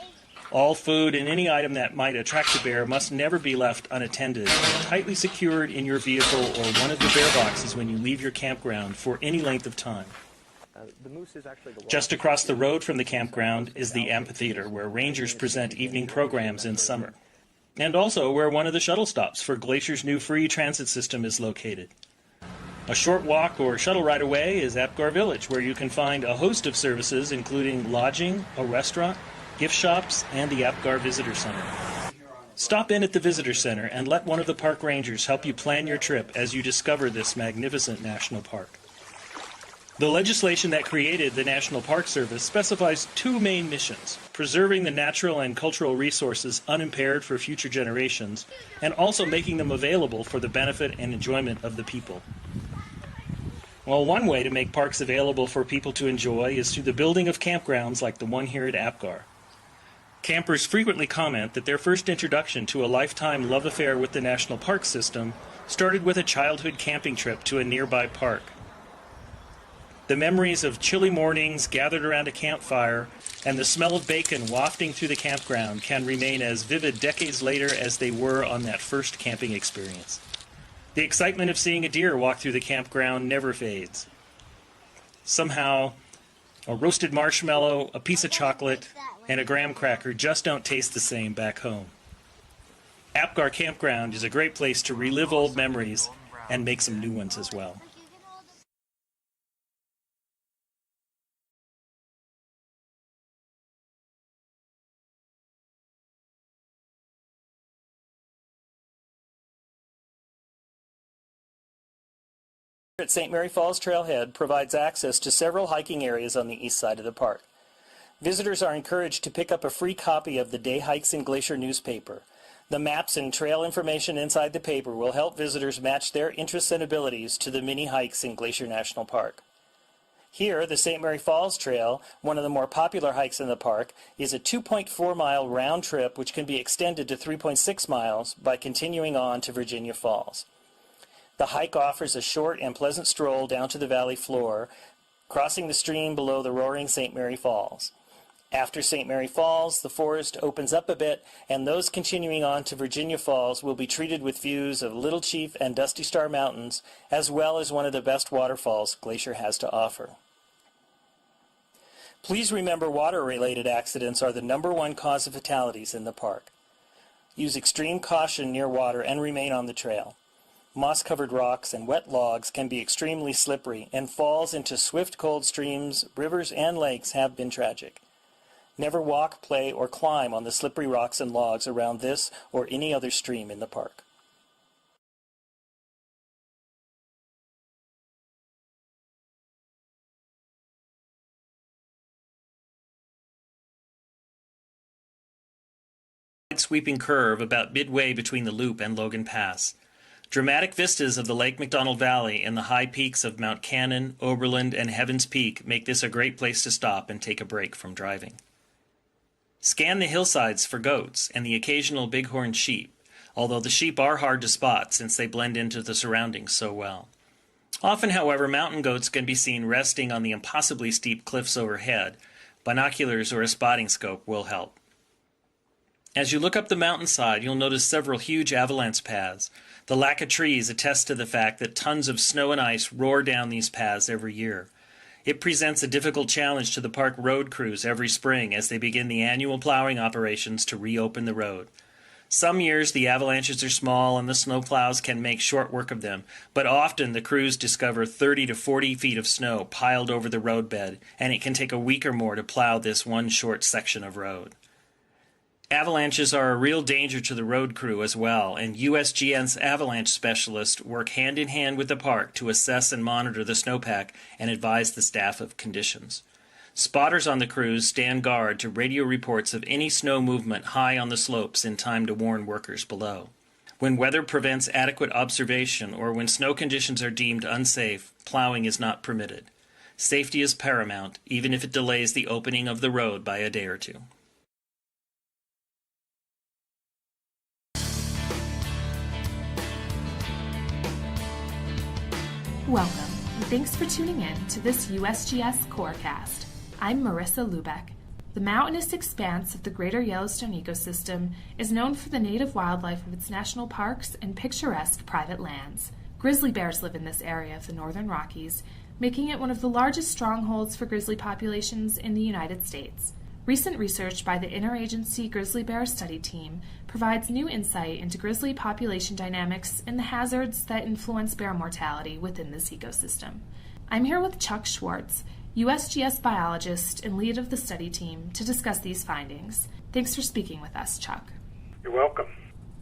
All food and any item that might attract a bear must never be left unattended and tightly secured in your vehicle or one of the bear boxes when you leave your campground for any length of time. Just across the road from the campground is the amphitheater, where rangers present evening programs in summer, and also where one of the shuttle stops for Glacier's new free transit system is located. A short walk or shuttle ride away is Apgar Village, where you can find a host of services including lodging, a restaurant, gift shops, and the Apgar Visitor Center. Stop in at the Visitor Center and let one of the park rangers help you plan your trip as you discover this magnificent national park. The legislation that created the National Park Service specifies two main missions: preserving the natural and cultural resources unimpaired for future generations, and also making them available for the benefit and enjoyment of the people. Well, one way to make parks available for people to enjoy is through the building of campgrounds like the one here at Apgar. Campers frequently comment that their first introduction to a lifetime love affair with the National Park System started with a childhood camping trip to a nearby park. The memories of chilly mornings gathered around a campfire and the smell of bacon wafting through the campground can remain as vivid decades later as they were on that first camping experience. The excitement of seeing a deer walk through the campground never fades. Somehow, a roasted marshmallow, a piece of chocolate, and a graham cracker just don't taste the same back home. Apgar Campground is a great place to relive old memories and make some new ones as well. At St. Mary Falls Trailhead provides access to several hiking areas on the east side of the park. Visitors are encouraged to pick up a free copy of the Day Hikes in Glacier newspaper. The maps and trail information inside the paper will help visitors match their interests and abilities to the mini hikes in Glacier National Park. Here, the St. Mary Falls Trail, one of the more popular hikes in the park, is a 2.4-mile round trip which can be extended to 3.6 miles by continuing on to Virginia Falls. The hike offers a short and pleasant stroll down to the valley floor, crossing the stream below the roaring St. Mary Falls. After St. Mary Falls, the forest opens up a bit, and those continuing on to Virginia Falls will be treated with views of Little Chief and Dusty Star Mountains, as well as one of the best waterfalls Glacier has to offer. Please remember, water-related accidents are the #1 cause of fatalities in the park. Use extreme caution near water and remain on the trail. Moss-covered rocks and wet logs can be extremely slippery, and falls into swift, cold streams, rivers, and lakes have been tragic. Never walk, play, or climb on the slippery rocks and logs around this or any other stream in the park. Sweeping curve about midway between the loop and Logan Pass. Dramatic vistas of the Lake McDonald Valley and the high peaks of Mount Cannon, Oberland, and Heavens Peak make this a great place to stop and take a break from driving. Scan the hillsides for goats and the occasional bighorn sheep, although the sheep are hard to spot since they blend into the surroundings so well. Often, however, mountain goats can be seen resting on the impossibly steep cliffs overhead. Binoculars or a spotting scope will help. As you look up the mountainside, you'll notice several huge avalanche paths. The lack of trees attests to the fact that tons of snow and ice roar down these paths every year. It presents a difficult challenge to the park road crews every spring as they begin the annual plowing operations to reopen the road. Some years the avalanches are small and the snowplows can make short work of them, but often the crews discover 30 to 40 feet of snow piled over the roadbed, and it can take a week or more to plow this one short section of road. Avalanches are a real danger to the road crew as well, and USGN's avalanche specialists work hand in hand with the park to assess and monitor the snowpack and advise the staff of conditions. Spotters on the crews stand guard to radio reports of any snow movement high on the slopes in time to warn workers below. When weather prevents adequate observation or when snow conditions are deemed unsafe, plowing is not permitted. Safety is paramount, even if it delays the opening of the road by a day or two. Welcome, and thanks for tuning in to this USGS Corecast. I'm Marissa Lubeck. The mountainous expanse of the Greater Yellowstone ecosystem is known for the native wildlife of its national parks and picturesque private lands. Grizzly bears live in this area of the Northern Rockies, making it one of the largest strongholds for grizzly populations in the United States. Recent research by the Interagency Grizzly Bear Study Team provides new insight into grizzly population dynamics and the hazards that influence bear mortality within this ecosystem. I'm here with Chuck Schwartz, USGS biologist and lead of the study team, to discuss these findings. Thanks for speaking with us, Chuck. You're welcome.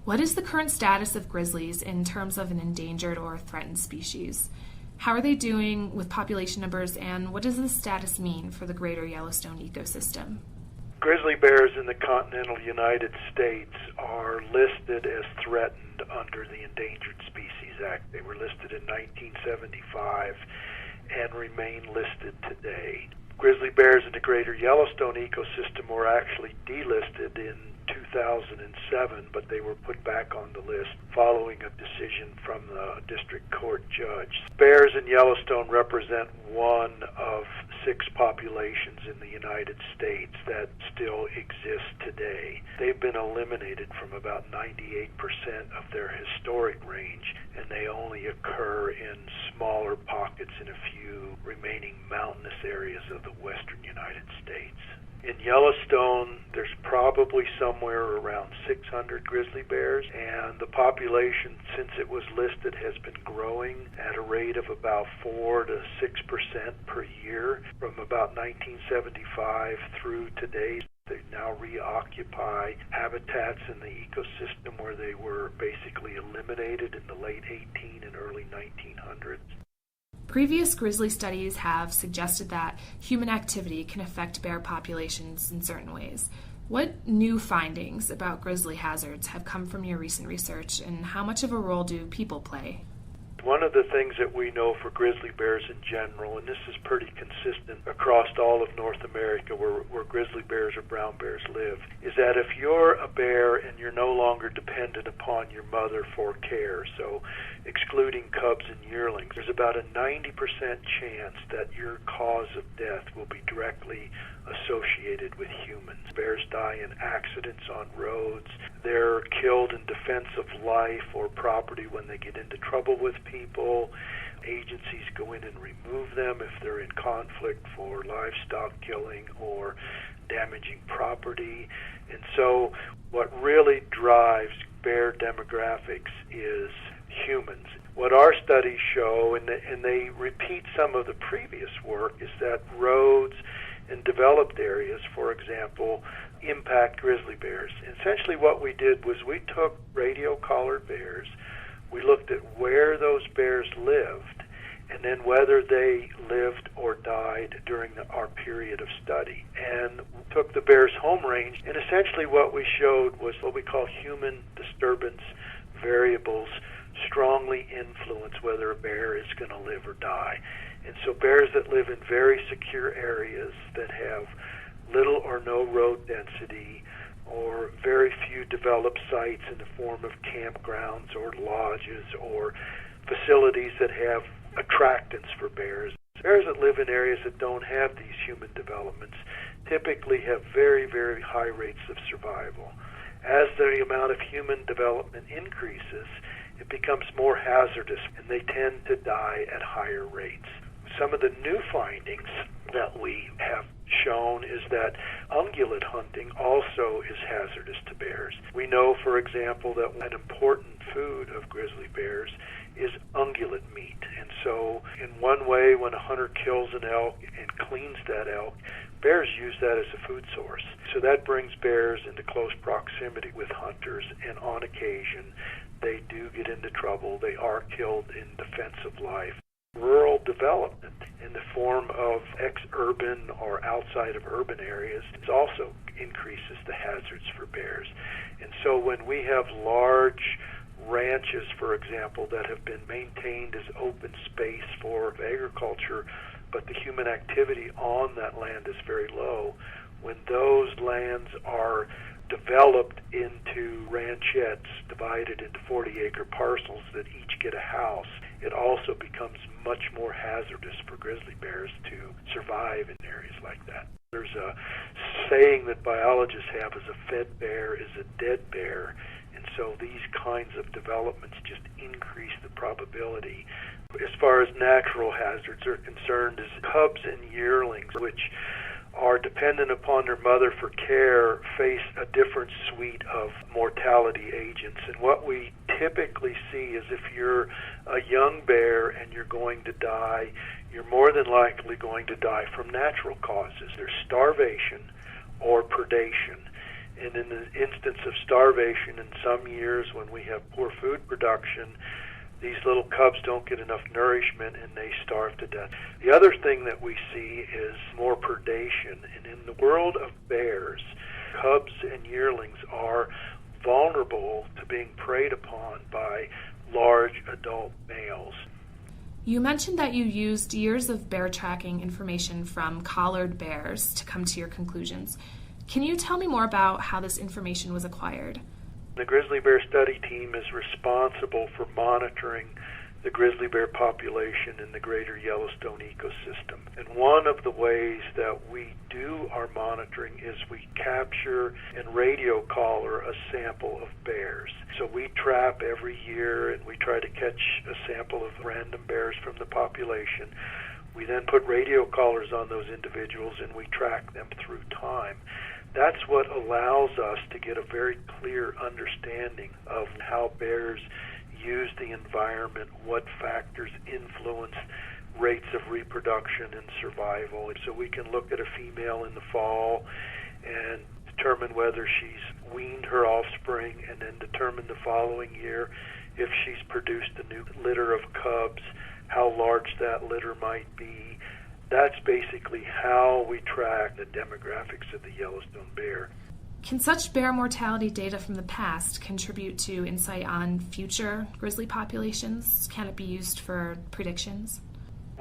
What is the current status of grizzlies in terms of an endangered or threatened species? How are they doing with population numbers, and what does this status mean for the Greater Yellowstone ecosystem? Grizzly bears in the continental United States are listed as threatened under the Endangered Species Act. They were listed in 1975 and remain listed today. Grizzly bears in the Greater Yellowstone ecosystem were actually delisted in 2007, but they were put back on the list following a decision from the district court judge. Bears in Yellowstone represent one of 6 populations in the United States that still exist today. They've been eliminated from about 98% of their historic range, and they only occur in smaller pockets in a few remaining mountainous areas of the western United States. In Yellowstone, there's probably somewhere around 600 grizzly bears, and the population, since it was listed, has been growing at a rate of about 4 to 6% per year from about 1975 through today. They now reoccupy habitats in the ecosystem where they were basically eliminated in the late 18 and early 1900s. Previous grizzly studies have suggested that human activity can affect bear populations in certain ways. What new findings about grizzly hazards have come from your recent research, and how much of a role do people play? One of the things that we know for grizzly bears in general, and this is pretty consistent across all of North America where grizzly bears or brown bears live, is that if you're a bear and you're no longer dependent upon your mother for care, so excluding cubs and yearlings, there's about a 90% chance that your cause of death will be directly associated with humans. Bears die in accidents on roads. They're killed in defense of life or property when they get into trouble with people. Agencies go in and remove them if they're in conflict for livestock killing or damaging property. And so what really drives bear demographics is humans. What our studies show, and they repeat some of the previous work, is that roads in developed areas, for example, impact grizzly bears. Essentially what we did was we took radio-collared bears, we looked at where those bears lived, and then whether they lived or died during our period of study. And took the bear's home range, and essentially what we showed was what we call human disturbance variables strongly influence whether a bear is going to live or die. And so bears that live in very secure areas that have little or no road density or very few developed sites in the form of campgrounds or lodges or facilities that have attractants for bears. Bears that live in areas that don't have these human developments typically have very, very high rates of survival. As the amount of human development increases, it becomes more hazardous and they tend to die at higher rates. Some of the new findings that we have shown is that ungulate hunting also is hazardous to bears. We know, for example, that an important food of grizzly bears is ungulate meat. And so in one way, when a hunter kills an elk and cleans that elk, bears use that as a food source. So that brings bears into close proximity with hunters, and on occasion they do get into trouble. They are killed in defense of life. Rural development in the form of ex-urban or outside of urban areas also increases the hazards for bears. And so when we have large ranches, for example, that have been maintained as open space for agriculture, but the human activity on that land is very low, when those lands are developed into ranchettes divided into 40-acre parcels that each get a house, it also becomes much more hazardous for grizzly bears to survive in areas like that. There's a saying that biologists have is a fed bear is a dead bear, and so these kinds of developments just increase the probability. As far as natural hazards are concerned, is cubs and yearlings, which are dependent upon their mother for care, face a different suite of mortality agents. And what we typically see is if you're a young bear and you're going to die, you're more than likely going to die from natural causes. There's starvation or predation. And in the instance of starvation, in some years when we have poor food production, these little cubs don't get enough nourishment and they starve to death. The other thing that we see is more predation. And in the world of bears, cubs and yearlings are vulnerable to being preyed upon by large adult males. You mentioned that you used years of bear tracking information from collared bears to come to your conclusions. Can you tell me more about how this information was acquired? The grizzly bear study team is responsible for monitoring the grizzly bear population in the greater Yellowstone ecosystem. And one of the ways that we do our monitoring is we capture and radio collar a sample of bears. So we trap every year and we try to catch a sample of random bears from the population. We then put radio collars on those individuals and we track them through time. That's what allows us to get a very clear understanding of how bears use the environment, what factors influence rates of reproduction and survival. So we can look at a female in the fall and determine whether she's weaned her offspring, and then determine the following year if she's produced a new litter of cubs, how large that litter might be. That's basically how we track the demographics of the Yellowstone bear. Can such bear mortality data from the past contribute to insight on future grizzly populations? Can it be used for predictions?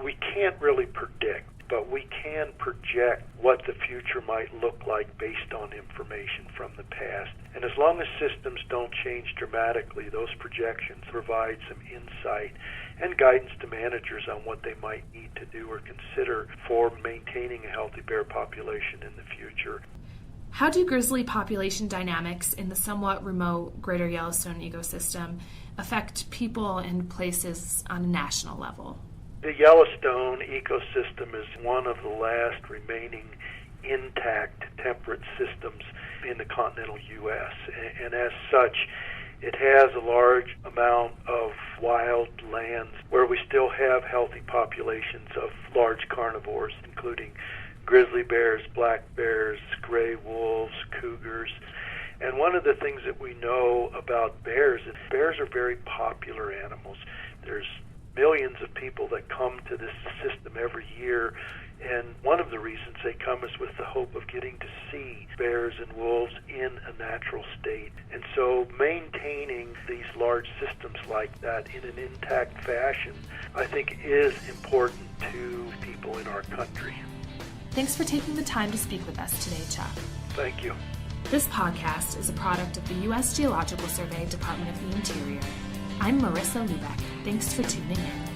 We can't really predict, but we can project what the future might look like based on information from the past. And as long as systems don't change dramatically, those projections provide some insight and guidance to managers on what they might need to do or consider for maintaining a healthy bear population in the future. How do grizzly population dynamics in the somewhat remote Greater Yellowstone ecosystem affect people and places on a national level? The Yellowstone ecosystem is one of the last remaining intact temperate systems in the continental U.S., and as such, it has a large amount of wild lands where we still have healthy populations of large carnivores, including grizzly bears, black bears, gray wolves, cougars. And one of the things that we know about bears is bears are very popular animals. There's millions of people that come to this system every year, and one of the reasons they come is with the hope of getting to see bears and wolves in a natural state. And so maintaining these large systems like that in an intact fashion, I think, is important to people in our country. Thanks for taking the time to speak with us today, Chuck. Thank you. This podcast is a product of the U.S. Geological Survey, Department of the Interior. I'm Marissa Lubeck. Thanks for tuning in.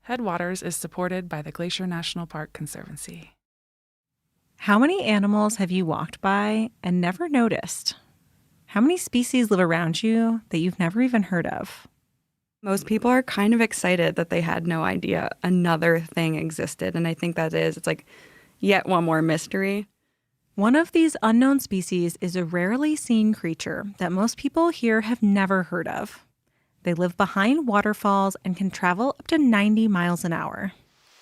Headwaters is supported by the Glacier National Park Conservancy. How many animals have you walked by and never noticed? How many species live around you that you've never even heard of? Most people are kind of excited that they had no idea another thing existed. And I think it's like yet one more mystery. One of these unknown species is a rarely seen creature that most people here have never heard of. They live behind waterfalls and can travel up to 90 miles an hour.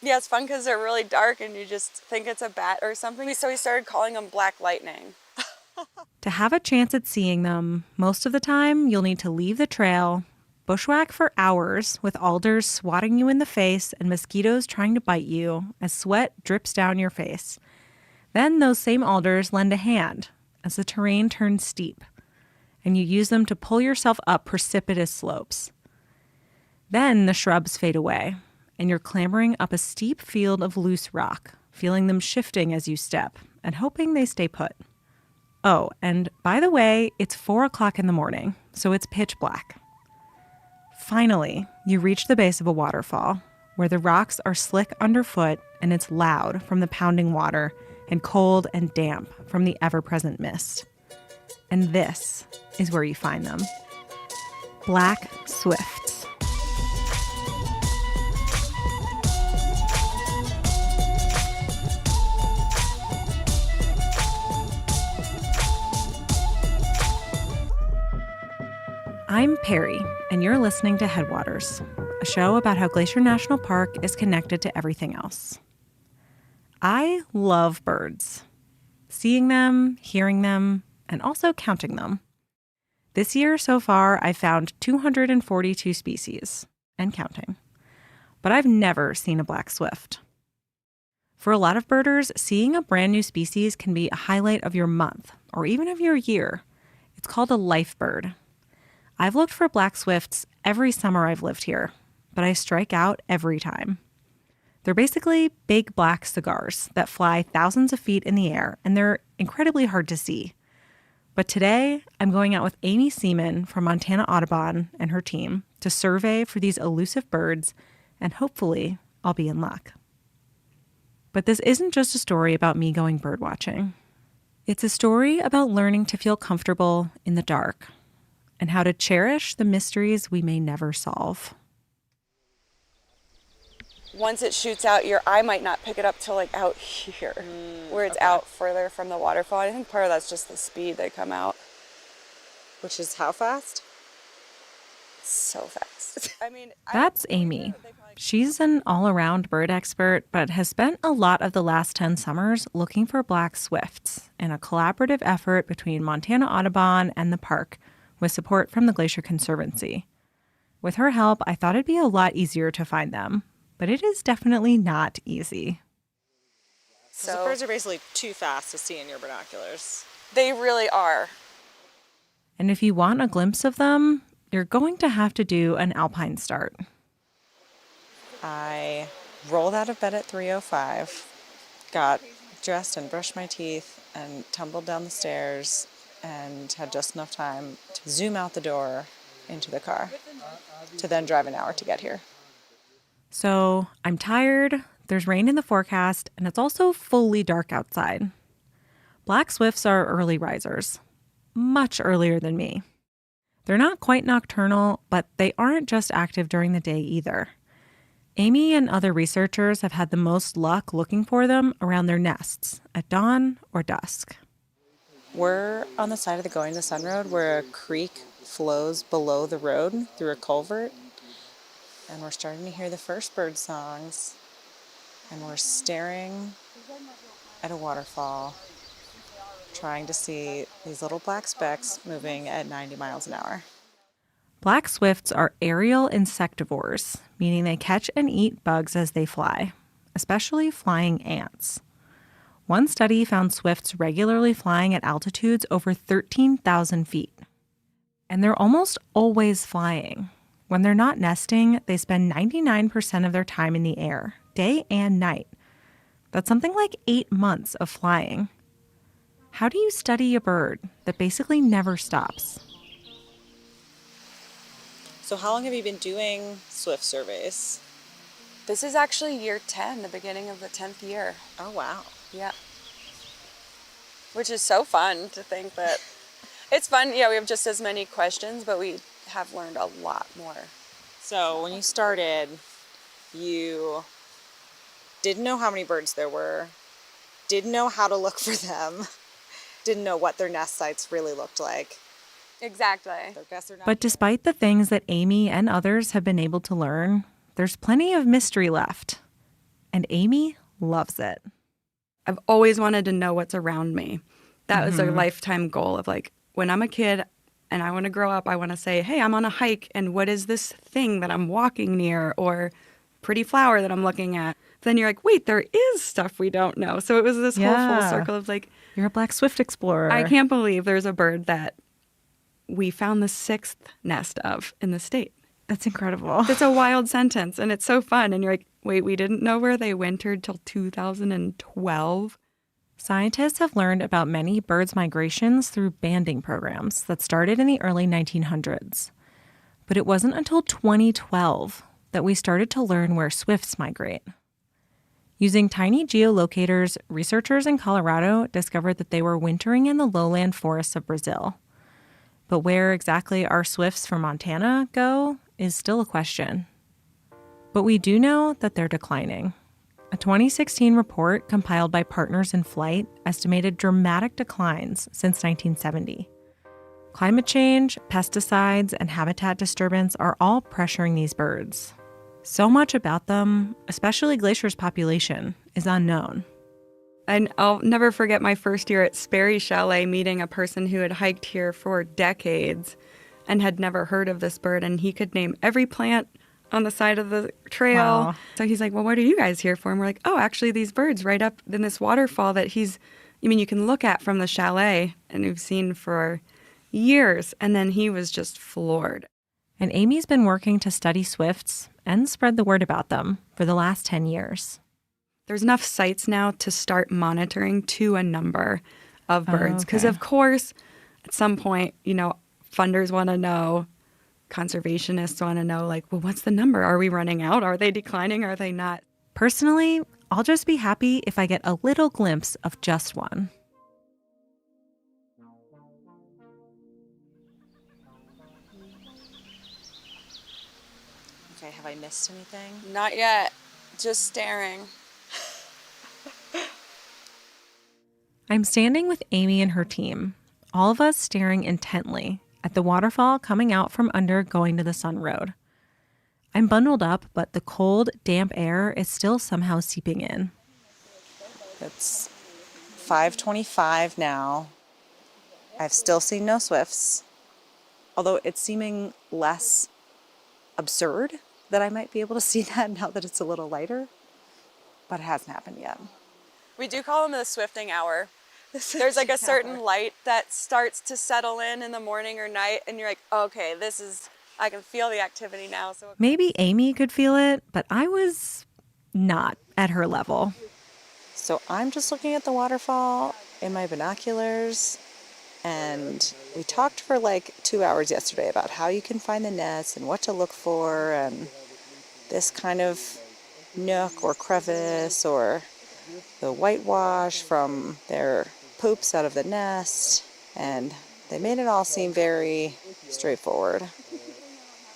Yeah, it's fun because they're really dark and you just think it's a bat or something. So we started calling them black lightning. To have a chance at seeing them, most of the time you'll need to leave the trail, bushwhack for hours with alders swatting you in the face and mosquitoes trying to bite you as sweat drips down your face. Then those same alders lend a hand as the terrain turns steep, and you use them to pull yourself up precipitous slopes. Then the shrubs fade away, and you're clambering up a steep field of loose rock, feeling them shifting as you step and hoping they stay put. Oh, and by the way, it's 4 o'clock in the morning, so it's pitch black. Finally, you reach the base of a waterfall, where the rocks are slick underfoot and it's loud from the pounding water and cold and damp from the ever-present mist. And this is where you find them. Black swifts. I'm Perry, and you're listening to Headwaters, a show about how Glacier National Park is connected to everything else. I love birds. Seeing them, hearing them, and also counting them. This year so far, I've found 242 species, and counting. But I've never seen a black swift. For a lot of birders, seeing a brand new species can be a highlight of your month, or even of your year. It's called a life bird. I've looked for black swifts every summer I've lived here, but I strike out every time. They're basically big black cigars that fly thousands of feet in the air, and they're incredibly hard to see. But today, I'm going out with Amy Seaman from Montana Audubon and her team to survey for these elusive birds, and hopefully, I'll be in luck. But this isn't just a story about me going bird watching. It's a story about learning to feel comfortable in the dark, and how to cherish the mysteries we may never solve. Once it shoots out, your eye might not pick it up till like out here, where it's out further from the waterfall. I think part of that's just the speed they come out. Which is how fast? So fast. That's Amy. She's an all-around bird expert, but has spent a lot of the last 10 summers looking for black swifts in a collaborative effort between Montana Audubon and the park, with support from the Glacier Conservancy. With her help, I thought it'd be a lot easier to find them, but it is definitely not easy. So the birds are basically too fast to see in your binoculars. They really are. And if you want a glimpse of them, you're going to have to do an alpine start. I rolled out of bed at 3:05, got dressed and brushed my teeth and tumbled down the stairs and had just enough time to zoom out the door into the car to then drive an hour to get here. So I'm tired, there's rain in the forecast, and it's also fully dark outside. Black swifts are early risers, much earlier than me. They're not quite nocturnal, but they aren't just active during the day either. Amy and other researchers have had the most luck looking for them around their nests at dawn or dusk. We're on the side of the Going to the Sun Road where a creek flows below the road through a culvert. And we're starting to hear the first bird songs. And we're staring at a waterfall, trying to see these little black specks moving at 90 miles an hour. Black swifts are aerial insectivores, meaning they catch and eat bugs as they fly, especially flying ants. One study found swifts regularly flying at altitudes over 13,000 feet. And they're almost always flying. When they're not nesting, they spend 99% of their time in the air, day and night. That's something like 8 months of flying. How do you study a bird that basically never stops? So how long have you been doing swift surveys? This is actually year 10, the beginning of the 10th year. Oh, wow. Yeah. Which is so fun to think that it's fun. Yeah, we have just as many questions, but we have learned a lot more. So when you started, you didn't know how many birds there were, didn't know how to look for them, didn't know what their nest sites really looked like. Exactly. But despite the things that Amy and others have been able to learn, there's plenty of mystery left. And Amy loves it. I've always wanted to know what's around me. That was a lifetime goal of like, when I'm a kid and I want to grow up, I want to say, hey, I'm on a hike and what is this thing that I'm walking near or pretty flower that I'm looking at? Then you're like, wait, there is stuff we don't know. So it was this whole full circle of like, you're a black swift explorer. I can't believe there's a bird that we found the 6th nest of in the state. That's incredible. It's a wild sentence and it's so fun. And you're like, wait, we didn't know where they wintered till 2012. Scientists have learned about many birds' migrations through banding programs that started in the early 1900s. But it wasn't until 2012 that we started to learn where swifts migrate. Using tiny geolocators, researchers in Colorado discovered that they were wintering in the lowland forests of Brazil. But where exactly our swifts from Montana go is still a question. But we do know that they're declining. A 2016 report compiled by Partners in Flight estimated dramatic declines since 1970. Climate change, pesticides, and habitat disturbance are all pressuring these birds. So much about them, especially Glacier's population, is unknown. And I'll never forget my first year at Sperry Chalet meeting a person who had hiked here for decades and had never heard of this bird, and he could name every plant on the side of the trail. Wow. So he's like, well, what are you guys here for? And we're like, oh, actually these birds right up in this waterfall that you can look at from the chalet and we've seen for years. And then he was just floored. And Amy's been working to study swifts and spread the word about them for the last 10 years. There's enough sites now to start monitoring to a number of birds. Because, of course, at some point, funders want to know, conservationists want to know, like, well, what's the number? Are we running out? Are they declining? Are they not? Personally, I'll just be happy if I get a little glimpse of just one. Okay, have I missed anything? Not yet. Just staring. I'm standing with Amy and her team, all of us staring intently at the waterfall coming out from under Going to the Sun Road. I'm bundled up, but the cold, damp air is still somehow seeping in. It's 5:25 now. I've still seen no swifts, although it's seeming less absurd that I might be able to see that now that it's a little lighter, but it hasn't happened yet. We do call them the swifting hour. There's like a certain light that starts to settle in the morning or night, and you're like, okay, I can feel the activity now. So Maybe Amy could feel it, but I was not at her level. So I'm just looking at the waterfall in my binoculars, and we talked for like 2 hours yesterday about how you can find the nests and what to look for, and this kind of nook or crevice or the whitewash from their poops out of the nest, and they made it all seem very straightforward.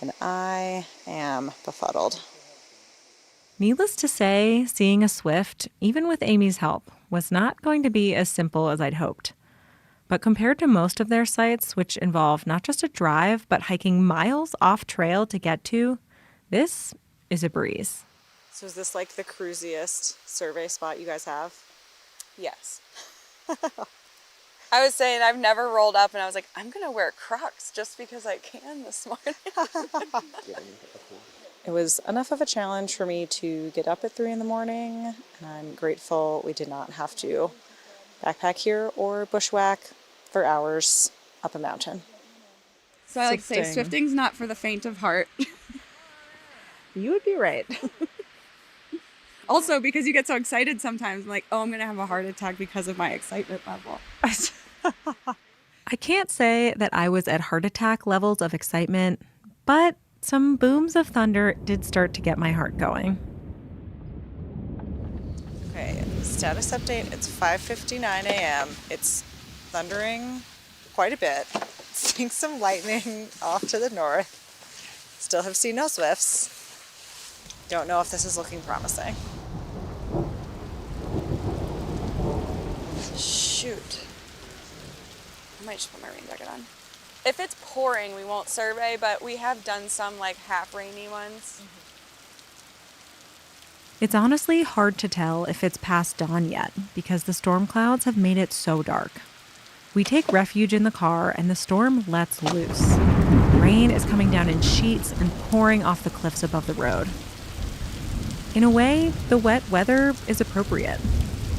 And I am befuddled. Needless to say, seeing a swift, even with Amy's help, was not going to be as simple as I'd hoped. But compared to most of their sites, which involve not just a drive, but hiking miles off trail to get to, this is a breeze. So is this like the cruisiest survey spot you guys have? Yes. I was saying I've never rolled up and I was like, I'm going to wear Crocs just because I can this morning. It was enough of a challenge for me to get up at 3 a.m, and I'm grateful we did not have to backpack here or bushwhack for hours up a mountain. So I like to say swifting's not for the faint of heart. You would be right. Also, because you get so excited sometimes, I'm like, oh, I'm going to have a heart attack because of my excitement level. I can't say that I was at heart attack levels of excitement, but some booms of thunder did start to get my heart going. Okay, status update. It's 5:59 a.m. It's thundering quite a bit. Seeing some lightning off to the north. Still have seen no swifts. Don't know if this is looking promising. Shoot. I might just put my rain jacket on. If it's pouring, we won't survey, but we have done some like half rainy ones. It's honestly hard to tell if it's past dawn yet because the storm clouds have made it so dark. We take refuge in the car and the storm lets loose. Rain is coming down in sheets and pouring off the cliffs above the road. In a way, the wet weather is appropriate.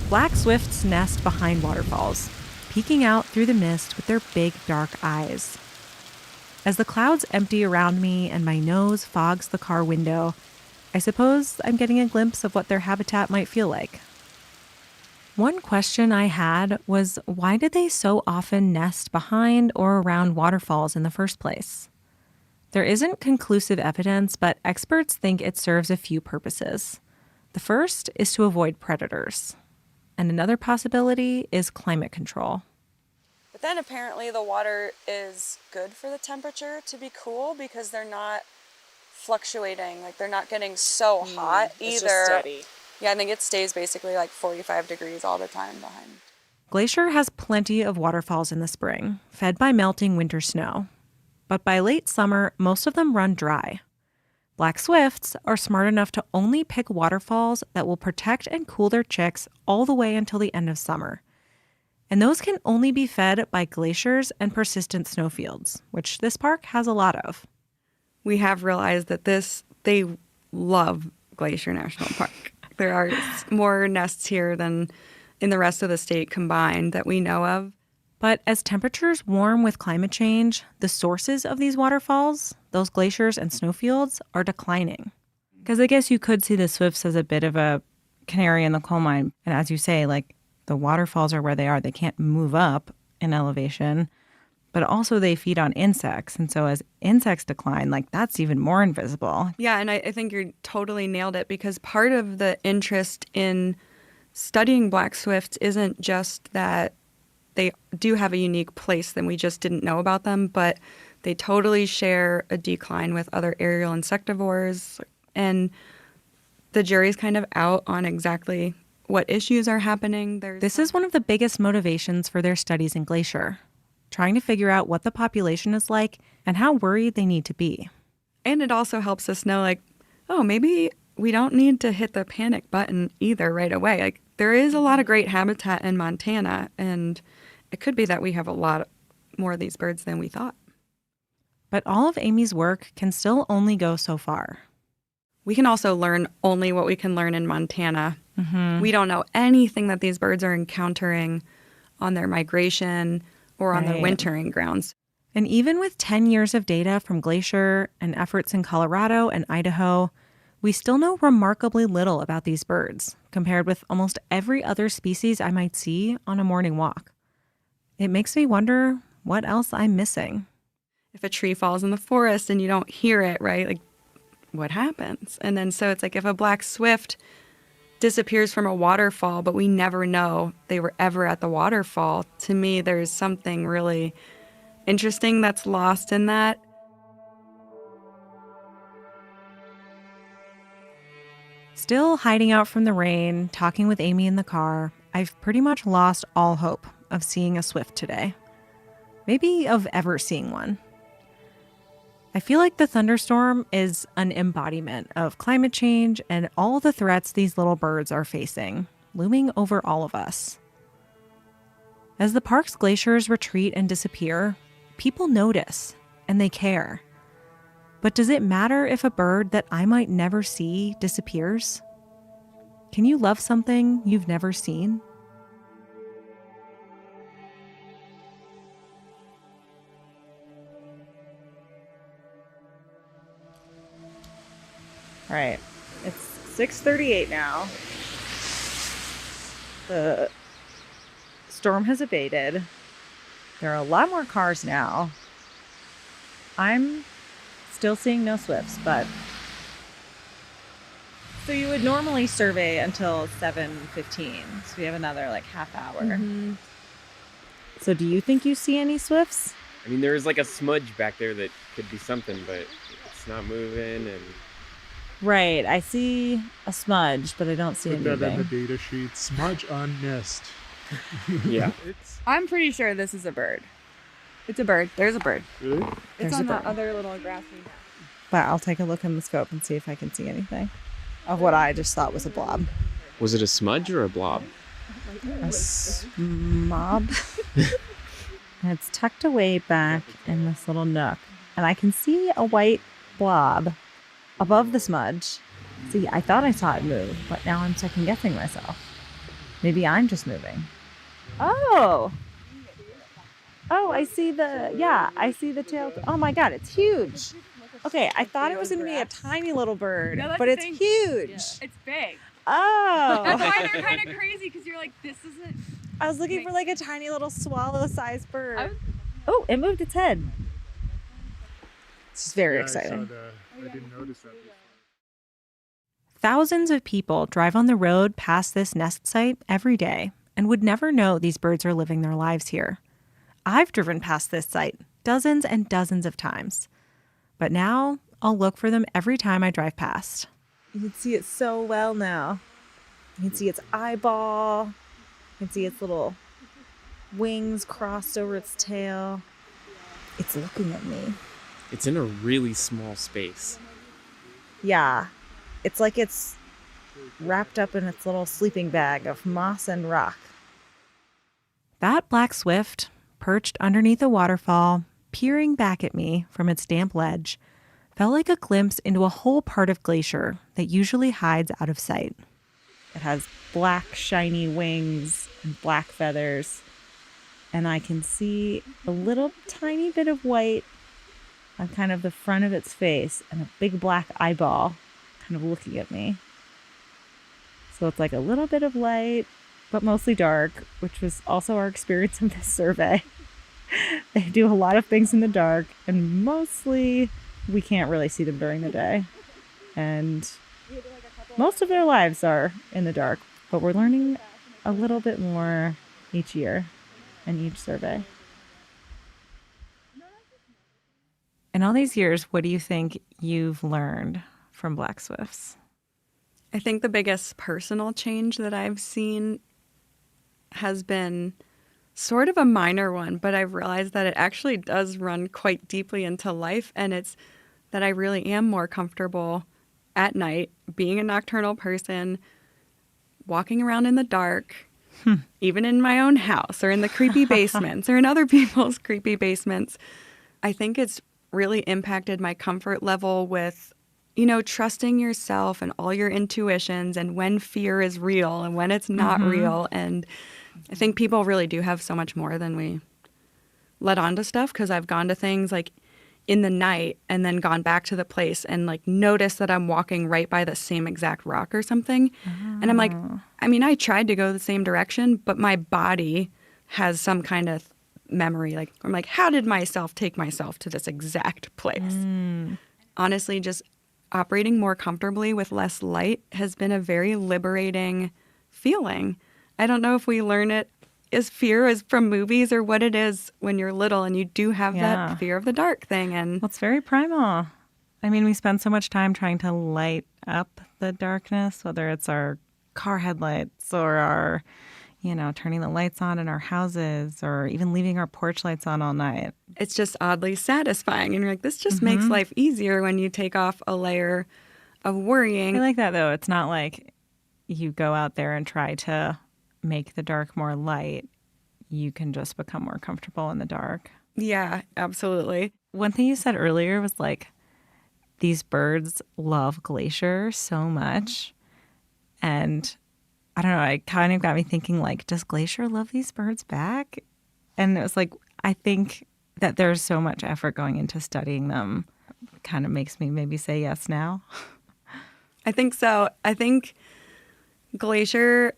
Black swifts nest behind waterfalls, peeking out through the mist with their big dark eyes. As the clouds empty around me and my nose fogs the car window, I suppose I'm getting a glimpse of what their habitat might feel like. One question I had was, why did they so often nest behind or around waterfalls in the first place? There isn't conclusive evidence, but experts think it serves a few purposes. The first is to avoid predators. And another possibility is climate control. But then apparently the water is good for the temperature to be cool because they're not fluctuating. Like they're not getting so hot either. It's just steady. Yeah, I think it stays basically like 45 degrees all the time behind. Glacier has plenty of waterfalls in the spring, fed by melting winter snow. But by late summer, most of them run dry. Black swifts are smart enough to only pick waterfalls that will protect and cool their chicks all the way until the end of summer. And those can only be fed by glaciers and persistent snowfields, which this park has a lot of. We have realized that they love Glacier National Park. There are more nests here than in the rest of the state combined that we know of. But as temperatures warm with climate change, the sources of these waterfalls, those glaciers and snowfields, are declining. Because I guess you could see the swifts as a bit of a canary in the coal mine. And as you say, like the waterfalls are where they are. They can't move up in elevation. But also they feed on insects. And so as insects decline, like that's even more invisible. Yeah, and I think you totally nailed it because part of the interest in studying black swifts isn't just that they do have a unique place that we just didn't know about them, but they totally share a decline with other aerial insectivores. And the jury's kind of out on exactly what issues are happening. This is one of the biggest motivations for their studies in Glacier, trying to figure out what the population is like and how worried they need to be. And it also helps us know, like, oh, maybe we don't need to hit the panic button either right away. Like, there is a lot of great habitat in Montana, and it could be that we have a lot more of these birds than we thought. But all of Amy's work can still only go so far. We can also learn only what we can learn in Montana. Mm-hmm. We don't know anything that these birds are encountering on their migration or on their Right. wintering grounds. And even with 10 years of data from Glacier and efforts in Colorado and Idaho, we still know remarkably little about these birds compared with almost every other species I might see on a morning walk. It makes me wonder what else I'm missing. If a tree falls in the forest and you don't hear it, right? Like, what happens? And then so it's like if a black swift disappears from a waterfall, but we never know they were ever at the waterfall, to me, there's something really interesting that's lost in that. Still hiding out from the rain, talking with Amy in the car, I've pretty much lost all hope of seeing a swift today. Maybe of ever seeing one. I feel like the thunderstorm is an embodiment of climate change and all the threats these little birds are facing, looming over all of us. As the park's glaciers retreat and disappear, people notice and they care. But does it matter if a bird that I might never see disappears? Can you love something you've never seen? All right, it's 6:38 now. The storm has abated. There are a lot more cars now. I'm still seeing no swifts, but so you would normally survey until 7:15. So we have another like half hour. Mm-hmm. So do you think you see any swifts? I mean, there is like a smudge back there that could be something, but it's not moving. And Right, I see a smudge, but I don't see Put that in anything. the data sheet. Smudge on nest. Yeah. I'm pretty sure this is a bird. It's a bird. There's a bird. Really? It's There's on a that bird. other little grassy. But I'll take a look in the scope and see if I can see anything of what I just thought was a blob. was it a smudge or a blob? A mob. And it's tucked away back in this little nook. And I can see a white blob above the smudge. See, I thought I saw it move, but now I'm second guessing myself. Maybe I'm just moving. Oh! Oh, I see the tail. Oh my God, it's huge. Okay, I thought it was going to be a tiny little bird, No, that's but the it's thing. huge. It's big. Oh! That's why they're kind of crazy, because you're like, this isn't. I was looking for like a tiny little swallow-sized bird. Oh, it moved its head. This is very exciting. I didn't notice that before. Thousands of people drive on the road past this nest site every day and would never know these birds are living their lives here. I've driven past this site dozens and dozens of times. But now I'll look for them every time I drive past. You can see it so well now. You can see its eyeball. You can see its little wings crossed over its tail. It's looking at me. It's in a really small space. Yeah. It's like it's wrapped up in its little sleeping bag of moss and rock. That black swift, perched underneath a waterfall, peering back at me from its damp ledge, felt like a glimpse into a whole part of Glacier that usually hides out of sight. It has black, shiny wings and black feathers, and I can see a little tiny bit of white on kind of the front of its face and a big black eyeball kind of looking at me. So it's like a little bit of light, but mostly dark, which was also our experience in this survey. They do a lot of things in the dark, and mostly we can't really see them during the day. And most of their lives are in the dark, but we're learning a little bit more each year and each survey. In all these years, what do you think you've learned from black swifts? I think the biggest personal change that I've seen has been sort of a minor one, but I've realized that it actually does run quite deeply into life, and it's that I really am more comfortable at night being a nocturnal person, walking around in the dark, even in my own house or in the creepy basements or in other people's creepy basements. I think it's really impacted my comfort level with, trusting yourself and all your intuitions and when fear is real and when it's not real. And I think people really do have so much more than we let on to stuff, because I've gone to things like in the night and then gone back to the place and like noticed that I'm walking right by the same exact rock or something. And I'm like, I tried to go the same direction, but my body has some kind of memory. Like, I'm like, how did myself take myself to this exact place? Honestly, just operating more comfortably with less light has been a very liberating feeling. I don't know if we learn it as fear as from movies or what it is when you're little and you do have that fear of the dark thing. And it's very primal. We spend so much time trying to light up the darkness, whether it's our car headlights or our, turning the lights on in our houses or even leaving our porch lights on all night. It's just oddly satisfying. And you're like, this just makes life easier when you take off a layer of worrying. I like that, though. It's not like you go out there and try to make the dark more light. You can just become more comfortable in the dark. Yeah, absolutely. One thing you said earlier was like, these birds love Glacier so much. And I don't know, it kind of got me thinking, like, does Glacier love these birds back? And it was like, I think that there's so much effort going into studying them. Kind of makes me maybe say yes now. I think so. I think Glacier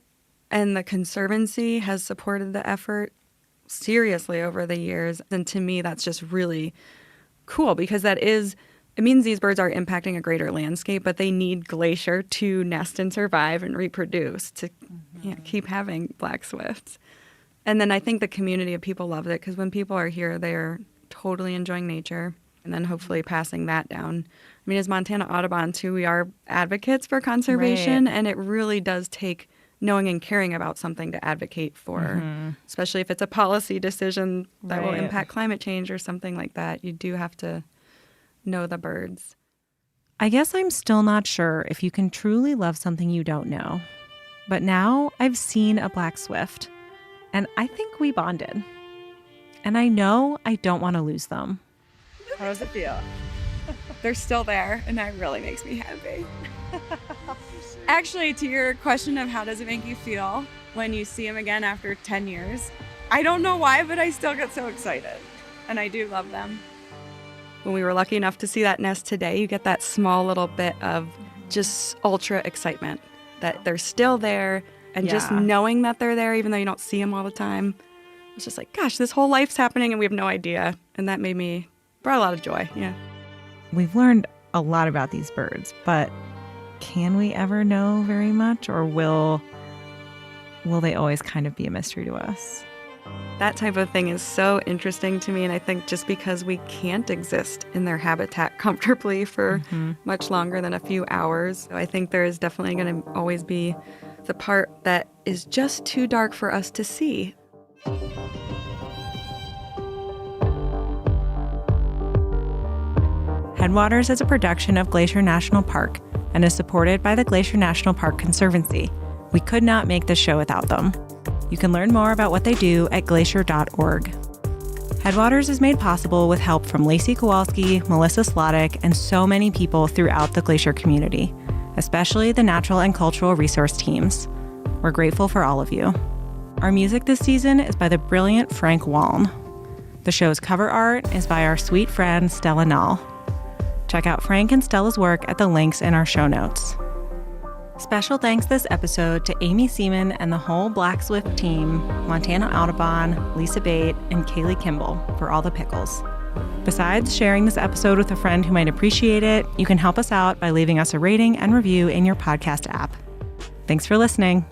and the Conservancy has supported the effort seriously over the years. And to me, that's just really cool, because it means these birds are impacting a greater landscape, but they need Glacier to nest and survive and reproduce, to keep having black swifts. And then I think the community of people love it, because when people are here, they're totally enjoying nature, and then hopefully passing that down. As Montana Audubon, too, we are advocates for conservation, and it really does take knowing and caring about something to advocate for, especially if it's a policy decision that will impact climate change or something like that. You do have to know the birds. I guess I'm still not sure if you can truly love something you don't know. But now I've seen a black swift, and I think we bonded. And I know I don't want to lose them. How does it feel? They're still there, and that really makes me happy. Actually, to your question of how does it make you feel when you see them again after 10 years, I don't know why, but I still get so excited. And I do love them. When we were lucky enough to see that nest today, you get that small little bit of just ultra excitement that they're still there, and just knowing that they're there, even though you don't see them all the time. It's just like, gosh, this whole life's happening and we have no idea. And that brought a lot of joy. Yeah. We've learned a lot about these birds, but can we ever know very much, or will they always kind of be a mystery to us? That type of thing is so interesting to me, and I think just because we can't exist in their habitat comfortably for much longer than a few hours, I think there is definitely going to always be the part that is just too dark for us to see. Headwaters is a production of Glacier National Park and is supported by the Glacier National Park Conservancy. We could not make this show without them. You can learn more about what they do at glacier.org. Headwaters is made possible with help from Lacey Kowalski, Melissa Slottick, and so many people throughout the Glacier community, especially the natural and cultural resource teams. We're grateful for all of you. Our music this season is by the brilliant Frank Waln. The show's cover art is by our sweet friend Stella Nall. Check out Frank and Stella's work at the links in our show notes. Special thanks this episode to Amy Seaman and the whole Black Swift team, Montana Audubon, Lisa Bate, and Kaylee Kimball for all the pickles. Besides sharing this episode with a friend who might appreciate it, you can help us out by leaving us a rating and review in your podcast app. Thanks for listening.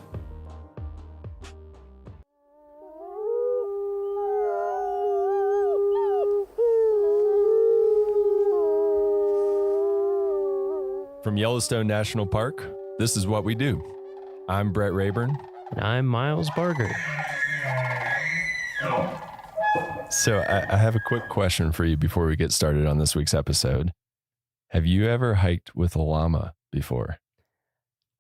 From Yellowstone National Park, this is what we do. I'm Brett Rayburn. And I'm Miles Barger. So I have a quick question for you before we get started on this week's episode. Have you ever hiked with a llama before?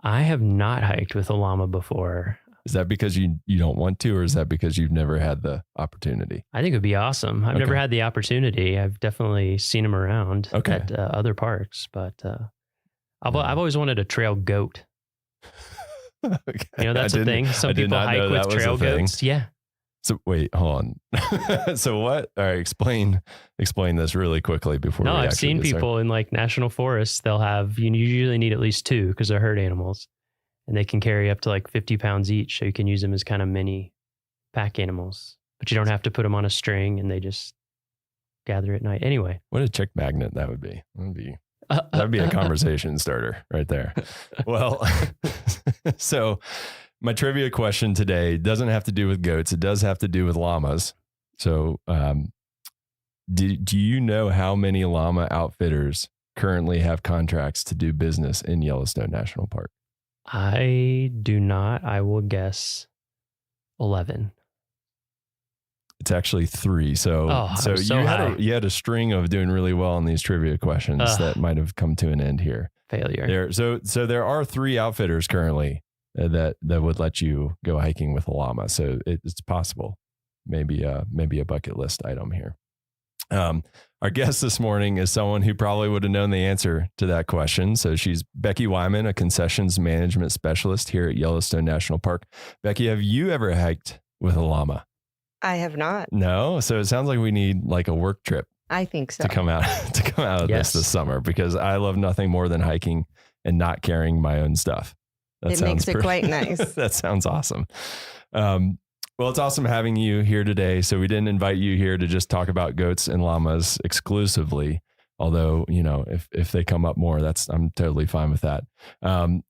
I have not hiked with a llama before. Is that because you don't want to, or is that because you've never had the opportunity? I think it would be awesome. I've never had the opportunity. I've definitely seen them around at other parks, but I've always wanted a trail goat. You know, that's a thing. Some people hike with trail goats. Yeah. So wait, hold on. So what? All right, explain this really quickly before. No, I've seen people in like national forests. They'll have, you usually need at least 2 because they're herd animals, and they can carry up to like 50 pounds each. So you can use them as kind of mini pack animals, but you don't have to put them on a string, and they just gather at night. Anyway, what a chick magnet that would be. That'd be a conversation starter right there. Well, so my trivia question today doesn't have to do with goats. It does have to do with llamas. So, do you know how many llama outfitters currently have contracts to do business in Yellowstone National Park? I do not. I will guess 11. It's actually 3. So you had a string of doing really well on these trivia questions that might have come to an end here. Failure. So there are 3 outfitters currently that would let you go hiking with a llama. So it's possible. Maybe a bucket list item here. Our guest this morning is someone who probably would have known the answer to that question. So she's Becky Wyman, a concessions management specialist here at Yellowstone National Park. Becky, have you ever hiked with a llama? I have not. No. So it sounds like we need like a work trip. I think so. To come out of this summer, because I love nothing more than hiking and not carrying my own stuff. It makes it quite nice. That sounds awesome. Well, it's awesome having you here today. So we didn't invite you here to just talk about goats and llamas exclusively. Although, you know, if they come up more, I'm totally fine with that.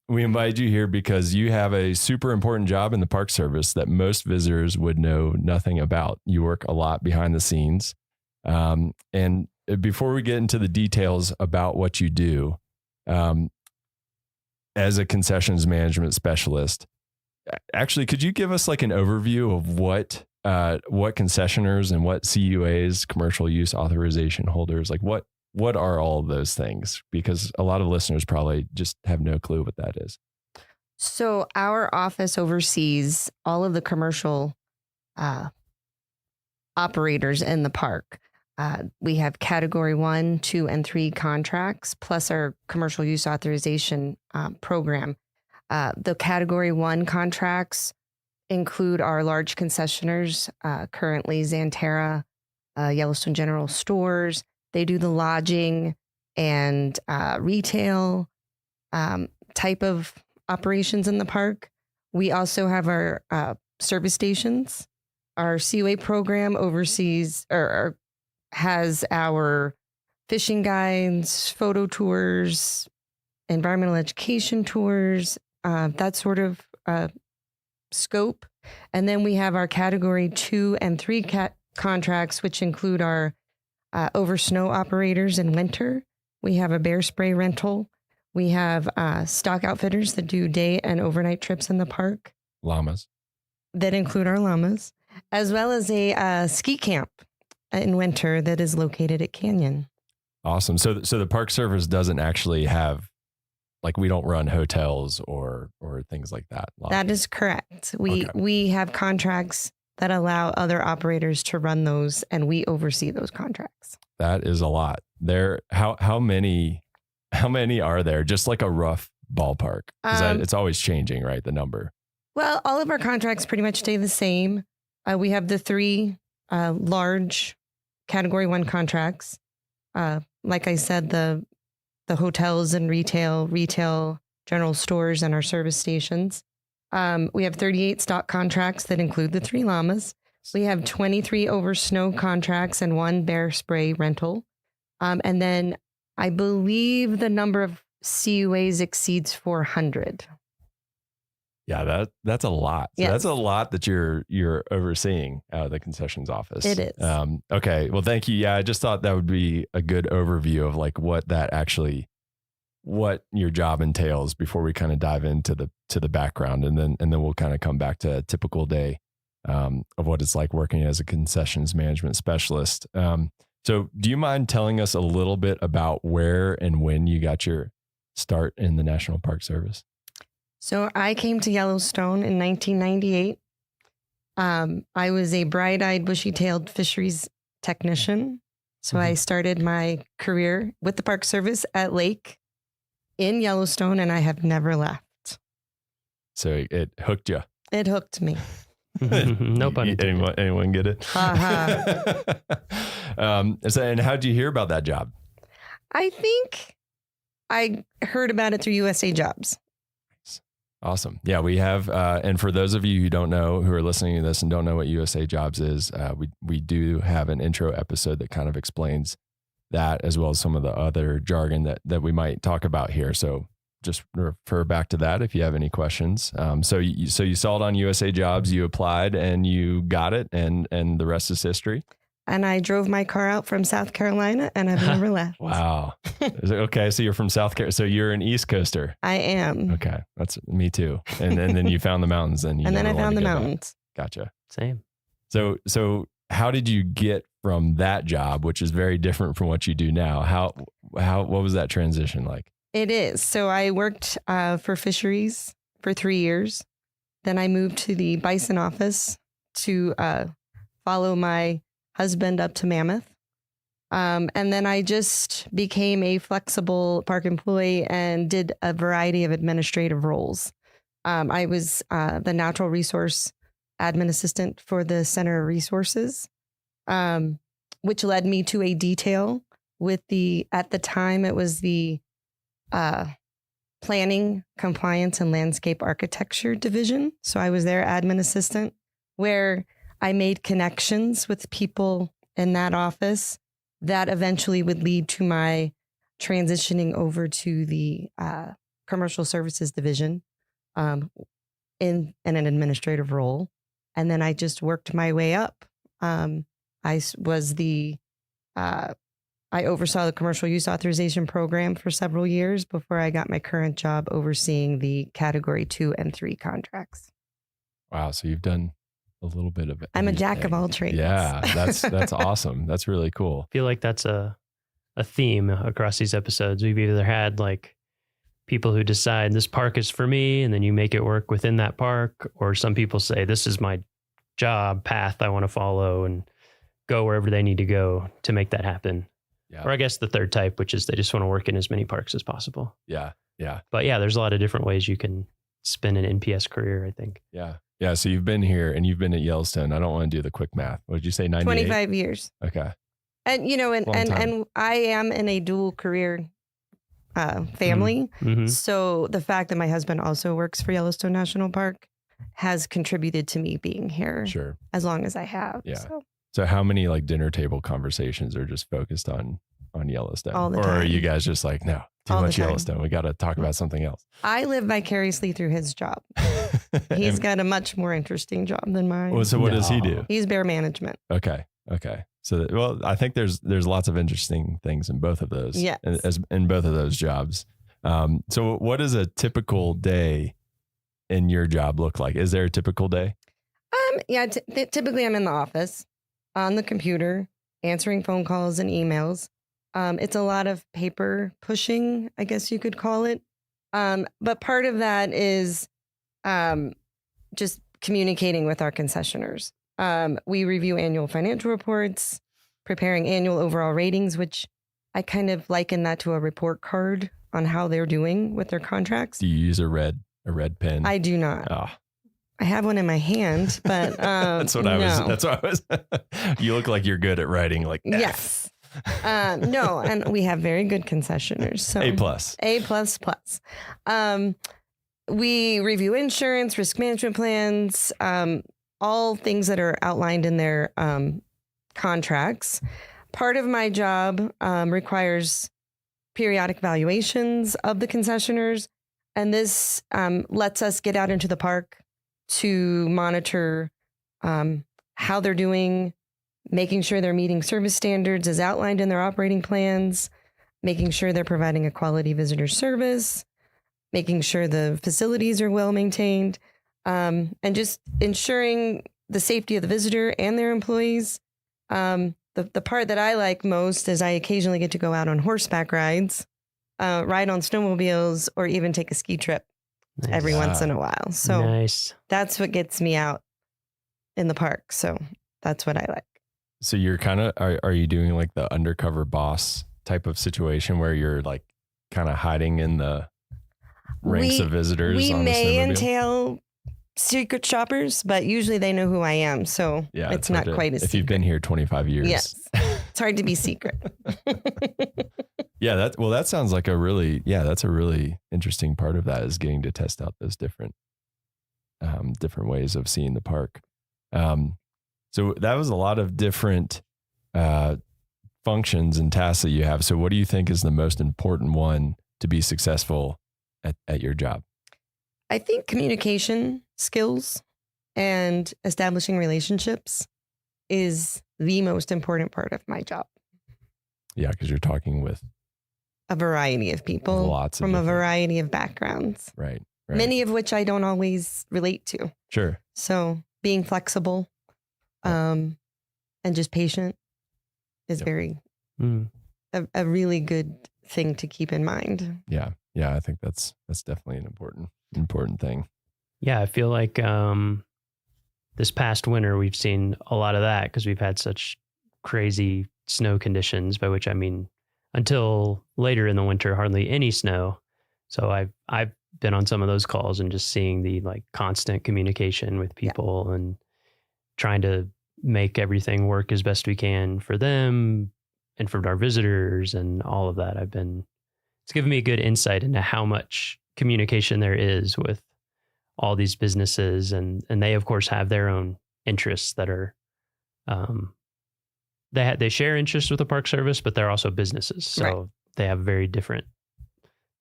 We invited you here because you have a super important job in the Park Service that most visitors would know nothing about. You work a lot behind the scenes. And before we get into the details about what you do, as a concessions management specialist, actually, could you give us like an overview of what concessioners and what CUAs, commercial use authorization holders, like what are all of those things? Because a lot of listeners probably just have no clue what that is. So our office oversees all of the commercial operators in the park. We have category 1, 2, and 3 contracts, plus our commercial use authorization program. The category 1 contracts include our large concessioners, currently Xanterra, Yellowstone General Stores. They do the lodging and retail type of operations in the park. We also have our service stations. Our CUA program oversees or has our fishing guides, photo tours, environmental education tours, that sort of scope. And then we have our category 2 and 3 contracts, which include our over snow operators in winter. We have a bear spray rental. We have stock outfitters that do day and overnight trips in the park. Llamas. That include our llamas, as well as a ski camp in winter that is located at Canyon. Awesome. So the Park Service doesn't actually have, like, we don't run hotels or things like that. That is correct. We have contracts that allow other operators to run those, and we oversee those contracts. That is a lot. How many are there? Just like a rough ballpark. It's always changing, right? The number. Well, all of our contracts pretty much stay the same. We have the 3 large category 1 contracts. Like I said, the hotels and retail general stores, and our service stations. We have 38 stock contracts that include the 3 llamas. We have 23 over snow contracts and 1 bear spray rental. And then I believe the number of CUAs exceeds 400. Yeah, that's a lot. So yes. That's a lot that you're overseeing out of the concessions office. It is. Okay. Well, thank you. Yeah, I just thought that would be a good overview of like what your job entails before we kind of dive into the background, and then we'll kind of come back to a typical day of what it's like working as a concessions management specialist. So do you mind telling us a little bit about where and when you got your start in the National Park Service? So I came to Yellowstone in 1998. I was a bright-eyed, bushy-tailed fisheries technician. So I started my career with the Park Service at Lake in Yellowstone, and I have never left. So it hooked you. It hooked me. No pun intended. Anyone get it? And how'd you hear about that job? I think I heard about it through USA Jobs. Awesome. Yeah, we have, and for those of you who don't know, who are listening to this and don't know what USA Jobs is, we do have an intro episode that kind of explains that, as well as some of the other jargon that we might talk about here. So just refer back to that if you have any questions. So you saw it on USA Jobs, you applied and you got it, and the rest is history. And I drove my car out from South Carolina, and I've never left. Wow. Okay, so you're from South Carolina. So you're an East Coaster. I am. Okay, that's me too. And then you found the mountains, and then I found the mountains. Gotcha. Same. So how did you get from that job, which is very different from what you do now? What was that transition like? It is. So I worked for fisheries for 3 years. Then I moved to the bison office to follow my husband up to Mammoth. And then I just became a flexible park employee and did a variety of administrative roles. I was the natural resource admin assistant for the Center of Resources, which led me to a detail with at the time, it was the Planning, Compliance, and Landscape Architecture Division. So I was their admin assistant, where I made connections with people in that office that eventually would lead to my transitioning over to the Commercial Services Division in an administrative role. And then I just worked my way up. I oversaw the Commercial Use Authorization Program for several years before I got my current job overseeing the Category 2 and 3 contracts. Wow. So you've done a little bit of it. I'm a jack of all trades. Yeah, that's awesome. That's really cool. I feel like that's a theme across these episodes. We've either had like people who decide this park is for me, and then you make it work within that park, or some people say this is my job path I want to follow and go wherever they need to go to make that happen. Yeah. Or I guess the third type, which is they just want to work in as many parks as possible. Yeah. Yeah. But yeah, there's a lot of different ways you can spin an NPS career, I think. Yeah. Yeah. So you've been here and you've been at Yellowstone. I don't want to do the quick math. What did you say? 98? 25 years. Okay. And, and I am in a dual career family. Mm-hmm. So the fact that my husband also works for Yellowstone National Park has contributed to me being here as long as I have. Yeah. So how many like dinner table conversations are just focused on Yellowstone? All the or time. are you guys just like, no, too All much the time. Yellowstone. We got to talk about something else. I live vicariously through his job. He's got a much more interesting job than mine. Well, so what does he do? He's bear management. Okay. So, well, I think there's lots of interesting things in both of those. Yes. In both of those jobs. So what does a typical day in your job look like? Is there a typical day? Yeah. Typically I'm in the office on the computer, answering phone calls and emails. It's a lot of paper pushing, I guess you could call it. But part of that is just communicating with our concessioners. We review annual financial reports, preparing annual overall ratings, which I kind of liken that to a report card on how they're doing with their contracts. Do you use a red pen? I do not. Oh. I have one in my hand, but that's what I was. You look like you're good at writing like F. Yes. No, and we have very good concessioners. So A++. We review insurance, risk management plans, all things that are outlined in their contracts. Part of my job requires periodic valuations of the concessioners, and this lets us get out into the park to monitor how they're doing, making sure they're meeting service standards as outlined in their operating plans, making sure they're providing a quality visitor service, making sure the facilities are well maintained, and just ensuring the safety of the visitor and their employees. The part that I like most is I occasionally get to go out on horseback rides, ride on snowmobiles, or even take a ski trip every once in a while. So nice. That's what gets me out in the park. So that's what I like. So you're kind of, are you doing like the undercover boss type of situation where you're like kind of hiding in the ranks of visitors? We on the may snowmobile? entail secret shoppers, but usually they know who I am. So Yeah, it's not hard to- quite as if you've been here 25 years. Yes. It's hard to be secret. Yeah, that sounds like that's a really interesting part of that, is getting to test out those different ways of seeing the park. So that was a lot of different functions and tasks that you have. So what do you think is the most important one to be successful at your job? I think communication skills and establishing relationships is the most important part of my job. Yeah, because you're talking with A variety of people lots of from a different- variety of backgrounds, right. many of which I don't always relate to. Sure. So being flexible and just patient is very a really good thing to keep in mind. Yeah. I think that's definitely an important thing. Yeah, I feel like this past winter we've seen a lot of that because we've had such crazy snow conditions, by which I mean until later in the winter, hardly any snow. So I've been on some of those calls and just seeing the like constant communication with people and trying to make everything work as best we can for them and for our visitors and all of that. It's given me a good insight into how much communication there is with all these businesses, and they of course have their own interests that are they share interests with the Park Service, but they're also businesses, so they have very different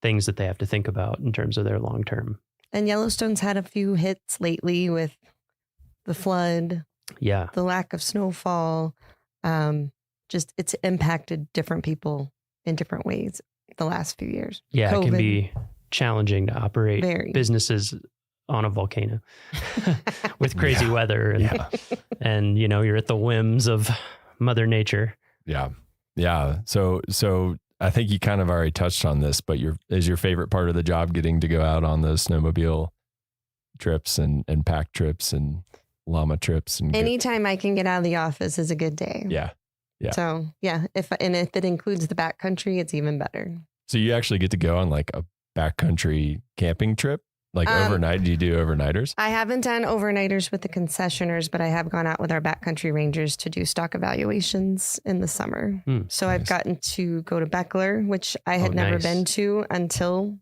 things that they have to think about in terms of their long term. And Yellowstone's had a few hits lately with the flood, the lack of snowfall. Just it's impacted different people in different ways the last few years. Yeah, COVID. It can be challenging to operate Very. businesses on a volcano with crazy weather and you're at the whims of Mother Nature. Yeah. So I think you kind of already touched on this, but is your favorite part of the job getting to go out on those snowmobile trips and pack trips and llama trips? And Anytime I can get out of the office is a good day. Yeah. So if it includes the backcountry, it's even better. So you actually get to go on like a backcountry camping trip, like overnight. Do you do overnighters? I haven't done overnighters with the concessioners, but I have gone out with our backcountry rangers to do stock evaluations in the summer. So I've gotten to go to Beckler, which I had never been to until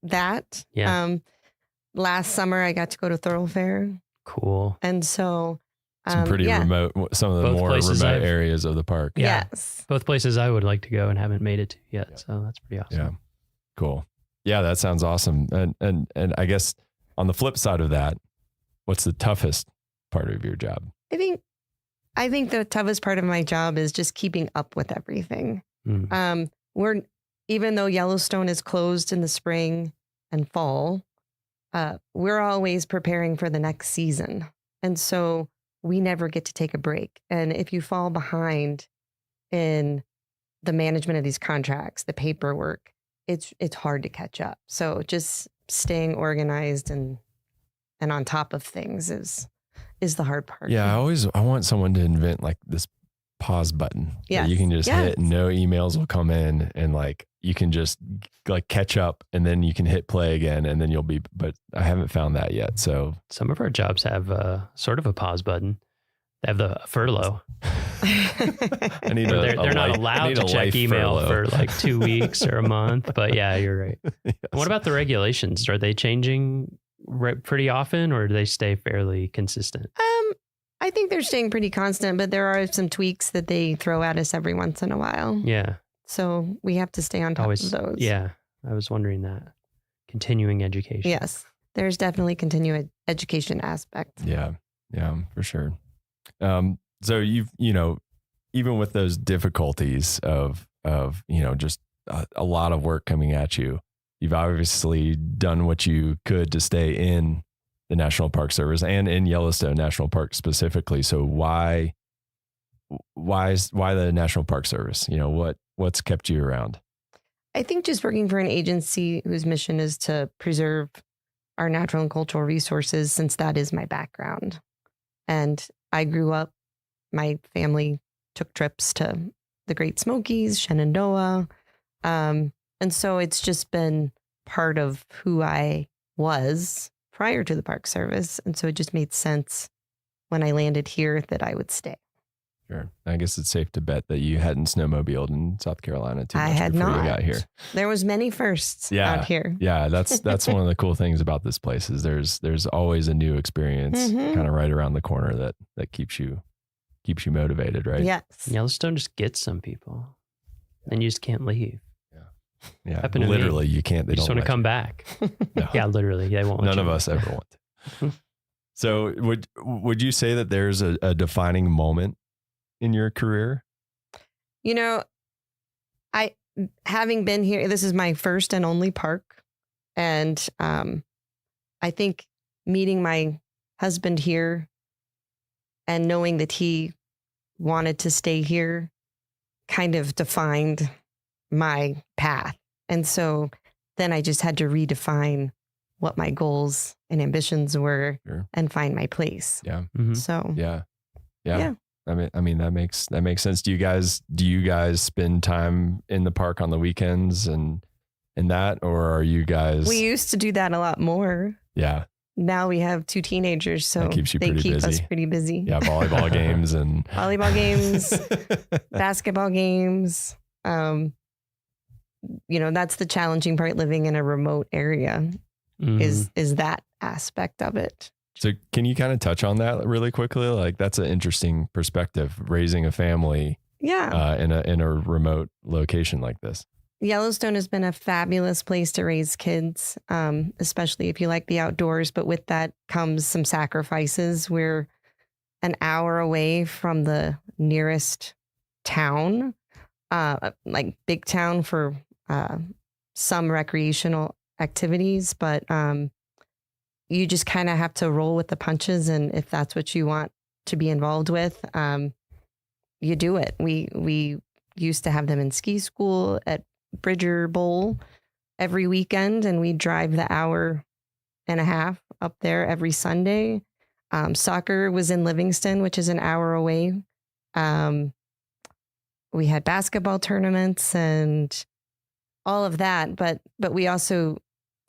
that. Last summer I got to go to Thoroughfare. Cool. And so some pretty remote, some of the more remote areas of the park. Yes. Both places I would like to go and haven't made it to yet. So that's pretty awesome. Yeah. Cool. Yeah, that sounds awesome. And I guess on the flip side of that, what's the toughest part of your job? I think the toughest part of my job is just keeping up with everything. Even though Yellowstone is closed in the spring and fall, we're always preparing for the next season. And so we never get to take a break. And if you fall behind in the management of these contracts, the paperwork, it's hard to catch up. So just staying organized and on top of things is the hard part. Yeah, I want someone to invent like this pause button that you can just hit and no emails will come in, and like you can just like catch up and then you can hit play again and then but I haven't found that yet. So some of our jobs have sort of a pause button. They have the furlough. They're not allowed to check email for like 2 weeks or a month, but yeah, you're right. Yes. What about the regulations? Are they changing pretty often, or do they stay fairly consistent? I think they're staying pretty constant, but there are some tweaks that they throw at us every once in a while. Yeah. So we have to stay on top of those. Yeah. I was wondering that. Continuing education. Yes. There's definitely continuing education aspect. Yeah. Yeah, for sure. So you've, even with those difficulties of just a lot of work coming at you, you've obviously done what you could to stay in the National Park Service and in Yellowstone National Park specifically. So why the National Park Service? What's kept you around? I think just working for an agency whose mission is to preserve our natural and cultural resources, since that is my background. And I grew up, my family took trips to the Great Smokies, Shenandoah. And so it's just been part of who I was prior to the Park Service. And so it just made sense when I landed here that I would stay. Sure. I guess it's safe to bet that you hadn't snowmobiled in South Carolina too much I had before not. you got here. There was many firsts out here. Yeah, that's one of the cool things about this place is there's always a new experience kind of right around the corner that keeps you motivated, right? Yes. Yellowstone just gets some people, and you just can't leave. Yeah, Happened to literally, me. you can't. They just don't want to come back. No. Yeah, literally, they won't. let None you. of us ever want to. So, would you say that there's a defining moment in your career? You know, having been here, this is my first and only park. And I think meeting my husband here and knowing that he wanted to stay here kind of defined my path. And so then I just had to redefine what my goals and ambitions were and find my place. Yeah. So Yeah. Yeah. I mean that makes sense. Do you guys spend time in the park on the weekends and that, or are you guys? We used to do that a lot more. Yeah. Now we have 2 teenagers, so That keeps you they pretty keep busy. us pretty busy. Yeah, volleyball games and Volleyball games, basketball games. You know, that's the challenging part living in a remote area is that aspect of it. So can you kind of touch on that really quickly? Like that's an interesting perspective, raising a family in a remote location like this. Yellowstone has been a fabulous place to raise kids, especially if you like the outdoors. But with that comes some sacrifices. We're an hour away from the nearest town, like big town for some recreational activities. But you just kind of have to roll with the punches. And if that's what you want to be involved with, you do it. We used to have them in ski school at Bridger Bowl every weekend, and we drive the hour and a half up there every Sunday. Soccer was in Livingston, which is an hour away. We had basketball tournaments and all of that, but we also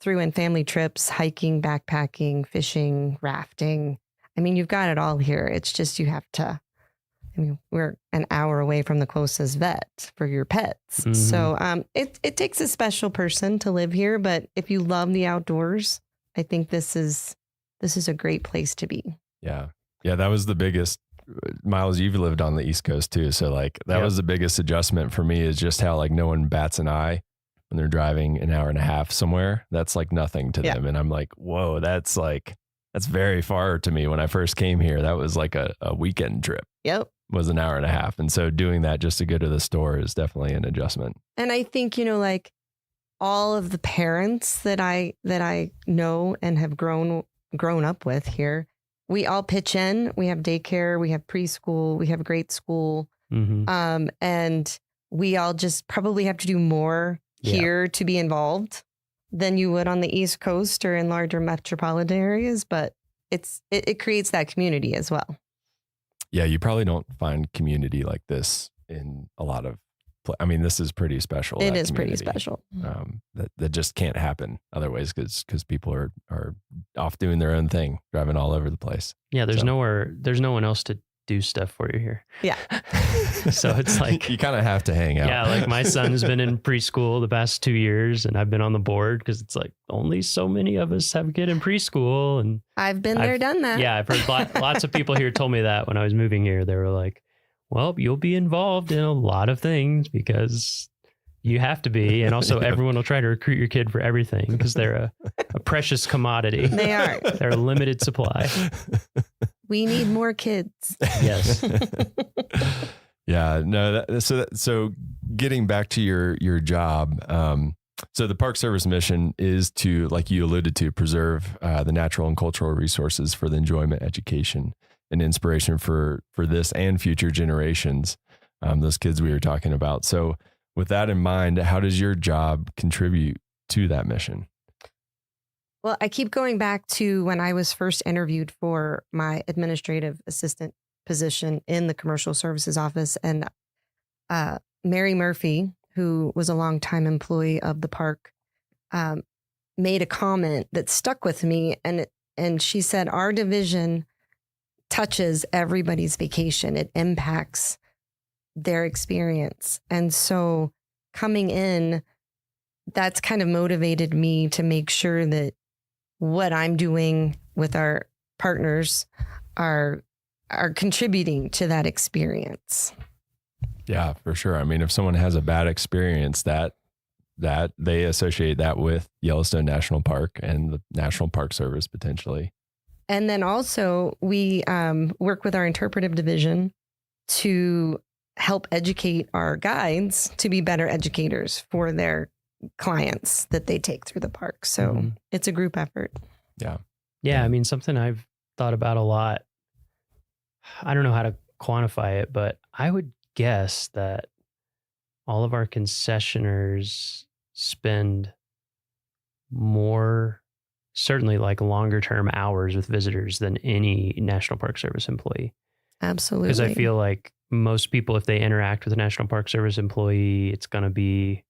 threw in family trips, hiking, backpacking, fishing, rafting. I mean, you've got it all here. It's just you have to. I mean, we're an hour away from the closest vet for your pets. So it takes a special person to live here. But if you love the outdoors, I think this is a great place to be. Yeah. Yeah. That was the biggest. Miles, you've lived on the East Coast too. So like that was the biggest adjustment for me is just how like no one bats an eye when they're driving an hour and a half somewhere. That's like nothing to them. And I'm like, whoa, that's very far to me. When I first came here, that was like a weekend trip. Yep. Was an hour and a half. And so doing that just to go to the store is definitely an adjustment. And I think, you know, like all of the parents that I know and have grown up with here, we all pitch in. We have daycare, we have preschool, we have grade school. And we all just probably have to do more here to be involved than you would on the East Coast or in larger metropolitan areas. But it creates that community as well. Yeah, you probably don't find community like this in a lot of. I mean, this is pretty special. It is pretty special. That just can't happen otherwise because people are off doing their own thing, driving all over the place. Yeah, there's no one else to do stuff for you here. Yeah. So it's like you kind of have to hang out. Yeah, like my son's been in preschool the past 2 years, and I've been on the board because it's like only so many of us have a kid in preschool, and I've been there, done that. Yeah, I've heard lots of people here told me that when I was moving here. They were like, "Well, you'll be involved in a lot of things because you have to be, and also everyone will try to recruit your kid for everything because they're a precious commodity. They are. They're a limited supply." We need more kids. Yes. Yeah. No. So getting back to your job. So the Park Service mission is to, like you alluded to, preserve the natural and cultural resources for the enjoyment, education, and inspiration for this and future generations. Those kids we were talking about. So with that in mind, how does your job contribute to that mission? Well, I keep going back to when I was first interviewed for my administrative assistant position in the commercial services office, and Mary Murphy, who was a longtime employee of the park, made a comment that stuck with me, and she said, "Our division touches everybody's vacation. It impacts their experience." And so coming in, that's kind of motivated me to make sure that what I'm doing with our partners are contributing to that experience. Yeah, for sure. I mean, if someone has a bad experience, that they associate that with Yellowstone National Park and the National Park Service potentially. And then also we work with our interpretive division to help educate our guides to be better educators for their clients that they take through the park. So it's a group effort. Yeah. I mean, something I've thought about a lot. I don't know how to quantify it, but I would guess that all of our concessioners spend more, certainly like longer term hours with visitors than any National Park Service employee. Absolutely. Because I feel like most people, if they interact with a National Park Service employee, it's going to be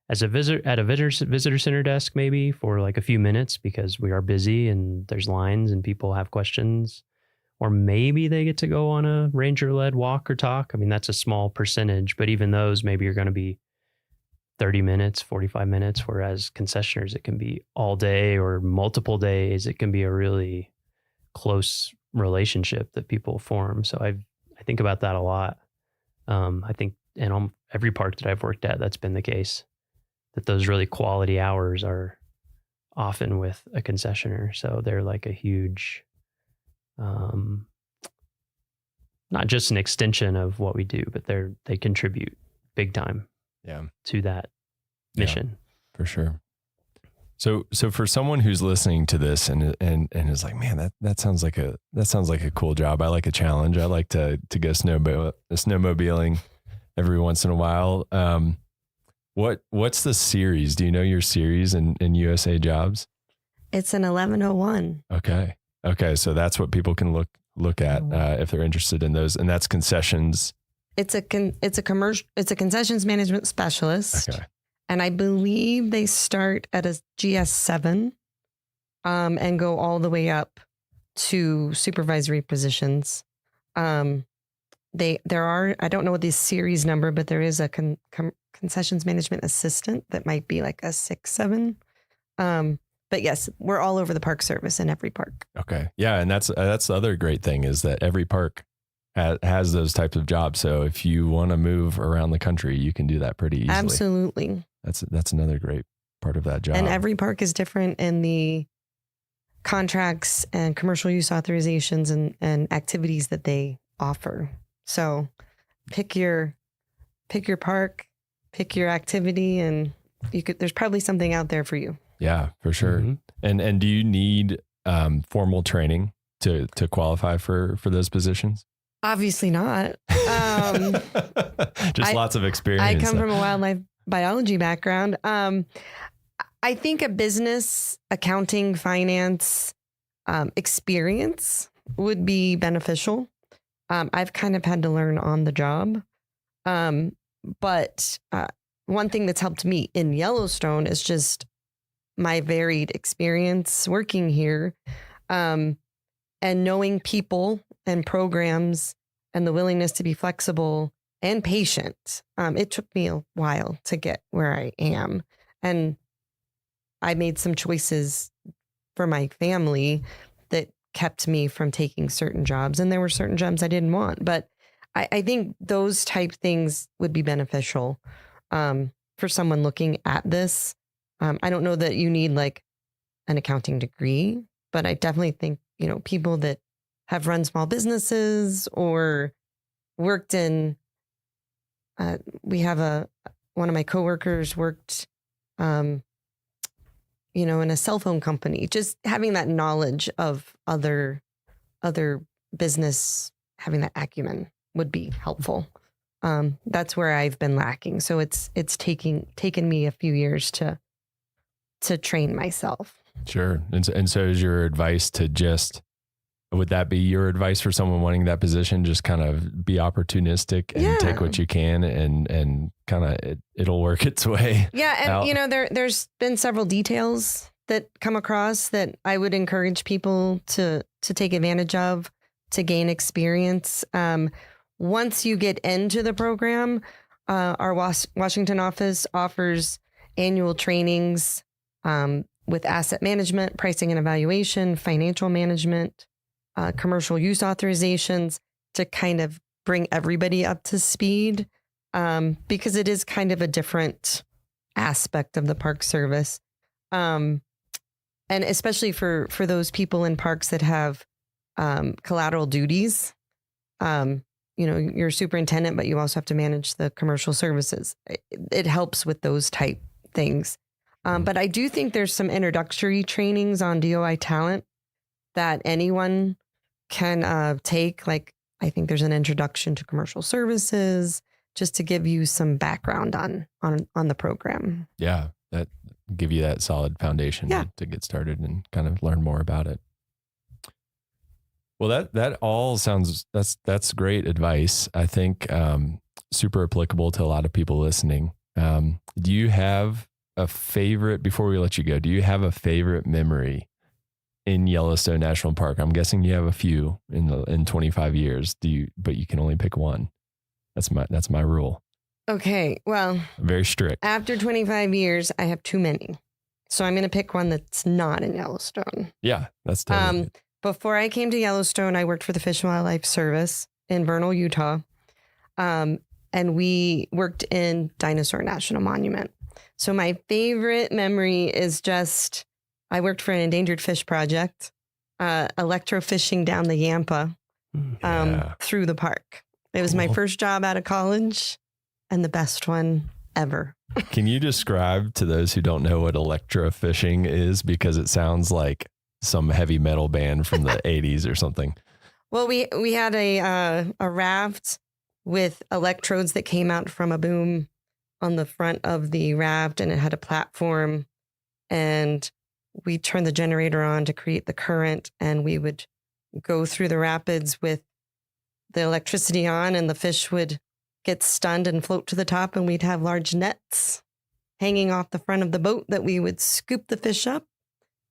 as a visitor at a visitor center desk, maybe for like a few minutes because we are busy and there's lines and people have questions. Or maybe they get to go on a ranger-led walk or talk. I mean, that's a small percentage, but even those maybe are going to be 30 minutes, 45 minutes, whereas concessioners, it can be all day or multiple days. It can be a really close relationship that people form. So I think about that a lot. I think in every park that I've worked at, that's been the case, that those really quality hours are often with a concessioner. So they're like a huge, not just an extension of what we do, but they contribute big time to that mission. Yeah, for sure. So for someone who's listening to this and is like, man, that sounds like a cool job. I like a challenge. I like to go snowmobiling every once in a while. What's the series? Do you know your series in USA Jobs? It's an 1101. Okay. So that's what people can look at if they're interested in those, and that's concessions. It's a concessions management specialist. Okay. And I believe they start at a GS7 and go all the way up to supervisory positions. There are, I don't know what the series number, but there is a concessions management assistant that might be like a 6-7. But yes, we're all over the Park Service in every park. Okay. Yeah. And that's the other great thing is that every park has those types of jobs. So if you want to move around the country, you can do that pretty easily. Absolutely. That's another great part of that job. And every park is different in the contracts and commercial use authorizations and activities that they offer. So pick your park, pick your activity, and there's probably something out there for you. Yeah, for sure. Mm-hmm. And do you need formal training to qualify for those positions? Obviously not. Just lots of experience. I come from a wildlife biology background. I think a business, accounting, finance experience would be beneficial. I've kind of had to learn on the job. But one thing that's helped me in Yellowstone is just my varied experience working here, and knowing people and programs and the willingness to be flexible and patient. It took me a while to get where I am. And I made some choices for my family that kept me from taking certain jobs. And there were certain jobs I didn't want. But I think those type things would be beneficial for someone looking at this. I don't know that you need like an accounting degree, but I definitely think, people that have run small businesses or worked in, we have one of my coworkers worked, in a cell phone company, just having that knowledge of other business, having that acumen would be helpful. That's where I've been lacking. So it's taken me a few years to train myself. Sure. And so is your advice to just, would that be your advice for someone wanting that position? Just kind of be opportunistic and take what you can and kind of it'll work its way. Yeah. And out. you know, there's been several details that come across that I would encourage people to take advantage of to gain experience. Once you get into the program, our Washington office offers annual trainings with asset management, pricing and evaluation, financial management, commercial use authorizations to kind of bring everybody up to speed because it is kind of a different aspect of the Park Service. And especially for those people in parks that have collateral duties, you know, you're a superintendent, but you also have to manage the commercial services. It helps with those type things. But I do think there's some introductory trainings on DOI talent that anyone can take. Like, I think there's an introduction to commercial services just to give you some background on the program. Yeah, that give you that solid foundation to get started and kind of learn more about it. Well, that all sounds, that's great advice. I think super applicable to a lot of people listening. Do you have a favorite, before we let you go, do you have a favorite memory in Yellowstone National Park? I'm guessing you have a few in 25 years. But you can only pick one. That's my rule. Okay. Well, very strict. After 25 years, I have too many. So I'm going to pick one that's not in Yellowstone. Yeah, that's totally before I came to Yellowstone, I worked for the Fish and Wildlife Service in Vernal, Utah. And we worked in Dinosaur National Monument. So my favorite memory is just, I worked for an endangered fish project, electrofishing down the Yampa through the park. It was my first job out of college and the best one ever. Can you describe to those who don't know what electrofishing is? Because it sounds like some heavy metal band from the 80s or something. Well, we had a raft with electrodes that came out from a boom on the front of the raft, and it had a platform, and we turned the generator on to create the current, and we would go through the rapids with the electricity on, and the fish would get stunned and float to the top, and we'd have large nets hanging off the front of the boat that we would scoop the fish up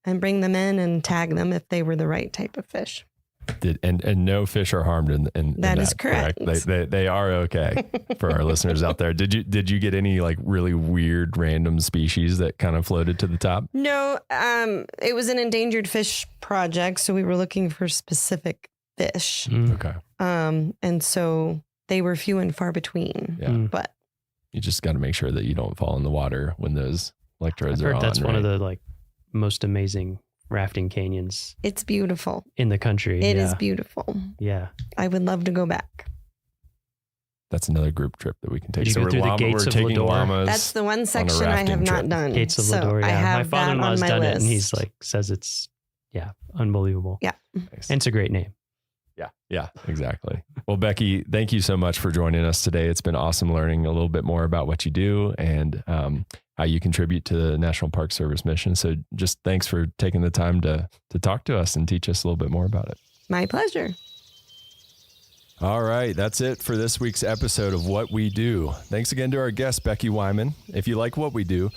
and bring them in and tag them if they were the right type of fish. And no fish are harmed in that is correct. They are okay for our listeners out there. Did you get any like really weird random species that kind of floated to the top? No, it was an endangered fish project, so we were looking for specific fish. Okay. And so they were few and far between. Yeah. But you just got to make sure that you don't fall in the water when those electrodes are on. That's one of the like most amazing rafting canyons. It's beautiful in the country. It is beautiful. Yeah. I would love to go back. That's another group trip that we can take. Did you go through the gates of Lador? That's the one section I have not done. Gates of so Lador. I Yeah. have My father-in-law's that on done my it, list. and he's like says it's unbelievable. Yeah. Nice. And it's a great name. Yeah, exactly. Well, Becky, thank you so much for joining us today. It's been awesome learning a little bit more about what you do and how you contribute to the National Park Service mission. So just thanks for taking the time to talk to us and teach us a little bit more about it. My pleasure. All right, that's it for this week's episode of What We Do. Thanks again to our guest, Becky Wyman. If you like what we do,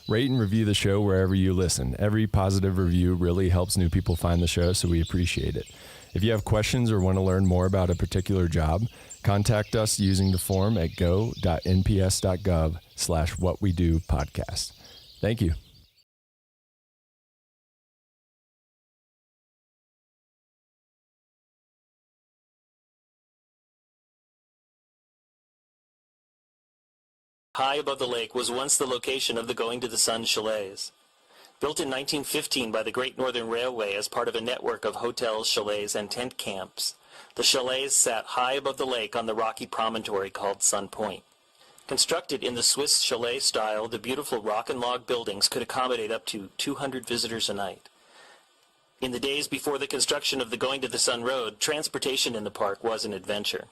rate and review the show wherever you listen. Every positive review really helps new people find the show, so we appreciate it. If you have questions or want to learn more about a particular job, contact us using the form at go.nps.gov/whatwedopodcast. Thank you. High above the lake was once the location of the Going to the Sun chalets. Built in 1915 by the Great Northern Railway as part of a network of hotels, chalets, and tent camps, the chalets sat high above the lake on the rocky promontory called Sun Point. Constructed in the Swiss chalet style, the beautiful rock and log buildings could accommodate up to 200 visitors a night. In the days before the construction of the Going to the Sun Road, transportation in the park was an adventure.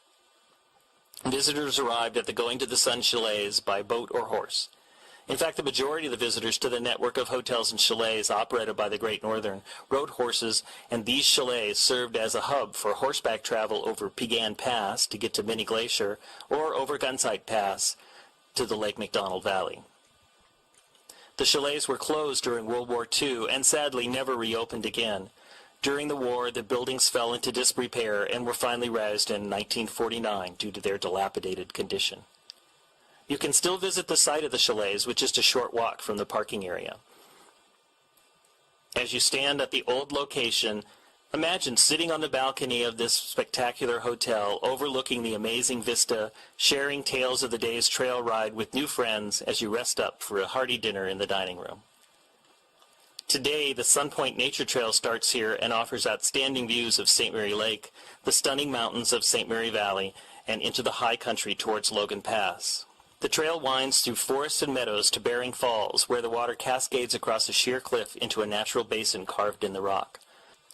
Visitors arrived at the Going to the Sun chalets by boat or horse. In fact, the majority of the visitors to the network of hotels and chalets operated by the Great Northern rode horses, and these chalets served as a hub for horseback travel over Pegan Pass to get to Mini Glacier or over Gunsight Pass to the Lake McDonald Valley. The chalets were closed during World War II and sadly never reopened again. During the war, the buildings fell into disrepair and were finally razed in 1949 due to their dilapidated condition. You can still visit the site of the chalets, which is a short walk from the parking area. As you stand at the old location, imagine sitting on the balcony of this spectacular hotel, overlooking the amazing vista, sharing tales of the day's trail ride with new friends as you rest up for a hearty dinner in the dining room. Today, the Sun Point Nature Trail starts here and offers outstanding views of St. Mary Lake, the stunning mountains of St. Mary Valley, and into the high country towards Logan Pass. The trail winds through forests and meadows to Bering Falls, where the water cascades across a sheer cliff into a natural basin carved in the rock.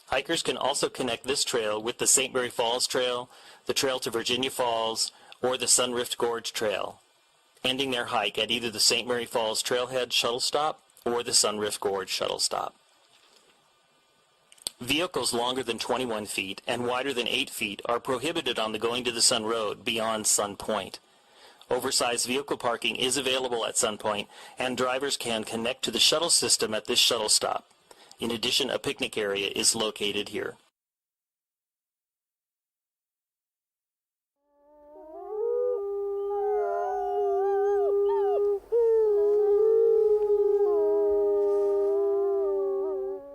Hikers can also connect this trail with the St. Mary Falls Trail, the Trail to Virginia Falls, or the Sunrift Gorge Trail, ending their hike at either the St. Mary Falls Trailhead shuttle stop or the Sunrift Gorge shuttle stop. Vehicles longer than 21 feet and wider than 8 feet are prohibited on the Going to the Sun Road beyond Sun Point. Oversized vehicle parking is available at Sun Point, and drivers can connect to the shuttle system at this shuttle stop. In addition, a picnic area is located here.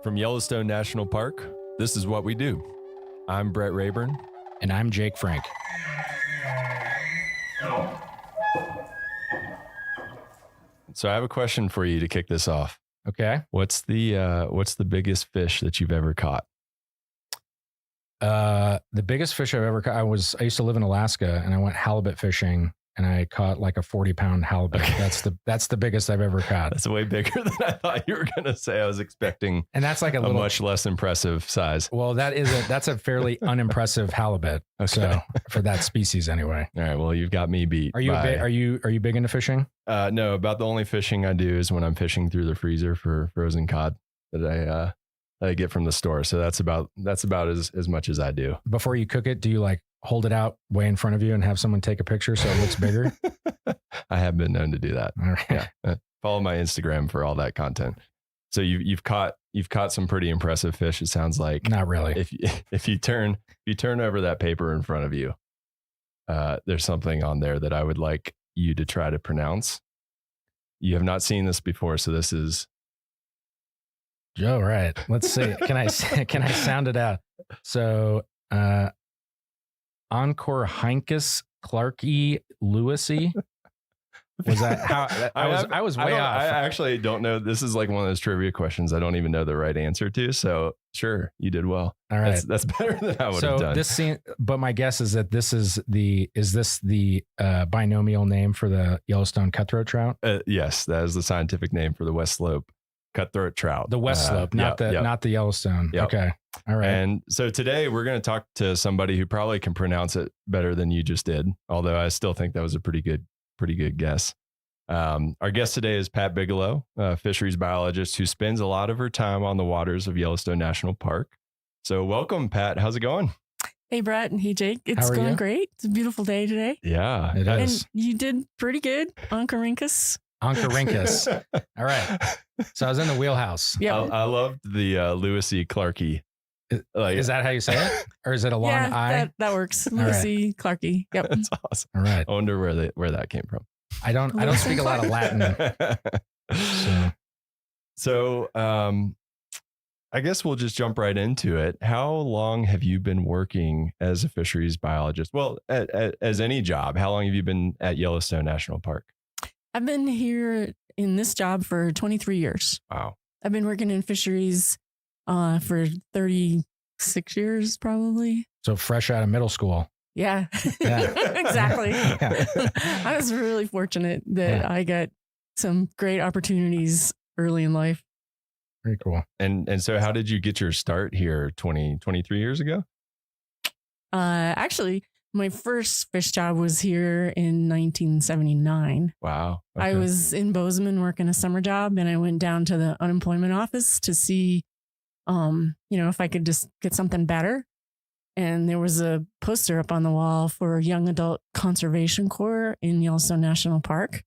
From Yellowstone National Park, this is what we do. I'm Brett Rayburn. And I'm Jake Frank. So I have a question for you to kick this off. Okay. What's the biggest fish that you've ever caught? The biggest fish I've ever caught, I used to live in Alaska, and I went halibut fishing, and I caught like a 40-pound halibut. Okay. That's the biggest I've ever caught. That's way bigger than I thought you were going to say. I was expecting, and that's like a much less impressive size. Well, that's a fairly unimpressive halibut. Okay. So for that species anyway. All right. Well, you've got me beat. Are you big into fishing? No, about the only fishing I do is when I'm fishing through the freezer for frozen cod that I get from the store. So that's about as much as I do. Before you cook it, do you like hold it out way in front of you and have someone take a picture so it looks bigger? I have been known to do that. All right. Yeah. Follow my Instagram for all that content. So you've caught some pretty impressive fish. It sounds like. Not really. If you turn over that paper in front of you, there's something on there that I would like you to try to pronounce. You have not seen this before, so this is. Joe, right. Let's see. Can I sound it out? So, Oncorhynchus clarkii lewisii. Was that how I was way off? I actually don't know. This is like one of those trivia questions I don't even know the right answer to. So sure, you did well. All right. That's better than I would have done. But my guess is that this is the binomial name for the Yellowstone cutthroat trout? Yes, that is the scientific name for the West Slope cutthroat trout. The West Slope, not the Yellowstone. Yep. Okay. All right. And so today we're going to talk to somebody who probably can pronounce it better than you just did. Although I still think that was a pretty good guess. Our guest today is Pat Bigelow, a fisheries biologist who spends a lot of her time on the waters of Yellowstone National Park. So welcome, Pat. How's it going? Hey, Brett, and hey, Jake. It's going great. It's a beautiful day today. Yeah, it is. And you did pretty good. Oncorhynchus. All right. So I was in the wheelhouse. Yeah. I loved the Lewisii clarkii. Is that how you say it? Or is it a long I? That works. Lewisii clarkii. Yep. That's awesome. All right. I wonder where that came from. I don't speak a lot of Latin. So I guess we'll just jump right into it. How long have you been working as a fisheries biologist? Well, as any job, how long have you been at Yellowstone National Park? I've been here in this job for 23 years. Wow. I've been working in fisheries for 36 years, probably. So fresh out of middle school. Yeah. Exactly. Yeah. I was really fortunate that I got some great opportunities early in life. Very cool. And so how did you get your start here 23 years ago? Actually, My first fish job was here in 1979. Wow. I Okay. was in Bozeman working a summer job, and I went down to the unemployment office to see, if I could just get something better. And there was a poster up on the wall for Young Adult Conservation Corps in Yellowstone National Park.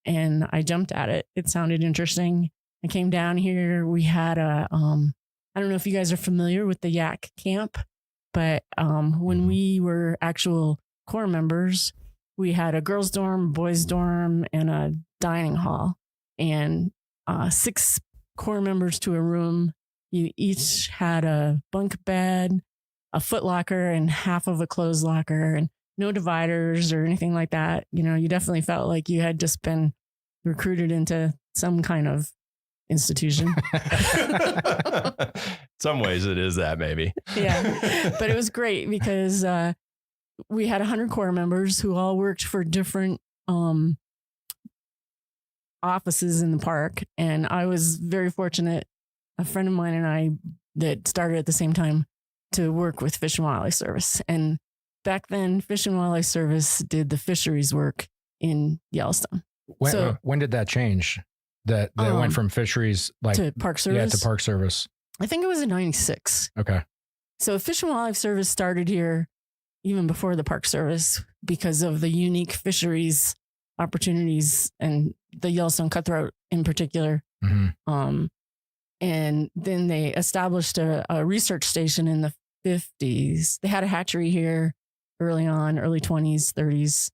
And I jumped at it. It sounded interesting. I came down here. We had I don't know if you guys are familiar with the Yak Camp, but when we were actual Corps members, we had a girls' dorm, boys' dorm, and a dining hall. And 6 Corps members to a room. You each had a bunk bed, a foot locker, and half of a clothes locker, and no dividers or anything like that. You definitely felt like you had just been recruited into some kind of institution. Some ways it is that, maybe. Yeah. But it was great because we had 100 Corps members who all worked for different offices in the park. And I was very fortunate, a friend of mine and I that started at the same time to work with Fish and Wildlife Service. And back then, Fish and Wildlife Service did the fisheries work in Yellowstone. When did that change? That went from fisheries to Park Service? Yeah, to Park Service. I think it was in 96. Okay. So Fish and Wildlife Service started here even before the Park Service because of the unique fisheries opportunities and the Yellowstone cutthroat in particular. Mm-hmm. And then they established a research station in the 50s. They had a hatchery here early on, early 20s, 30s,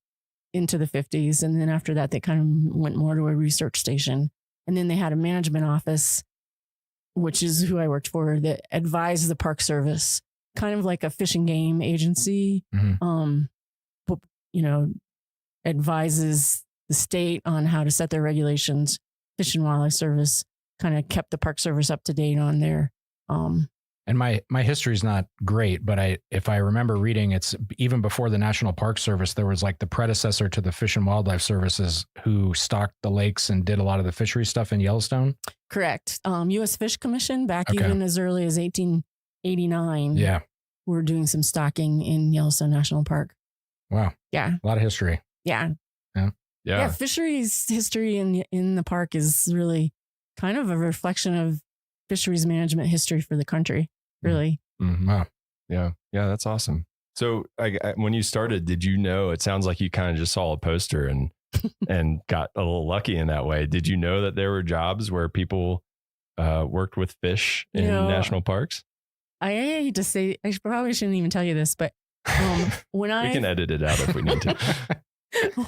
into the 50s. And then after that, they kind of went more to a research station. And then they had a management office, which is who I worked for, that advised the Park Service, kind of like a fish and game agency, advises the state on how to set their regulations. Fish and Wildlife Service kind of kept the Park Service up to date on their And my history is not great, but if I remember reading, it's even before the National Park Service, there was like the predecessor to the Fish and Wildlife Services who stocked the lakes and did a lot of the fishery stuff in Yellowstone. Correct. U.S. Fish Commission back even as early as 1889. Yeah. We're doing some stocking in Yellowstone National Park. Wow. Yeah. A lot of history. Yeah. Yeah. Yeah. Fisheries history in the park is really kind of a reflection of fisheries management history for the country. Really. Mm-hmm. Wow. Yeah. Yeah. That's awesome. So when you started, did you know, it sounds like you kind of just saw a poster and got a little lucky in that way. Did you know that there were jobs where people worked with fish in national parks? I hate to say, I probably shouldn't even tell you this, but when we can edit it out if we need to.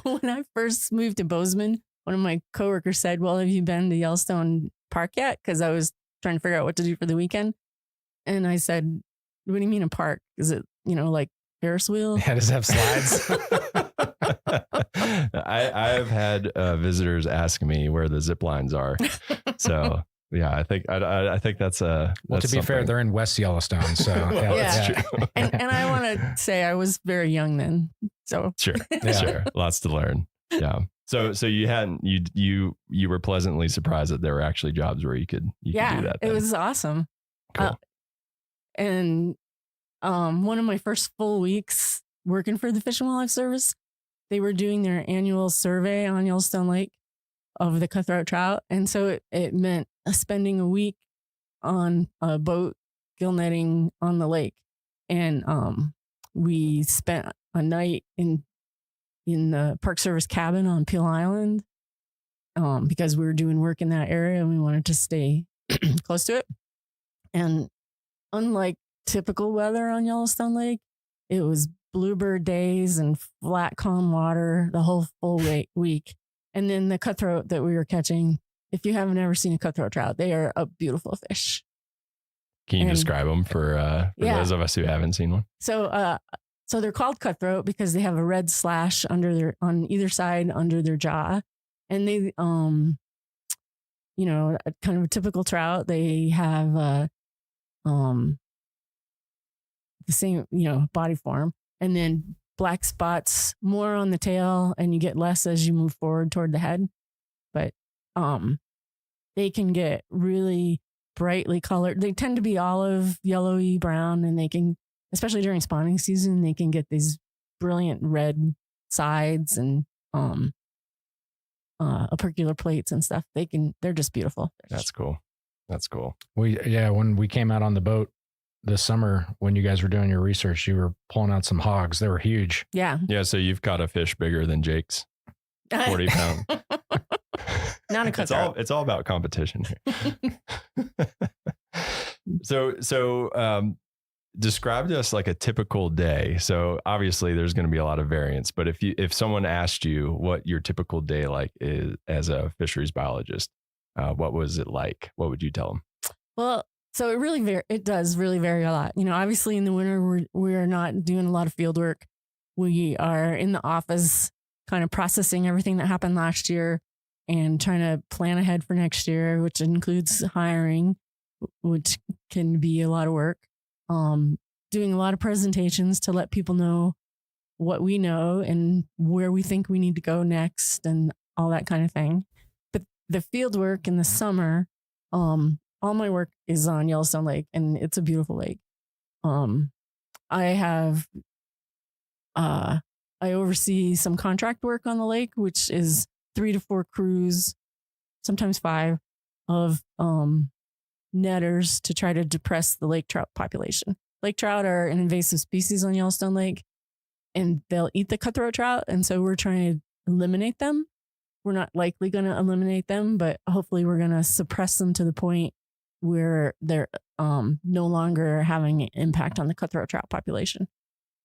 When I first moved to Bozeman, one of my coworkers said, "Well, have you been to Yellowstone Park yet?" Because I was trying to figure out what to do for the weekend. And I said, "What do you mean a park? Is it, like Ferris wheel?" Yeah, does it have slides? I've had visitors ask me where the zip lines are. So yeah, I think that's well, to be fair, they're in West Yellowstone. So yeah. That's true. and I want to say I was very young then. So sure. Lots to learn. Yeah. So you were pleasantly surprised that there were actually jobs where you could do that. It was awesome. Cool. And one of my first full weeks working for the Fish and Wildlife Service, they were doing their annual survey on Yellowstone Lake of the cutthroat trout. And so it meant spending a week on a boat gill netting on the lake. And we spent a night in the Park Service cabin on Peel Island because we were doing work in that area and we wanted to stay close to it. And unlike typical weather on Yellowstone Lake, it was bluebird days and flat, calm water the whole full week. And then the cutthroat that we were catching, if you haven't ever seen a cutthroat trout, they are a beautiful fish. Can you describe them for those of us who haven't seen one? So they're called cutthroat because they have a red slash on either side under their jaw. And they, kind of a typical trout. They have the same, body form, and then black spots more on the tail, and you get less as you move forward toward the head. But they can get really brightly colored. They tend to be olive, yellowy, brown, and they can, especially during spawning season, they can get these brilliant red sides and opercular plates and stuff. They're just beautiful. That's cool. That's cool. When we came out on the boat this summer, when you guys were doing your research, you were pulling out some hogs. They were huge. Yeah. Yeah. So you've caught a fish bigger than Jake's 40 pound. Not a cutthroat. It's all about competition here. So describe to us like a typical day. So obviously there's going to be a lot of variance, but if someone asked you what your typical day like is as a fisheries biologist, what was it like? What would you tell them? Well, so it does really vary a lot. Obviously in the winter, we're not doing a lot of field work. We are in the office kind of processing everything that happened last year and trying to plan ahead for next year, which includes hiring, which can be a lot of work. Doing a lot of presentations to let people know what we know and where we think we need to go next and all that kind of thing. But the field work in the summer, all my work is on Yellowstone Lake, and it's a beautiful lake. I oversee some contract work on the lake, which is 3 to 4 crews, sometimes 5, of netters to try to depress the lake trout population. Lake trout are an invasive species on Yellowstone Lake, and they'll eat the cutthroat trout. And so we're trying to eliminate them. We're not likely going to eliminate them, but hopefully we're going to suppress them to the point where they're no longer having an impact on the cutthroat trout population.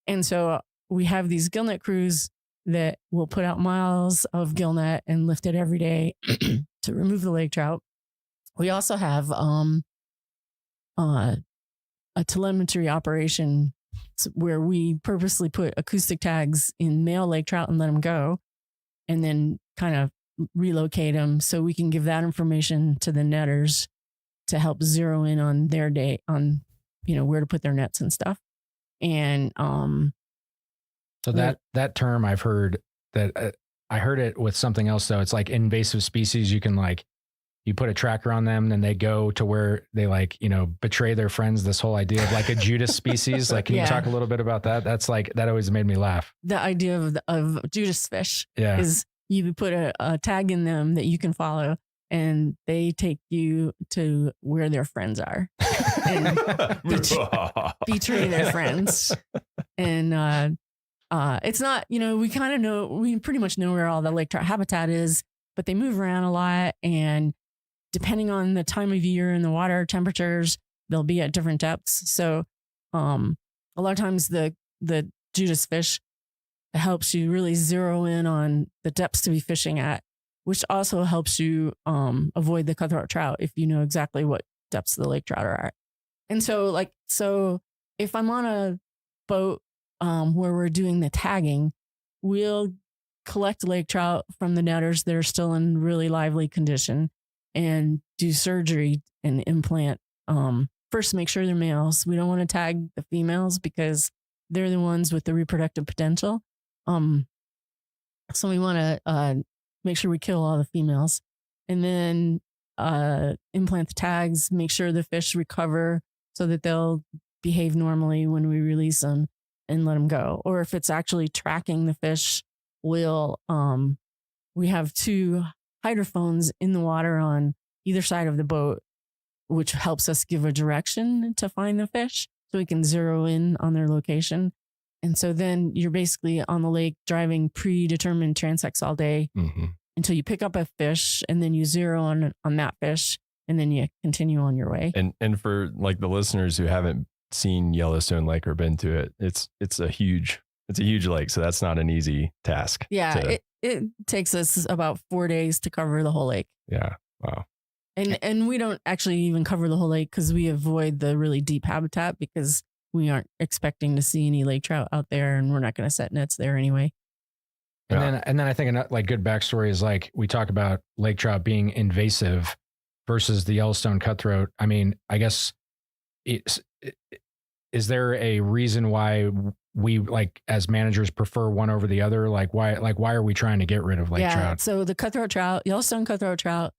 And so we have these gillnet crews that will put out miles of gillnet and lift it every day to remove the lake trout. We also have a telemetry operation where we purposely put acoustic tags in male lake trout and let them go, and then kind of relocate them so we can give that information to the netters to help zero in on their day on, where to put their nets and stuff. And so that term I've heard that I heard it with something else though. It's like invasive species. You can you put a tracker on them and they go to where they betray their friends. This whole idea of like a Judas species. Can you talk a little bit about that? That's that always made me laugh. The idea of Judas fish is you put a tag in them that you can follow, and they take you to where their friends are and betray their friends. And it's not, we pretty much know where all the lake trout habitat is, but they move around a lot, and depending on the time of year and the water temperatures, they'll be at different depths. So a lot of times the Judas fish helps you really zero in on the depths to be fishing at, which also helps you avoid the cutthroat trout if you know exactly what depths the lake trout are at. And so if I'm on a boat where we're doing the tagging, we'll collect lake trout from the netters that are still in really lively condition and do surgery and implant. First, make sure they're males. We don't want to tag the females because they're the ones with the reproductive potential. So we want to make sure we kill all the females, and then implant the tags, make sure the fish recover so that they'll behave normally when we release them and let them go. Or if it's actually tracking the fish, we have 2 hydrophones in the water on either side of the boat, which helps us give a direction to find the fish so we can zero in on their location. And so then you're basically on the lake driving predetermined transects all day until you pick up a fish, and then you zero on that fish, and then you continue on your way. And for the listeners who haven't seen Yellowstone Lake or been to it, it's a huge lake. So that's not an easy task. Yeah. It takes us about 4 days to cover the whole lake. Yeah. Wow. And we don't actually even cover the whole lake because we avoid the really deep habitat because we aren't expecting to see any lake trout out there, and we're not going to set nets there anyway. And then I think good backstory is we talk about lake trout being invasive versus the Yellowstone cutthroat. I mean, I guess is there a reason why we as managers prefer one over the other? Why are we trying to get rid of lake trout? So the cutthroat trout, Yellowstone cutthroat trout,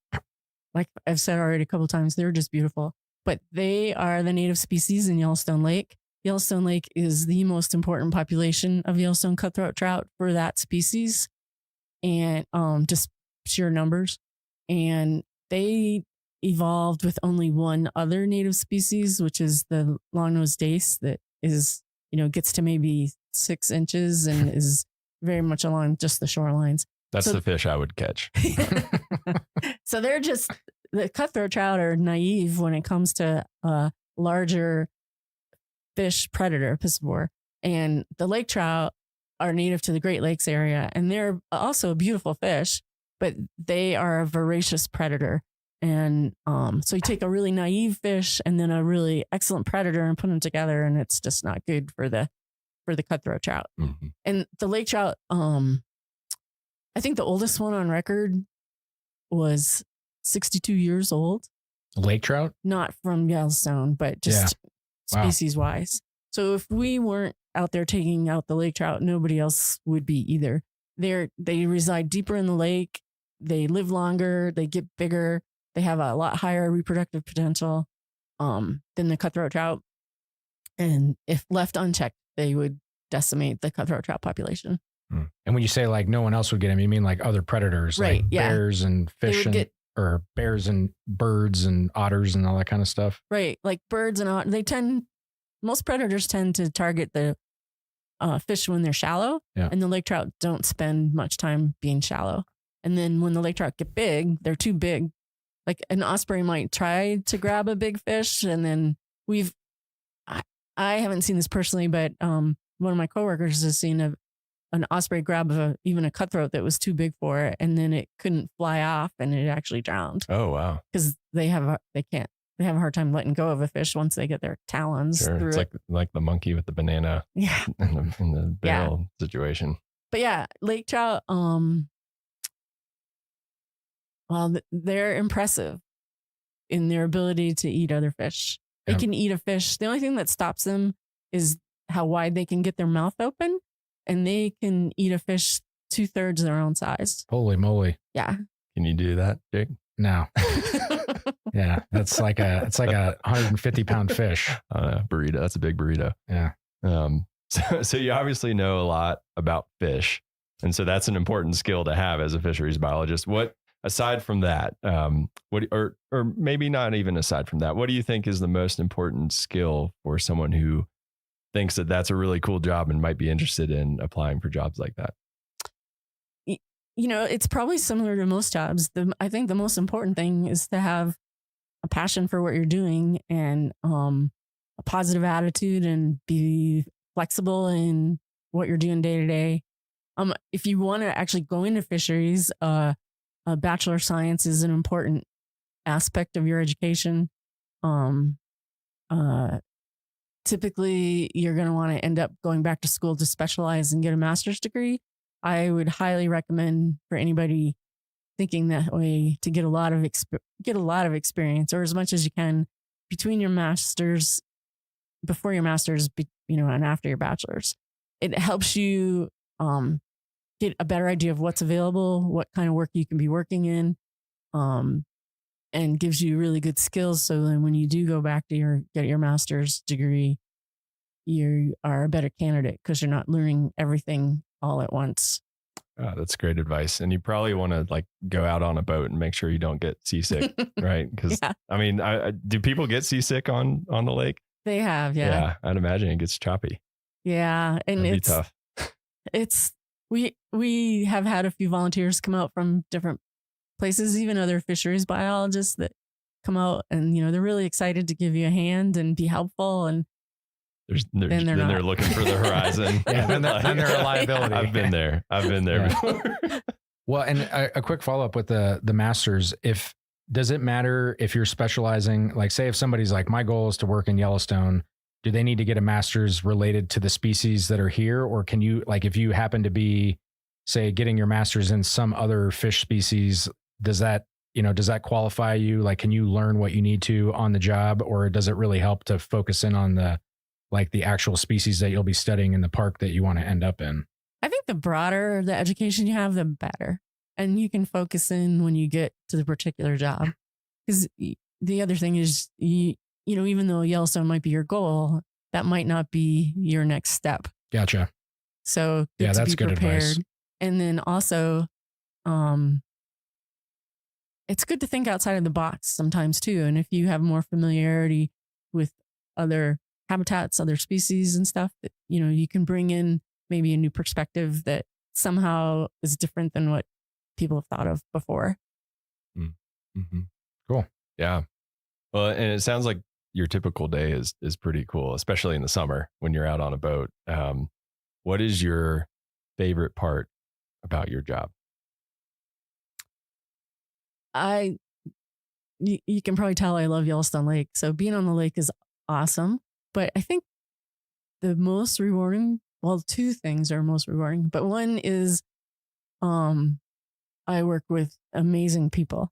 like I've said already a couple of times, they're just beautiful, but they are the native species in Yellowstone Lake. Yellowstone Lake is the most important population of Yellowstone cutthroat trout for that species, and just sheer numbers. And they evolved with only one other native species, which is the long-nosed dace that is, gets to maybe 6 inches and is very much along just the shorelines. That's the fish I would catch. So the cutthroat trout are naive when it comes to larger fish predator, piscivore. And the lake trout are native to the Great Lakes area, and they're also a beautiful fish, but they are a voracious predator. And so you take a really naive fish and then a really excellent predator and put them together, and it's just not good for the cutthroat trout. Mm-hmm. And the lake trout, I think the oldest one on record was 62 years old. Lake trout? Not from Yellowstone, but just species wise. So if we weren't out there taking out the lake trout, nobody else would be either. They reside deeper in the lake. They live longer. They get bigger. They have a lot higher reproductive potential than the cutthroat trout. And if left unchecked, they would decimate the cutthroat trout population. And when you say like no one else would get them, you mean like other predators, right? Like bears and fish or bears and birds and otters and all that kind of stuff. Right. Like birds and otters, most predators tend to target the fish when they're shallow, and the lake trout don't spend much time being shallow. And then when the lake trout get big, they're too big. Like an osprey might try to grab a big fish, and then I haven't seen this personally, but one of my coworkers has seen an osprey grab even a cutthroat that was too big for it, and then it couldn't fly off, and it actually drowned. Oh wow! Because they have a hard time letting go of a fish once they get their talons through it's it. like the monkey with the banana. Yeah. in the barrel situation. But yeah, lake trout. Well, they're impressive in their ability to eat other fish. They can eat a fish. The only thing that stops them is how wide they can get their mouth open, and they can eat a fish 2/3 their own size. Holy moly! Yeah. Can you do that, Jake? No. Yeah, it's like a 150-pound fish. Burrito. That's a big burrito. Yeah. So you obviously know a lot about fish, and so that's an important skill to have as a fisheries biologist. What aside from that, or maybe not even aside from that, what do you think is the most important skill for someone who thinks that that's a really cool job and might be interested in applying for jobs like that? It's probably similar to most jobs. I think the most important thing is to have a passion for what you're doing and a positive attitude and be flexible in what you're doing day to day. If you want to actually go into fisheries, a Bachelor of Science is an important aspect of your education. Typically, you're going to want to end up going back to school to specialize and get a master's degree. I would highly recommend for anybody thinking that way to get a lot of experience, or as much as you can between your masters, before your masters, and after your bachelor's. It helps you get a better idea of what's available, what kind of work you can be working in, and gives you really good skills. So then when you do go back to get your master's degree, you are a better candidate because you're not learning everything all at once. Oh, that's great advice. And you probably want to go out on a boat and make sure you don't get seasick, right? Because do people get seasick on the lake? They have, yeah. Yeah, I'd imagine it gets choppy. Yeah, and That'd be tough. We have had a few volunteers come out from different places, even other fisheries biologists that come out, and they're really excited to give you a hand and be helpful. And they're looking for the horizon. Yeah, then they're a liability. I've been there before. Well, and a quick follow up with the masters. Does it matter if you're specializing? Like, say if somebody's like, my goal is to work in Yellowstone, do they need to get a master's related to the species that are here? Or can you, if you happen to be, say, getting your master's in some other fish species, does that qualify you? Like, can you learn what you need to on the job, or does it really help to focus in on the actual species that you'll be studying in the park that you want to end up in? I think the broader the education you have, the better. And you can focus in when you get to the particular job. Because the other thing is, even though Yellowstone might be your goal, that might not be your next step. Gotcha. So good Yeah, to that's be good prepared. advice. And then also, it's good to think outside of the box sometimes too. And if you have more familiarity with other habitats, other species and stuff, that, you can bring in maybe a new perspective that somehow is different than what people have thought of before. Mm-hmm. Cool. Yeah. Well, and it sounds like your typical day is pretty cool, especially in the summer when you're out on a boat. What is your favorite part about your job? You can probably tell I love Yellowstone Lake. So being on the lake is awesome. But I think the most rewarding, well, two things are most rewarding, but one is I work with amazing people,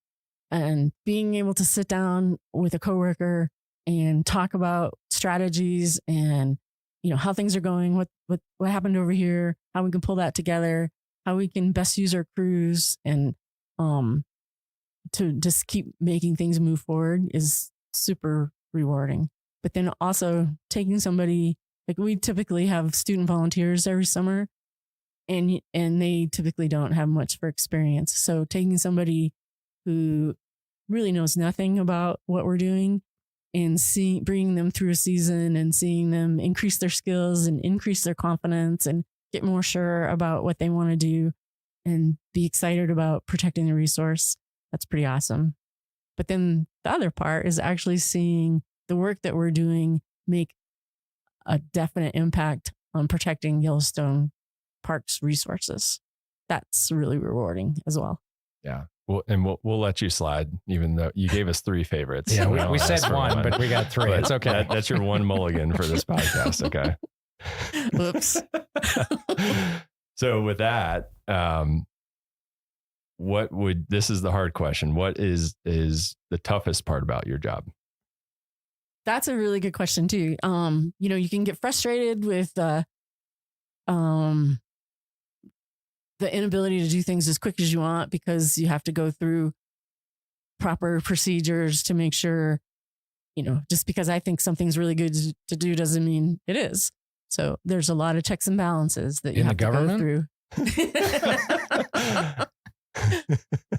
and being able to sit down with a coworker and talk about strategies and, how things are going, what happened over here, how we can pull that together, how we can best use our crews, and to just keep making things move forward is super rewarding. But then also taking somebody, like we typically have student volunteers every summer, and they typically don't have much for experience. So taking somebody who really knows nothing about what we're doing and bringing them through a season and seeing them increase their skills and increase their confidence and get more sure about what they want to do and be excited about protecting the resource. That's pretty awesome. But then the other part is actually seeing the work that we're doing make a definite impact on protecting Yellowstone Park's resources. That's really rewarding as well. Yeah. Well, and we'll let you slide, even though you gave us 3 favorites. Yeah, we said one, but we got 3. It's okay. That's your one mulligan for this podcast. Okay. Whoops. So with that, this is the hard question. What is the toughest part about your job? That's a really good question too. You can get frustrated with the inability to do things as quick as you want because you have to go through proper procedures to make sure, just because I think something's really good to do doesn't mean it is. So there's a lot of checks and balances that you have to go through.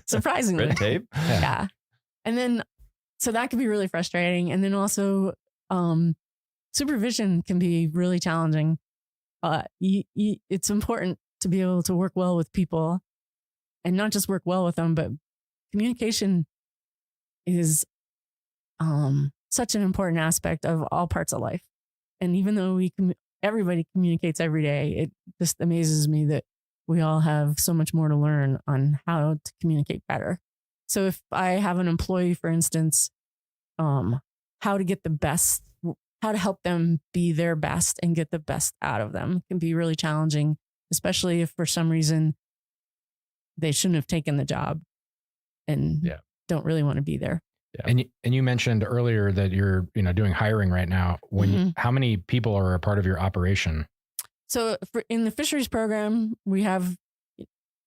Surprisingly. Red tape? Yeah. And then, so that can be really frustrating. And then also, supervision can be really challenging. It's important to be able to work well with people, and not just work well with them, but communication is such an important aspect of all parts of life. And even though everybody communicates every day, it just amazes me that we all have so much more to learn on how to communicate better. So if I have an employee, for instance, how to get the best, how to help them be their best and get the best out of them can be really challenging, especially if for some reason they shouldn't have taken the job and don't really want to be there. Yeah. And you mentioned earlier that you're doing hiring right now. How many people are a part of your operation? So in the fisheries program, we have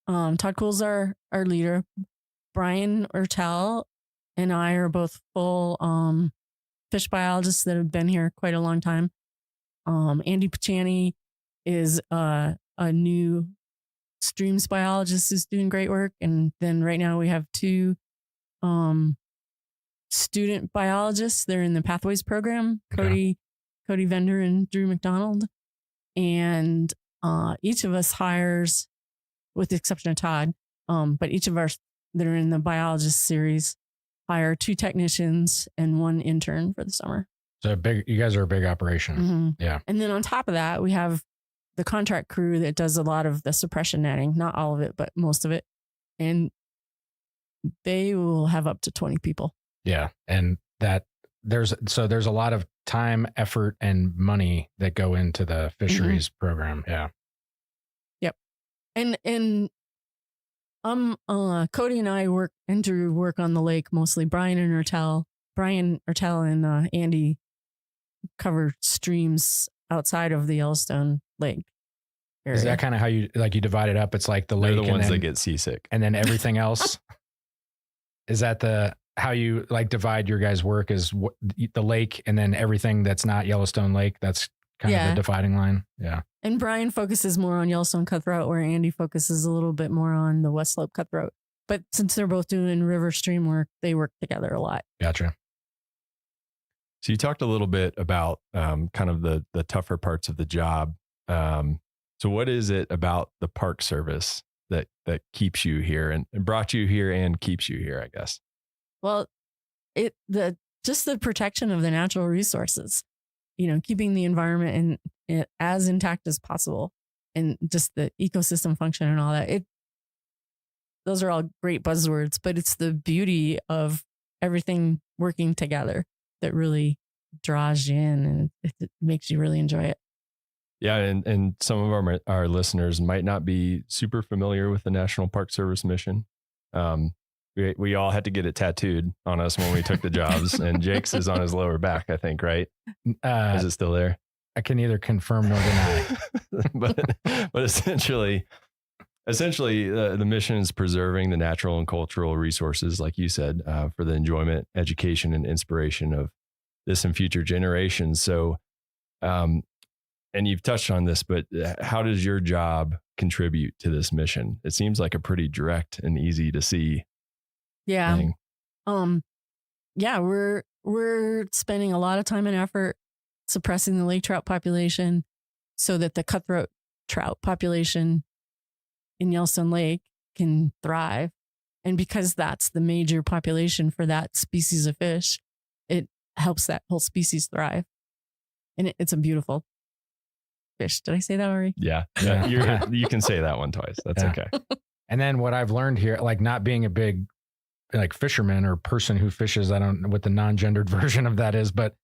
Todd Cole's our leader. Brian Ertel and I are both full fish biologists that have been here quite a long time. Andy Pachani is a new streams biologist who's doing great work. And then right now we have 2 student biologists. They're in the Pathways program, Cody Vendor and Drew McDonald. And each of us hires, with the exception of Todd, but each of us that are in the biologist series hire 2 technicians and 1 intern for the summer. So you guys are a big operation. Mm-hmm. Yeah. And then on top of that, we have the contract crew that does a lot of the suppression netting, not all of it, but most of it. And they will have up to 20 people. Yeah. And there's a lot of time, effort, and money that go into the fisheries program. Yeah. Yep. And Cody and I work on the lake mostly. Brian Ertel and Andy cover streams outside of the Yellowstone Lake area. Is that kind of how you divide it up? It's like the lake. They're the ones that get seasick, and then everything else. Is that how you like divide your guys' work is the lake and then everything that's not Yellowstone Lake. That's kind of the dividing line. Yeah. And Brian focuses more on Yellowstone cutthroat, where Andy focuses a little bit more on the West Slope cutthroat. But since they're both doing river stream work, they work together a lot. Gotcha. So you talked a little bit about kind of the tougher parts of the job. So what is it about the Park Service that keeps you here and brought you here and keeps you here, I guess? Well, just the protection of the natural resources, keeping the environment as intact as possible, and just the ecosystem function and all that. Those are all great buzzwords, but it's the beauty of everything working together that really draws you in, and it makes you really enjoy it. Yeah, and some of our listeners might not be super familiar with the National Park Service mission. We all had to get it tattooed on us when we took the jobs, and Jake's is on his lower back, I think, right? Is it still there? I can neither confirm nor deny. but essentially, the mission is preserving the natural and cultural resources, like you said, for the enjoyment, education, and inspiration of this and future generations. So, and you've touched on this, but how does your job contribute to this mission? It seems like a pretty direct and easy to see thing. We're spending a lot of time and effort suppressing the lake trout population so that the cutthroat trout population in Yellowstone Lake can thrive. And because that's the major population for that species of fish, it helps that whole species thrive. And it's a beautiful fish. Did I say that already? Yeah. You can say that one twice. That's okay. And then what I've learned here, like not being a big like fisherman or person who fishes, I don't know what the non-gendered version of that is, but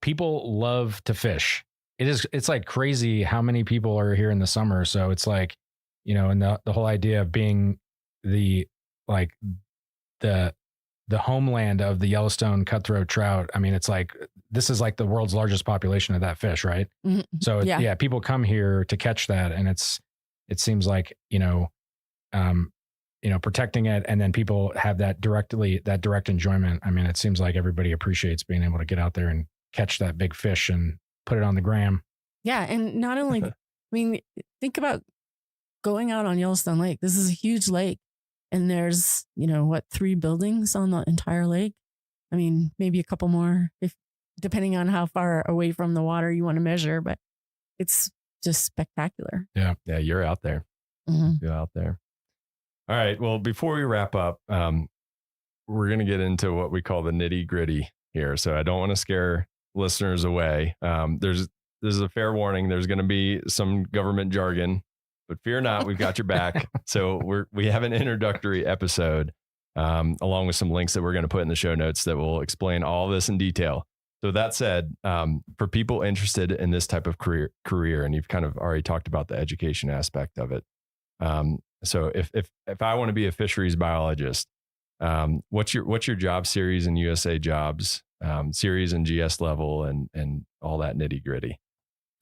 people love to fish. It's like crazy how many people are here in the summer. So it's like, and the whole idea of being the homeland of the Yellowstone cutthroat trout. I mean, it's like, this is like the world's largest population of that fish, right? Mm-hmm. So people come here to catch that. And it seems like, protecting it, and then people have that direct enjoyment. I mean, it seems like everybody appreciates being able to get out there and catch that big fish and put it on the gram. Yeah. And not only, think about going out on Yellowstone Lake. This is a huge lake, and there's, 3 buildings on the entire lake. I mean, maybe a couple more, depending on how far away from the water you want to measure, but it's just spectacular. Yeah. Yeah. You're out there. Mm-hmm. You're out there. All right. Well, before we wrap up, we're going to get into what we call the nitty gritty here. So I don't want to scare listeners away. There's a fair warning. There's going to be some government jargon, but fear not, we've got your back. So we have an introductory episode, along with some links that we're going to put in the show notes that will explain all this in detail. So that said, for people interested in this type of career, and you've kind of already talked about the education aspect of it. So if I want to be a fisheries biologist, what's your job series in USA Jobs, series and GS level, and all that nitty gritty?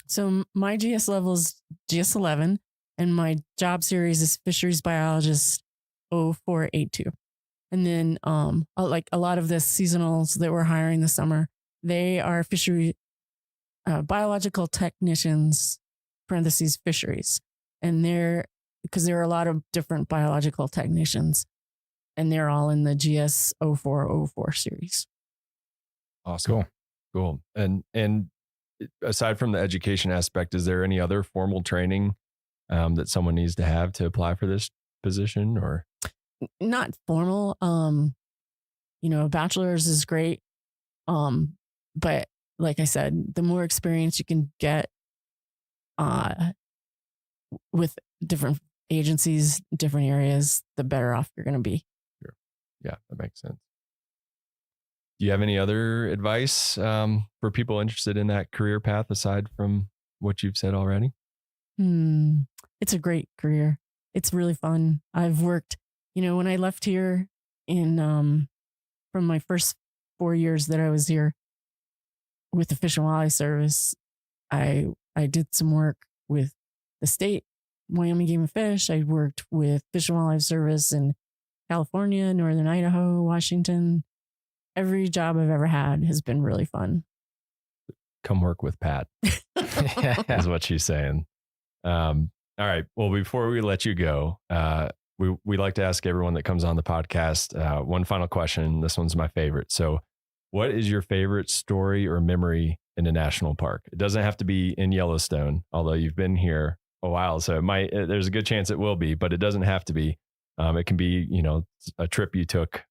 So my GS level is GS 11, and my job series is fisheries biologist 0482. And then, like a lot of the seasonals that we're hiring this summer, they are fishery biological technicians (fisheries), and because there are a lot of different biological technicians, and they're all in the GS 0404 series. Awesome. Cool. And aside from the education aspect, is there any other formal training that someone needs to have to apply for this position, or? Not formal. A bachelor's is great. But like I said, the more experience you can get with different agencies, different areas, the better off you're going to be. Sure. Yeah, that makes sense. Do you have any other advice for people interested in that career path aside from what you've said already? It's a great career. It's really fun. I've worked, when I left here from my first 4 years that I was here with the Fish and Wildlife Service, I did some work with the state, Wyoming Game and Fish. I worked with Fish and Wildlife Service in California, Northern Idaho, Washington, every job I've ever had has been really fun. Come work with Pat is what she's saying. All right. Well, before we let you go, we like to ask everyone that comes on the podcast one final question. This one's my favorite. So what is your favorite story or memory in a national park? It doesn't have to be in Yellowstone, although you've been here a while. So there's a good chance it will be, but it doesn't have to be. It can be, a trip you took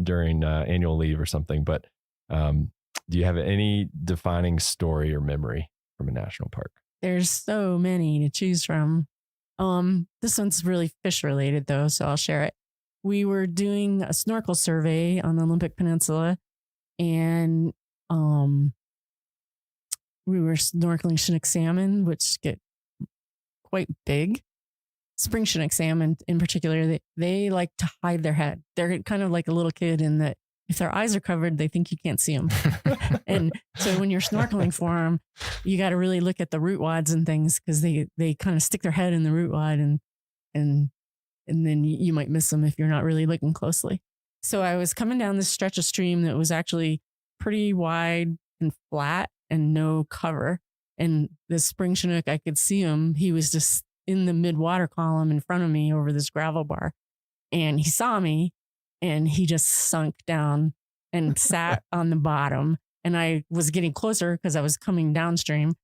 during annual leave or something. But do you have any defining story or memory from a national park? There's so many to choose from. This one's really fish related though, so I'll share it. We were doing a snorkel survey on the Olympic Peninsula, and we were snorkeling Chinook salmon, which get quite big. Spring Chinook salmon in particular, they like to hide their head. They're kind of like a little kid in that if their eyes are covered, they think you can't see them. And so when you're snorkeling for them, you got to really look at the root wads and things, because they kind of stick their head in the root wad, and then you might miss them if you're not really looking closely. So I was coming down this stretch of stream that was actually pretty wide and flat and no cover. And this spring Chinook, I could see him. He was just in the mid-water column in front of me over this gravel bar. And he saw me and he just sunk down and sat on the bottom. And I was getting closer because I was coming downstream.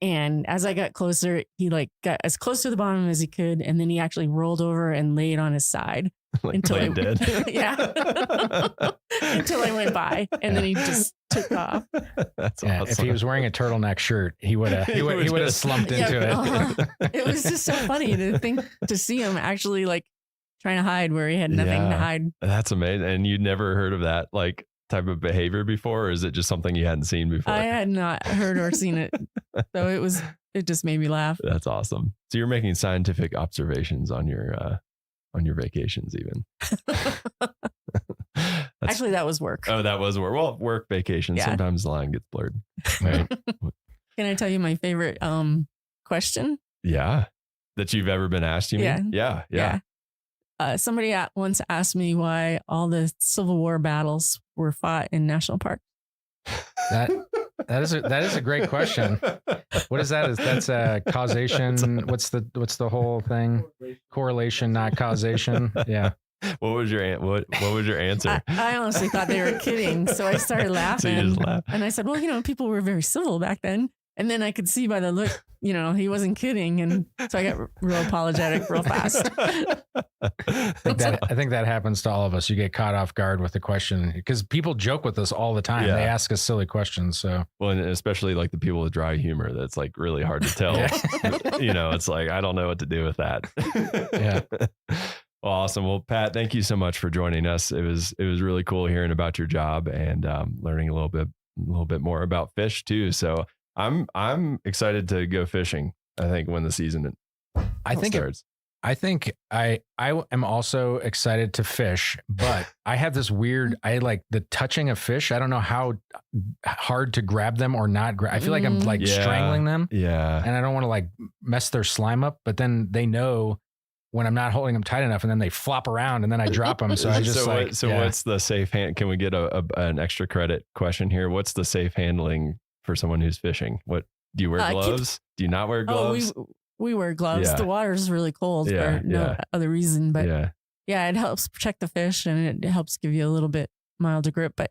And as I got closer, he got as close to the bottom as he could. And then he actually rolled over and laid on his side. Until I dead. Yeah. Until I went by. And then he just took off. That's Yeah, awesome. if he was wearing a turtleneck shirt, he would have slumped into it. It was just so funny to see him actually trying to hide where he had nothing to hide. That's amazing. And you'd never heard of that type of behavior before, or is it just something you hadn't seen before? I had not heard or seen it. So it just made me laugh. That's awesome. So you're making scientific observations on your vacations even. Actually, that was work. Oh, that was work. Well, work vacation. Yeah. Sometimes the line gets blurred. Right? Can I tell you my favorite question? Yeah. That you've ever been asked, you mean? Yeah. Somebody once asked me why all the Civil War battles were fought in national parks. That is a great question. What is that? That's a causation. What's the whole thing? Correlation, not causation. Yeah. What was your answer? I honestly thought they were kidding, so I started laughing. So you just laughed. And I said, "Well, people were very civil back then." And then I could see by the look, he wasn't kidding, and so I got real apologetic real fast. I think that happens to all of us. You get caught off guard with the question because people joke with us all the time. Yeah. They ask us silly questions. So and especially the people with dry humor, that's really hard to tell. It's I don't know what to do with that. Yeah. Well, awesome. Well, Pat, thank you so much for joining us. It was really cool hearing about your job and learning a little bit more about fish too. So I'm excited to go fishing. I think when the season starts. I think I am also excited to fish, but I have this weird, I like the touching of fish. I don't know how hard to grab them or not. I feel like I'm strangling them. Yeah. And I don't want to mess their slime up, but then they know when I'm not holding them tight enough and then they flop around and then I drop them. So I just what's the safe hand? Can we get an extra credit question here? What's the safe handling for someone who's fishing? What do you wear gloves? Do you not wear gloves? We wear gloves. Yeah. The water's really cold for no other reason, but it helps protect the fish and it helps give you a little bit milder grip, but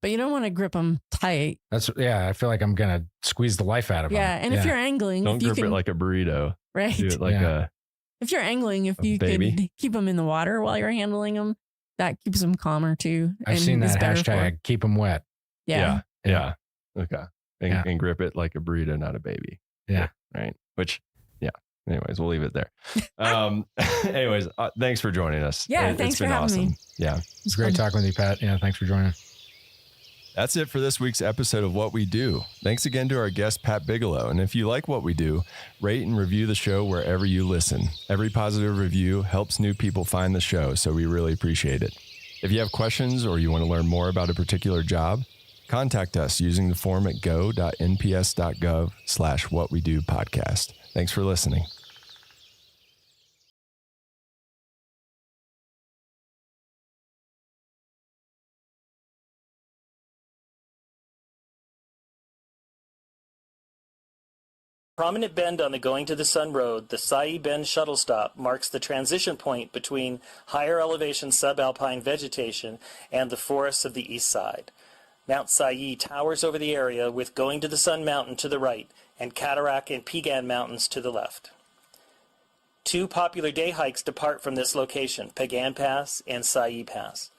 you don't want to grip them tight. I feel like I'm going to squeeze the life out of them. Yeah. And if you're angling, don't grip it like a burrito. Right. Do it like if you're angling, if you baby. could keep them in the water while you're handling them, that keeps them calmer too. I've seen that hashtag, keep them wet. Yeah. Okay. And grip it like a burrito, not a baby. Yeah. Right. Which, anyways, we'll leave it there. Anyways, thanks for joining us. Yeah. Thanks for having me. Yeah. It's great talking with you, Pat. Yeah. Thanks for joining. That's it for this week's episode of What We Do. Thanks again to our guest, Pat Bigelow. And if you like what we do, rate and review the show wherever you listen. Every positive review helps new people find the show, so we really appreciate it. If you have questions or you want to learn more about a particular job, contact us using the form at go.nps.gov/whatwedopodcast. Thanks for listening. Prominent bend on the Going to the Sun Road, the Sai Bend shuttle stop marks the transition point between higher elevation subalpine vegetation and the forests of the east side. Mount Sai towers over the area with Going to the Sun Mountain to the right and Cataract and Piegan Mountains to the left. Two popular day hikes depart from this location, Piegan Pass and Sai Pass.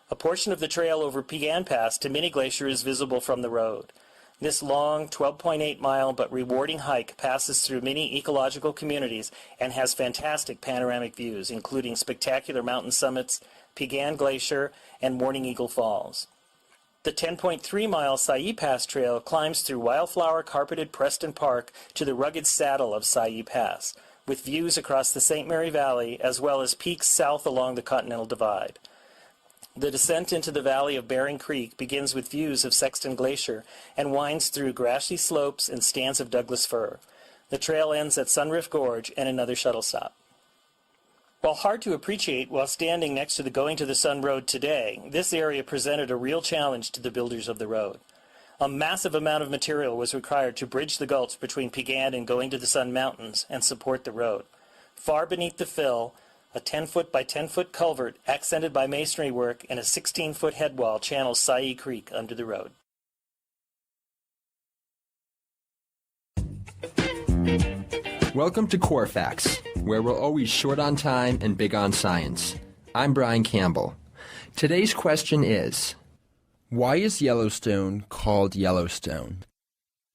A portion of the trail over Piegan Pass to Mini Glacier is visible from the road. This long, 12.8-mile but rewarding hike passes through many ecological communities and has fantastic panoramic views, including spectacular mountain summits, Piegan Glacier, and Morning Eagle Falls. The 10.3-mile Sai Pass Trail climbs through wildflower-carpeted Preston Park to the rugged saddle of Sai Pass, with views across the St. Mary Valley as well as peaks south along the Continental Divide. The descent into the valley of Bering Creek begins with views of Sexton Glacier and winds through grassy slopes and stands of Douglas fir. The trail ends at Sunrift Gorge and another shuttle stop. While hard to appreciate while standing next to the Going to the Sun Road today, this area presented a real challenge to the builders of the road. A massive amount of material was required to bridge the gulch between Piegan and Going to the Sun Mountains and support the road. Far beneath the fill, a 10-foot by 10-foot culvert accented by masonry work and a 16-foot headwall channels Sai Creek under the road. Welcome to Core Facts, where we're always short on time and big on science. I'm Brian Campbell. Today's question is, why is Yellowstone called Yellowstone?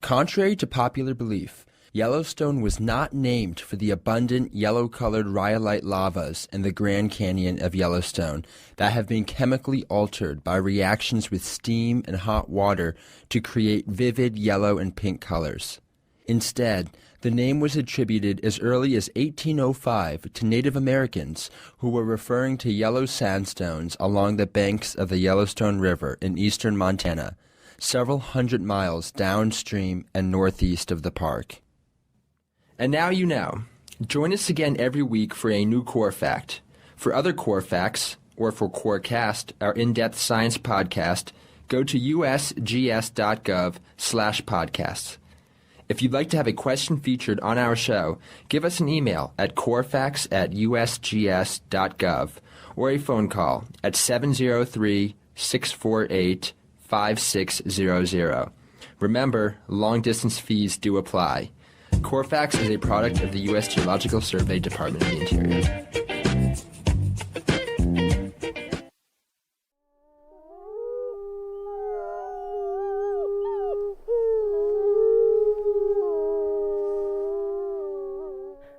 Contrary to popular belief, Yellowstone was not named for the abundant yellow-colored rhyolite lavas in the Grand Canyon of Yellowstone that have been chemically altered by reactions with steam and hot water to create vivid yellow and pink colors. Instead, the name was attributed as early as 1805 to Native Americans who were referring to yellow sandstones along the banks of the Yellowstone River in eastern Montana, several hundred miles downstream and northeast of the park. And now you know. Join us again every week for a new Core Fact. For other Core Facts, or for Corecast, our in-depth science podcast, go to usgs.gov/podcasts. If you'd like to have a question featured on our show, give us an email at corefacts@usgs.gov or a phone call at 703-648-5600. Remember, long-distance fees do apply. Corefax is a product of the U.S. Geological Survey, Department of the Interior.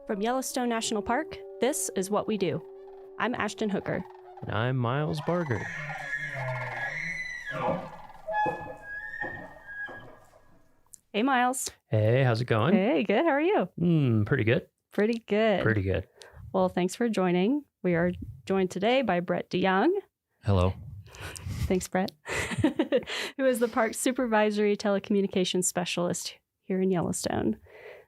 From Yellowstone National Park, this is What We Do. I'm Ashton Hooker. And I'm Miles Barger. Hey, Miles. Hey, how's it going? Hey, good. How are you? Pretty good. Pretty good. Pretty good. Well, thanks for joining. We are joined today by Brett DeYoung. Hello. Thanks, Brett. Who is the park's supervisory telecommunications specialist here in Yellowstone.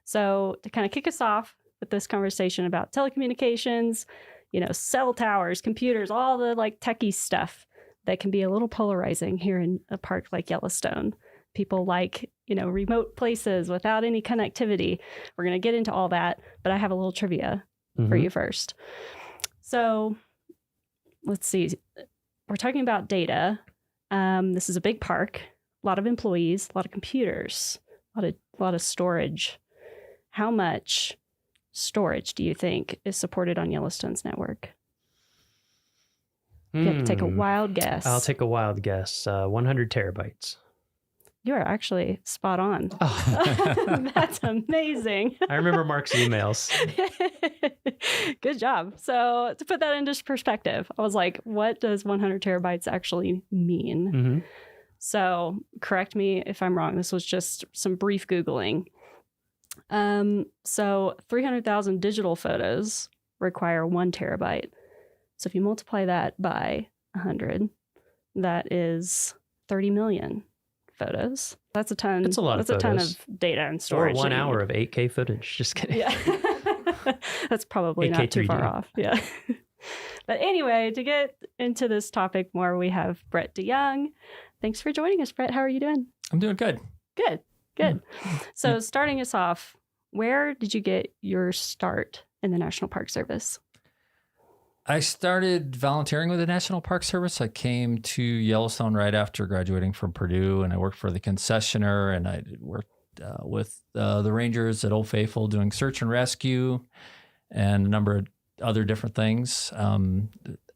So to kind of kick us off with this conversation about telecommunications, cell towers, computers, all the techie stuff that can be a little polarizing here in a park like Yellowstone. People like, remote places without any connectivity. We're going to get into all that, but I have a little trivia for you first. So let's see. We're talking about data. This is a big park, a lot of employees, a lot of computers, a lot of storage. How much storage do you think is supported on Yellowstone's network? You have to take a wild guess. I'll take a wild guess. 100 terabytes. You are actually spot on. Oh. That's amazing. I remember Mark's emails. Good job. So to put that into perspective, I was like, what does 100 terabytes actually mean? Mm-hmm. So correct me if I'm wrong. This was just some brief Googling. So 300,000 digital photos require 1 terabyte. So if you multiply that by 100, that is 30 million photos. That's a ton. That's a lot of photos. That's a ton of data and storage. Or 1 hour of 8K footage. Just kidding. Yeah. That's probably not too far off. Yeah. But anyway, to get into this topic more, we have Brett DeYoung. Thanks for joining us, Brett. How are you doing? I'm doing good. Good. So starting us off, where did you get your start in the National Park Service? I started volunteering with the National Park Service. I came to Yellowstone right after graduating from Purdue, and I worked for the concessionaire, and I worked with the rangers at Old Faithful doing search and rescue and a number of other different things.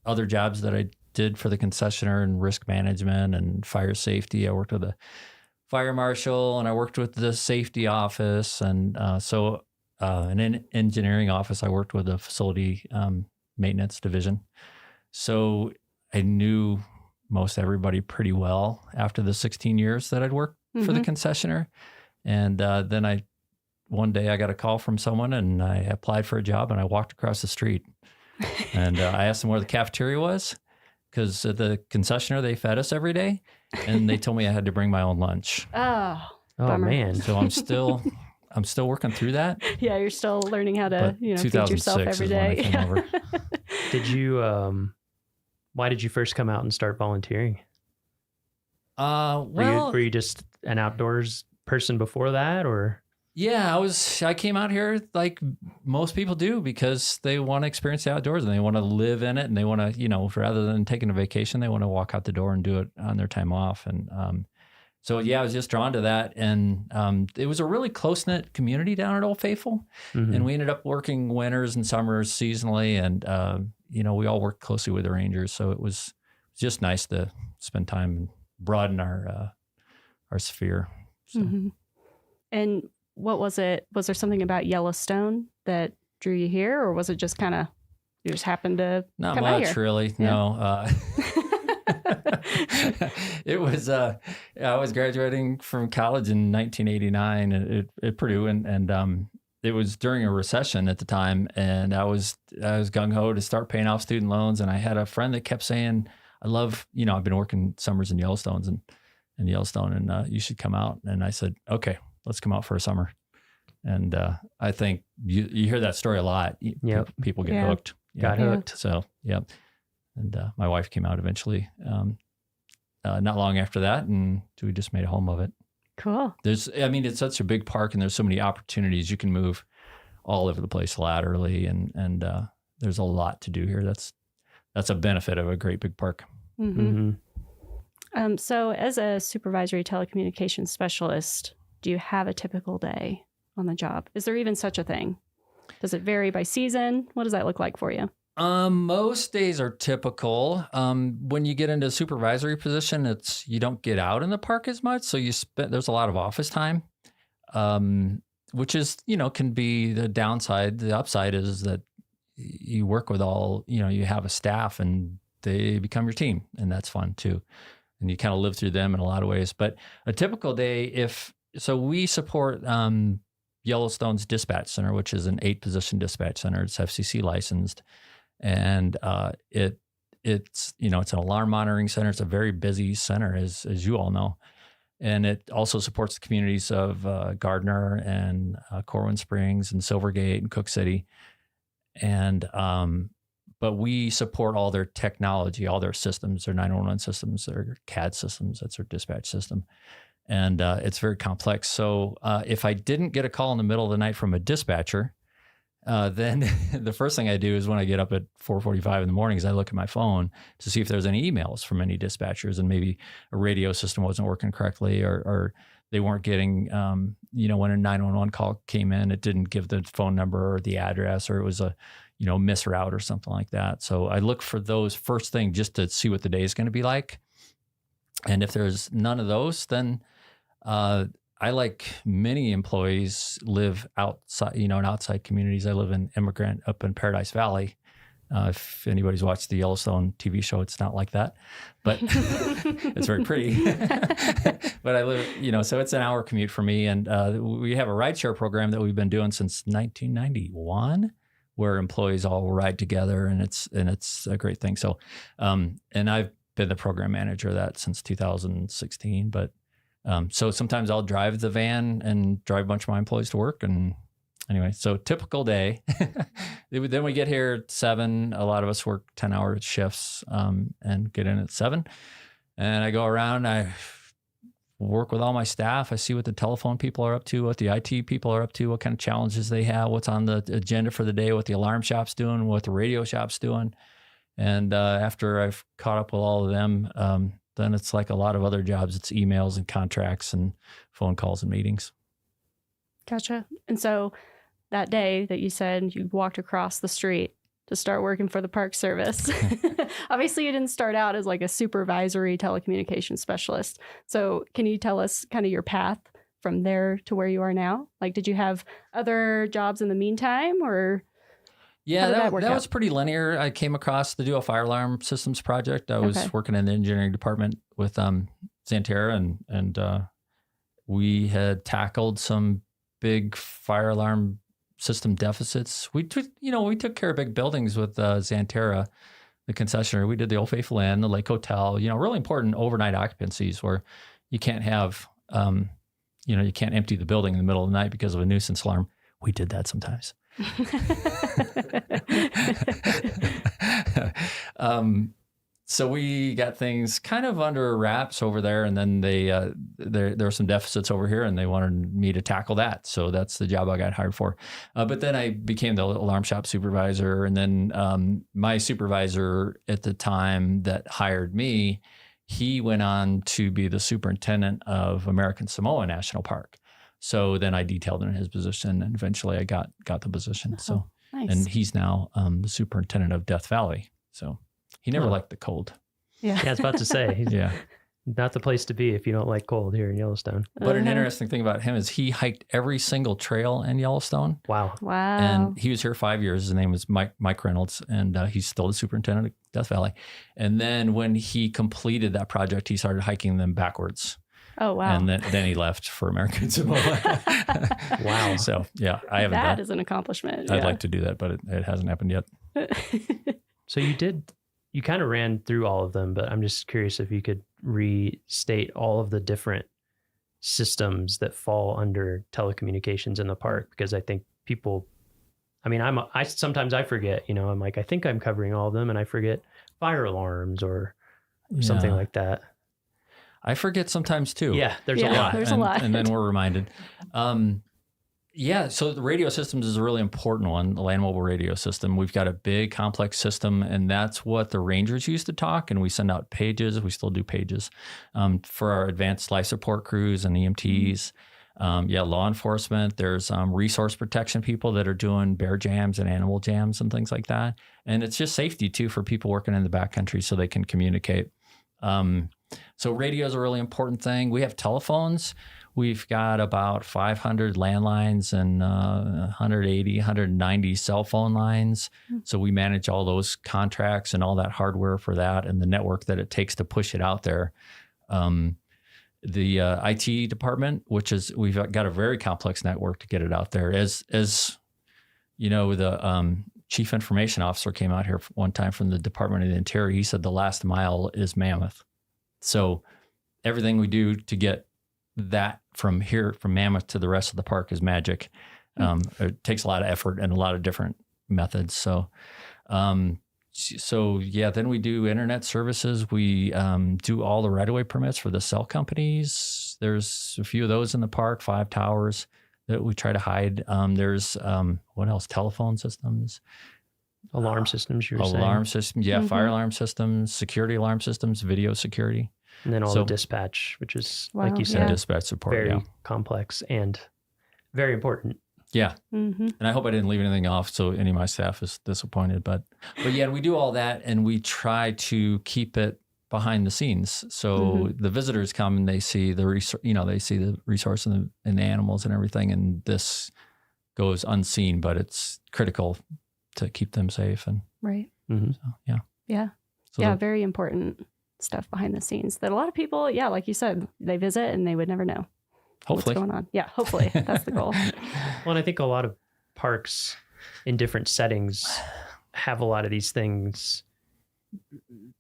Other jobs that I did for the concessionaire and risk management and fire safety. I worked with the fire marshal, and I worked with the safety office, and in engineering office, I worked with the facility maintenance division. So I knew most everybody pretty well after the 16 years that I'd worked for the concessionaire. And then one day I got a call from someone, and I applied for a job, and I walked across the street, and I asked them where the cafeteria was, because at the concessionaire, they fed us every day, and they told me I had to bring my own lunch. Oh, man. So I'm still working through that. Yeah, you're still learning how to, feed yourself every day. Is when I came over. Did you, why did you first come out and start volunteering? Were you just an outdoors person before that, or? Yeah, I came out here like most people do because they want to experience the outdoors and they want to live in it, and they want to, rather than taking a vacation, they want to walk out the door and do it on their time off. And so, I was just drawn to that. And it was a really close-knit community down at Old Faithful. Mm-hmm. And we ended up working winters and summers seasonally. And, we all worked closely with the rangers. So it was just nice to spend time and broaden our sphere. So. Mm-hmm. And what was it? Was there something about Yellowstone that drew you here, or was it just kind of, you just happened to Not come out much, here? really. Yeah. No. It was, I was graduating from college in 1989 at Purdue, and it was during a recession at the time, and I was gung-ho to start paying off student loans, and I had a friend that kept saying, I love, I've been working summers in Yellowstone, and you should come out. And I said, okay, let's come out for a summer. And I think you hear that story a lot. Yep. People get hooked. Got hooked. So, yeah. And my wife came out eventually, not long after that, and we just made a home of it. Cool. It's such a big park, and there's so many opportunities. You can move all over the place laterally, and there's a lot to do here. That's a benefit of a great big park. Mm-hmm. So as a supervisory telecommunications specialist, do you have a typical day on the job? Is there even such a thing? Does it vary by season? What does that look like for you? Most days are typical. When you get into a supervisory position, you don't get out in the park as much. So there's a lot of office time, which is, can be the downside. The upside is that you work with you have a staff and they become your team, and that's fun too. And you kind of live through them in a lot of ways. But a typical day, we support Yellowstone's dispatch center, which is an 8-position dispatch center. It's FCC licensed. And it's an alarm monitoring center. It's a very busy center, as you all know. And it also supports the communities of Gardner and Corwin Springs and Silvergate and Cook City. And but we support all their technology, all their systems, their 911 systems, their CAD systems. That's their dispatch system. And it's very complex. So if I didn't get a call in the middle of the night from a dispatcher, then the first thing I do is when I get up at 4:45 in the morning is I look at my phone to see if there's any emails from any dispatchers, and maybe a radio system wasn't working correctly, or they weren't getting, when a 911 call came in, it didn't give the phone number or the address, or it was a, misroute or something like that. So I look for those first thing just to see what the day is going to be like. And if there's none of those, then I, like many employees, live outside, in outside communities. I live in Immigrant up in Paradise Valley. If anybody's watched the Yellowstone TV show, it's not like that, but it's very pretty. But I live, so it's an hour commute for me. And we have a rideshare program that we've been doing since 1991, where employees all ride together, and it's a great thing. So, and I've been the program manager of that since 2016, but so sometimes I'll drive the van and drive a bunch of my employees to work. And anyway, so typical day. Then we get here at 7. A lot of us work 10-hour shifts and get in at 7. And I go around, I work with all my staff. I see what the telephone people are up to, what the IT people are up to, what kind of challenges they have, what's on the agenda for the day, what the alarm shop's doing, what the radio shop's doing. And after I've caught up with all of them, then it's like a lot of other jobs. It's emails and contracts and phone calls and meetings. Gotcha. And so that day that you said you walked across the street to start working for the Park Service, obviously you didn't start out as like a supervisory telecommunications specialist. So can you tell us kind of your path from there to where you are now? Like, did you have other jobs in the meantime, or? Yeah, that was pretty linear. I came across the Dual Fire Alarm Systems project. I was working in the engineering department with Xanterra, and we had tackled some big fire alarm system deficits. We took care of big buildings with Xanterra, the concessionaire. We did the Old Faithful Inn, the Lake Hotel. Really important overnight occupancies where you can't have, you can't empty the building in the middle of the night because of a nuisance alarm. We did that sometimes. So we got things kind of under wraps over there, and then there were some deficits over here, and they wanted me to tackle that. So that's the job I got hired for. But then I became the alarm shop supervisor, and then my supervisor at the time that hired me, he went on to be the superintendent of American Samoa National Park. So then I detailed in his position, and eventually I got the position. Nice. And he's now the superintendent of Death Valley. So he never liked the cold. Yeah. I was about to say, yeah, not the place to be if you don't like cold here in Yellowstone. But an interesting thing about him is he hiked every single trail in Yellowstone. Wow. And he was here 5 years. His name was Mike Reynolds, and he's still the superintendent of Death Valley. And then when he completed that project, he started hiking them backwards. Oh, wow. And then he left for American Samoa. Wow. So, yeah, I haven't That done. is an accomplishment. I'd like to do that, but it hasn't happened yet. So you kind of ran through all of them, but I'm just curious if you could restate all of the different systems that fall under telecommunications in the park, because I think people, I sometimes I forget, I'm like, I think I'm covering all of them, and I forget fire alarms or something like that. I forget sometimes too. Yeah, there's a lot. There's a lot. And then we're reminded. So the radio systems is a really important one, the land mobile radio system. We've got a big complex system, and that's what the rangers used to talk, and we send out pages. We still do pages for our advanced life support crews and EMTs. Law enforcement. There's resource protection people that are doing bear jams and animal jams and things like that. And it's just safety too for people working in the backcountry so they can communicate. So radio is a really important thing. We have telephones. We've got about 500 landlines and 180, 190 cell phone lines. So we manage all those contracts and all that hardware for that and the network that it takes to push it out there. The IT department, we've got a very complex network to get it out there. As the chief information officer came out here one time from the Department of the Interior. He said the last mile is Mammoth. So everything we do to get that from Mammoth to the rest of the park is magic. It takes a lot of effort and a lot of different methods. So then we do internet services. We do all the right-of-way permits for the cell companies. There's a few of those in the park, 5 towers that we try to hide. There's what else? Telephone systems. Alarm systems, you were saying. Alarm systems, yeah, fire alarm systems, security alarm systems, video security. And then all the dispatch, which is, like you said, dispatch support, very complex and very important. Yeah. And I hope I didn't leave anything off so any of my staff is disappointed. But yeah, we do all that, and we try to keep it behind the scenes. So the visitors come and they see the resource and the animals and everything, and this goes unseen, but it's critical to keep them safe. And right. So Very important stuff behind the scenes that a lot of people, like you said, they visit and they would never know hopefully what's going on. Yeah, hopefully that's the goal. Well, and I think a lot of parks in different settings have a lot of these things.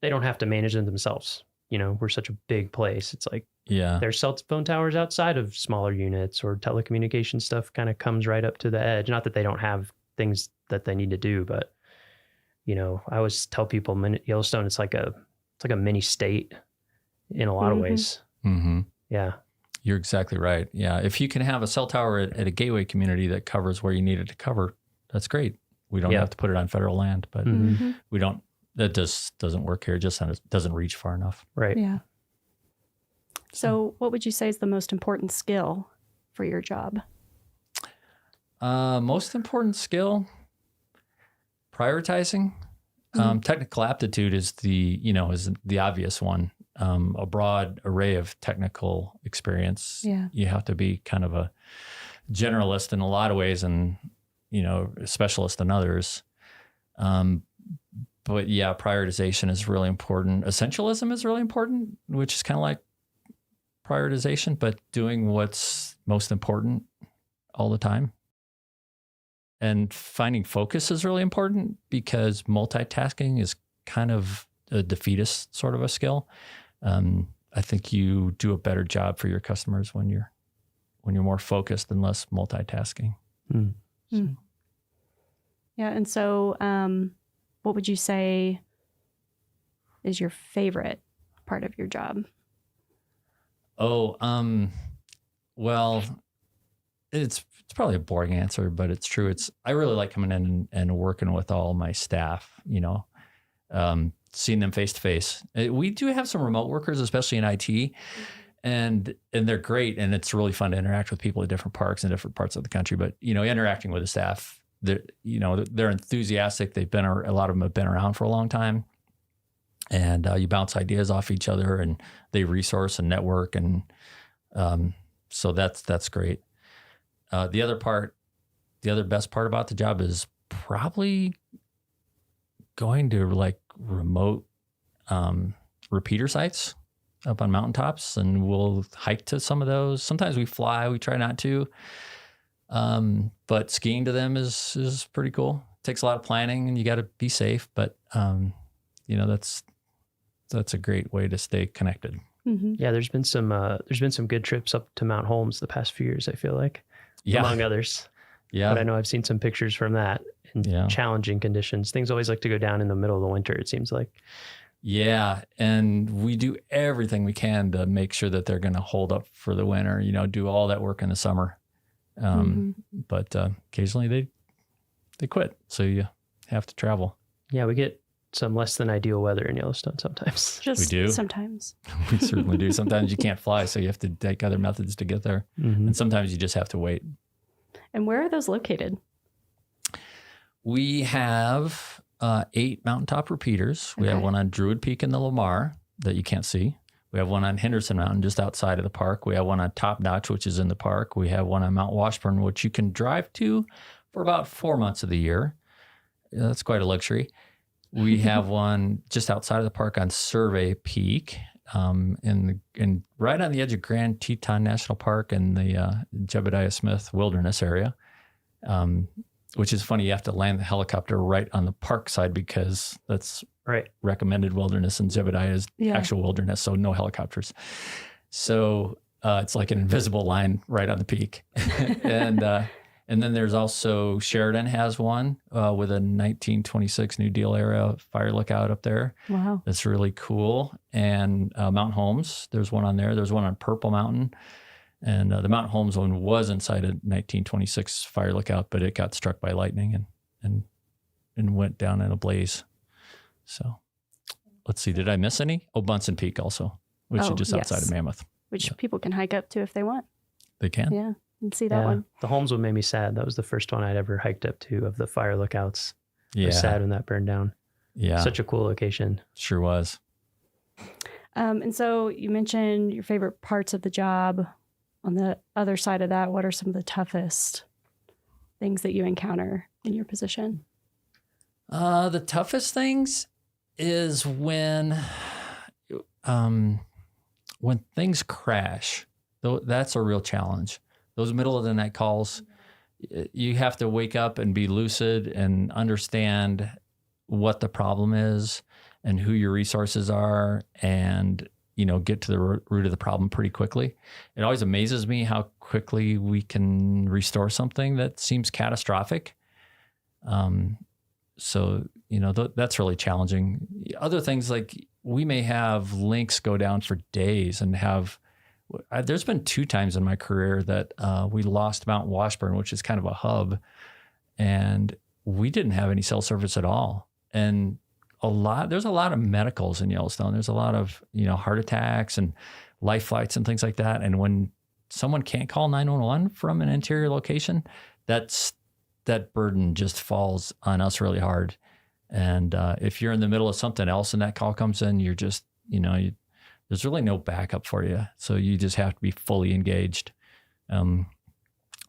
They don't have to manage them themselves. We're such a big place. It's like, there's cell phone towers outside of smaller units, or telecommunication stuff kind of comes right up to the edge. Not that they don't have things that they need to do, but I always tell people Yellowstone, it's like a mini state in a lot of ways. Mm-hmm. Yeah. You're exactly right. Yeah. If you can have a cell tower at a gateway community that covers where you need it to cover, that's great. We don't have to put it on federal land, but we don't, that just doesn't work here. It just doesn't reach far enough. Right. Yeah. So what would you say is the most important skill for your job? Most important skill, prioritizing. Technical aptitude is the obvious one. A broad array of technical experience. Yeah. You have to be kind of a generalist in a lot of ways and, a specialist in others. But yeah, prioritization is really important. Essentialism is really important, which is kind of like prioritization, but doing what's most important all the time. And finding focus is really important because multitasking is kind of a defeatist sort of a skill. I think you do a better job for your customers when you're more focused and less multitasking. Yeah. And so what would you say is your favorite part of your job? Well, it's probably a boring answer, but it's true. I really like coming in and working with all my staff, seeing them face to face. We do have some remote workers, especially in IT, and they're great. And it's really fun to interact with people at different parks in different parts of the country. But, interacting with the staff, they're enthusiastic. A lot of them have been around for a long time. And you bounce ideas off each other and they resource and network. And so that's great. The other best part about the job is probably going to like remote repeater sites up on mountaintops, and we'll hike to some of those. Sometimes we fly, we try not to. But skiing to them is pretty cool. It takes a lot of planning and you got to be safe, but that's a great way to stay connected. Mm-hmm. Yeah, there's been some good trips up to Mount Holmes the past few years, I feel like. Yeah. Among others. Yeah. But I know I've seen some pictures from that in challenging conditions. Things always like to go down in the middle of the winter, it seems like. Yeah. And we do everything we can to make sure that they're going to hold up for the winter, do all that work in the summer. But occasionally they quit. So you have to travel. Yeah, we get some less than ideal weather in Yellowstone sometimes. We do. Sometimes. We certainly do. Sometimes you can't fly, so you have to take other methods to get there. And sometimes you just have to wait. And where are those located? We have 8 mountaintop repeaters. We have one on Druid Peak in the Lamar that you can't see. We have one on Henderson Mountain just outside of the park. We have one on Top Notch, which is in the park. We have one on Mount Washburn, which you can drive to for about 4 months of the year. Yeah, that's quite a luxury. We have one just outside of the park on Survey Peak, in right on the edge of Grand Teton National Park in the Jebediah Smith Wilderness area, which is funny. You have to land the helicopter right on the park side because that's recommended wilderness, and Jebediah is actual wilderness, so no helicopters. So it's like an invisible line right on the peak. And then there's also Sheridan has one with a 1926 New Deal era fire lookout up there. Wow. That's really cool. And Mount Holmes, there's one on there. There's one on Purple Mountain. And the Mount Holmes one was inside a 1926 fire lookout, but it got struck by lightning and went down in a blaze. So let's see, did I miss any? Oh, Bunsen Peak also, which is just outside of Mammoth. Which people can hike up to if they want. They can. Yeah. And see that one. The Holmes one made me sad. That was the first one I'd ever hiked up to of the fire lookouts. I Yeah. was sad when that burned down. Yeah. Such a cool location. Sure was. And so you mentioned your favorite parts of the job. On the other side of that, what are some of the toughest things that you encounter in your position? The toughest things is when things crash. That's a real challenge. Those middle of the night calls, you have to wake up and be lucid and understand what the problem is and who your resources are, and get to the root of the problem pretty quickly. It always amazes me how quickly we can restore something that seems catastrophic. So that's really challenging. Other things, like we may have links go down for days and have there's been 2 times in my career that we lost Mount Washburn, which is kind of a hub, and we didn't have any cell service at all. And there's a lot of medicals in Yellowstone. There's a lot of, heart attacks and life flights and things like that. And when someone can't call 911 from an interior location, that burden just falls on us really hard. And if you're in the middle of something else and that call comes in, you're just, there's really no backup for you. So you just have to be fully engaged.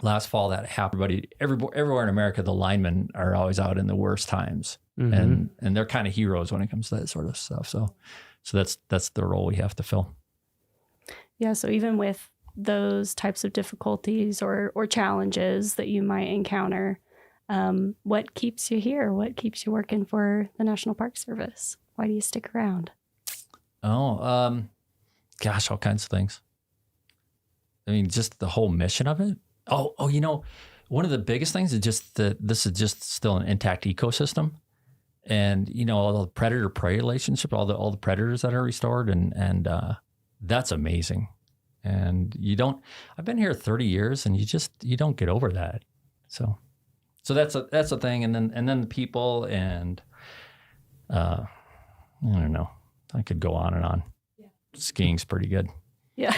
Last fall that happened, everywhere in America, the linemen are always out in the worst times. And they're kind of heroes when it comes to that sort of stuff. So that's the role we have to fill. Yeah. So even with those types of difficulties or challenges that you might encounter, what keeps you here? What keeps you working for the National Park Service? Why do you stick around? Oh, gosh, all kinds of things. I mean, just the whole mission of it. Oh, one of the biggest things is just that this is just still an intact ecosystem. And, all the predator-prey relationship, all the predators that are restored, and that's amazing. And I've been here 30 years and you don't get over that. So that's a thing. And then the people, and I don't know, I could go on and on. Yeah. Skiing's pretty good. Yeah.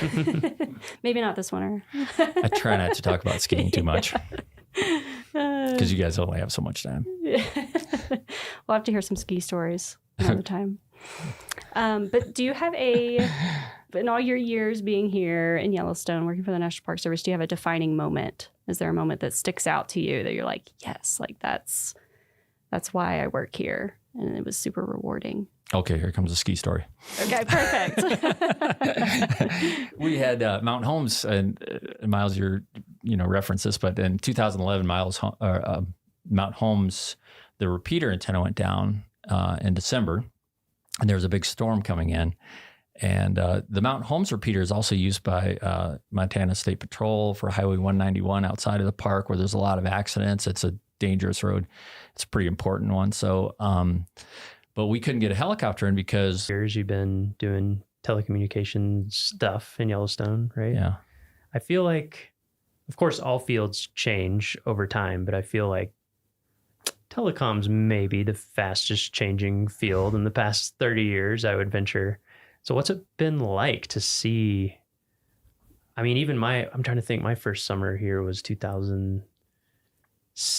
Maybe not this winter. I try not to talk about skiing too much because you guys only have so much time. We'll have to hear some ski stories another time. But do you have in all your years being here in Yellowstone, working for the National Park Service, do you have a defining moment? Is there a moment that sticks out to you that you're like, yes, like that's why I work here, and it was super rewarding? Okay, here comes a ski story. Okay, perfect. We had Mount Holmes, and Miles, you reference this, but in 2011, Mount Holmes, the repeater antenna went down in December, and there was a big storm coming in. And the Mount Holmes repeater is also used by Montana State Patrol for Highway 191 outside of the park, where there's a lot of accidents. It's a dangerous road. It's a pretty important one. So, but we couldn't get a helicopter in because you've been doing telecommunications stuff in Yellowstone, right? Yeah. I feel like, of course, all fields change over time, but I feel like telecom's maybe the fastest changing field in the past 30 years, I would venture. So what's it been like to see? I mean, even I'm trying to think, my first summer here was 2000,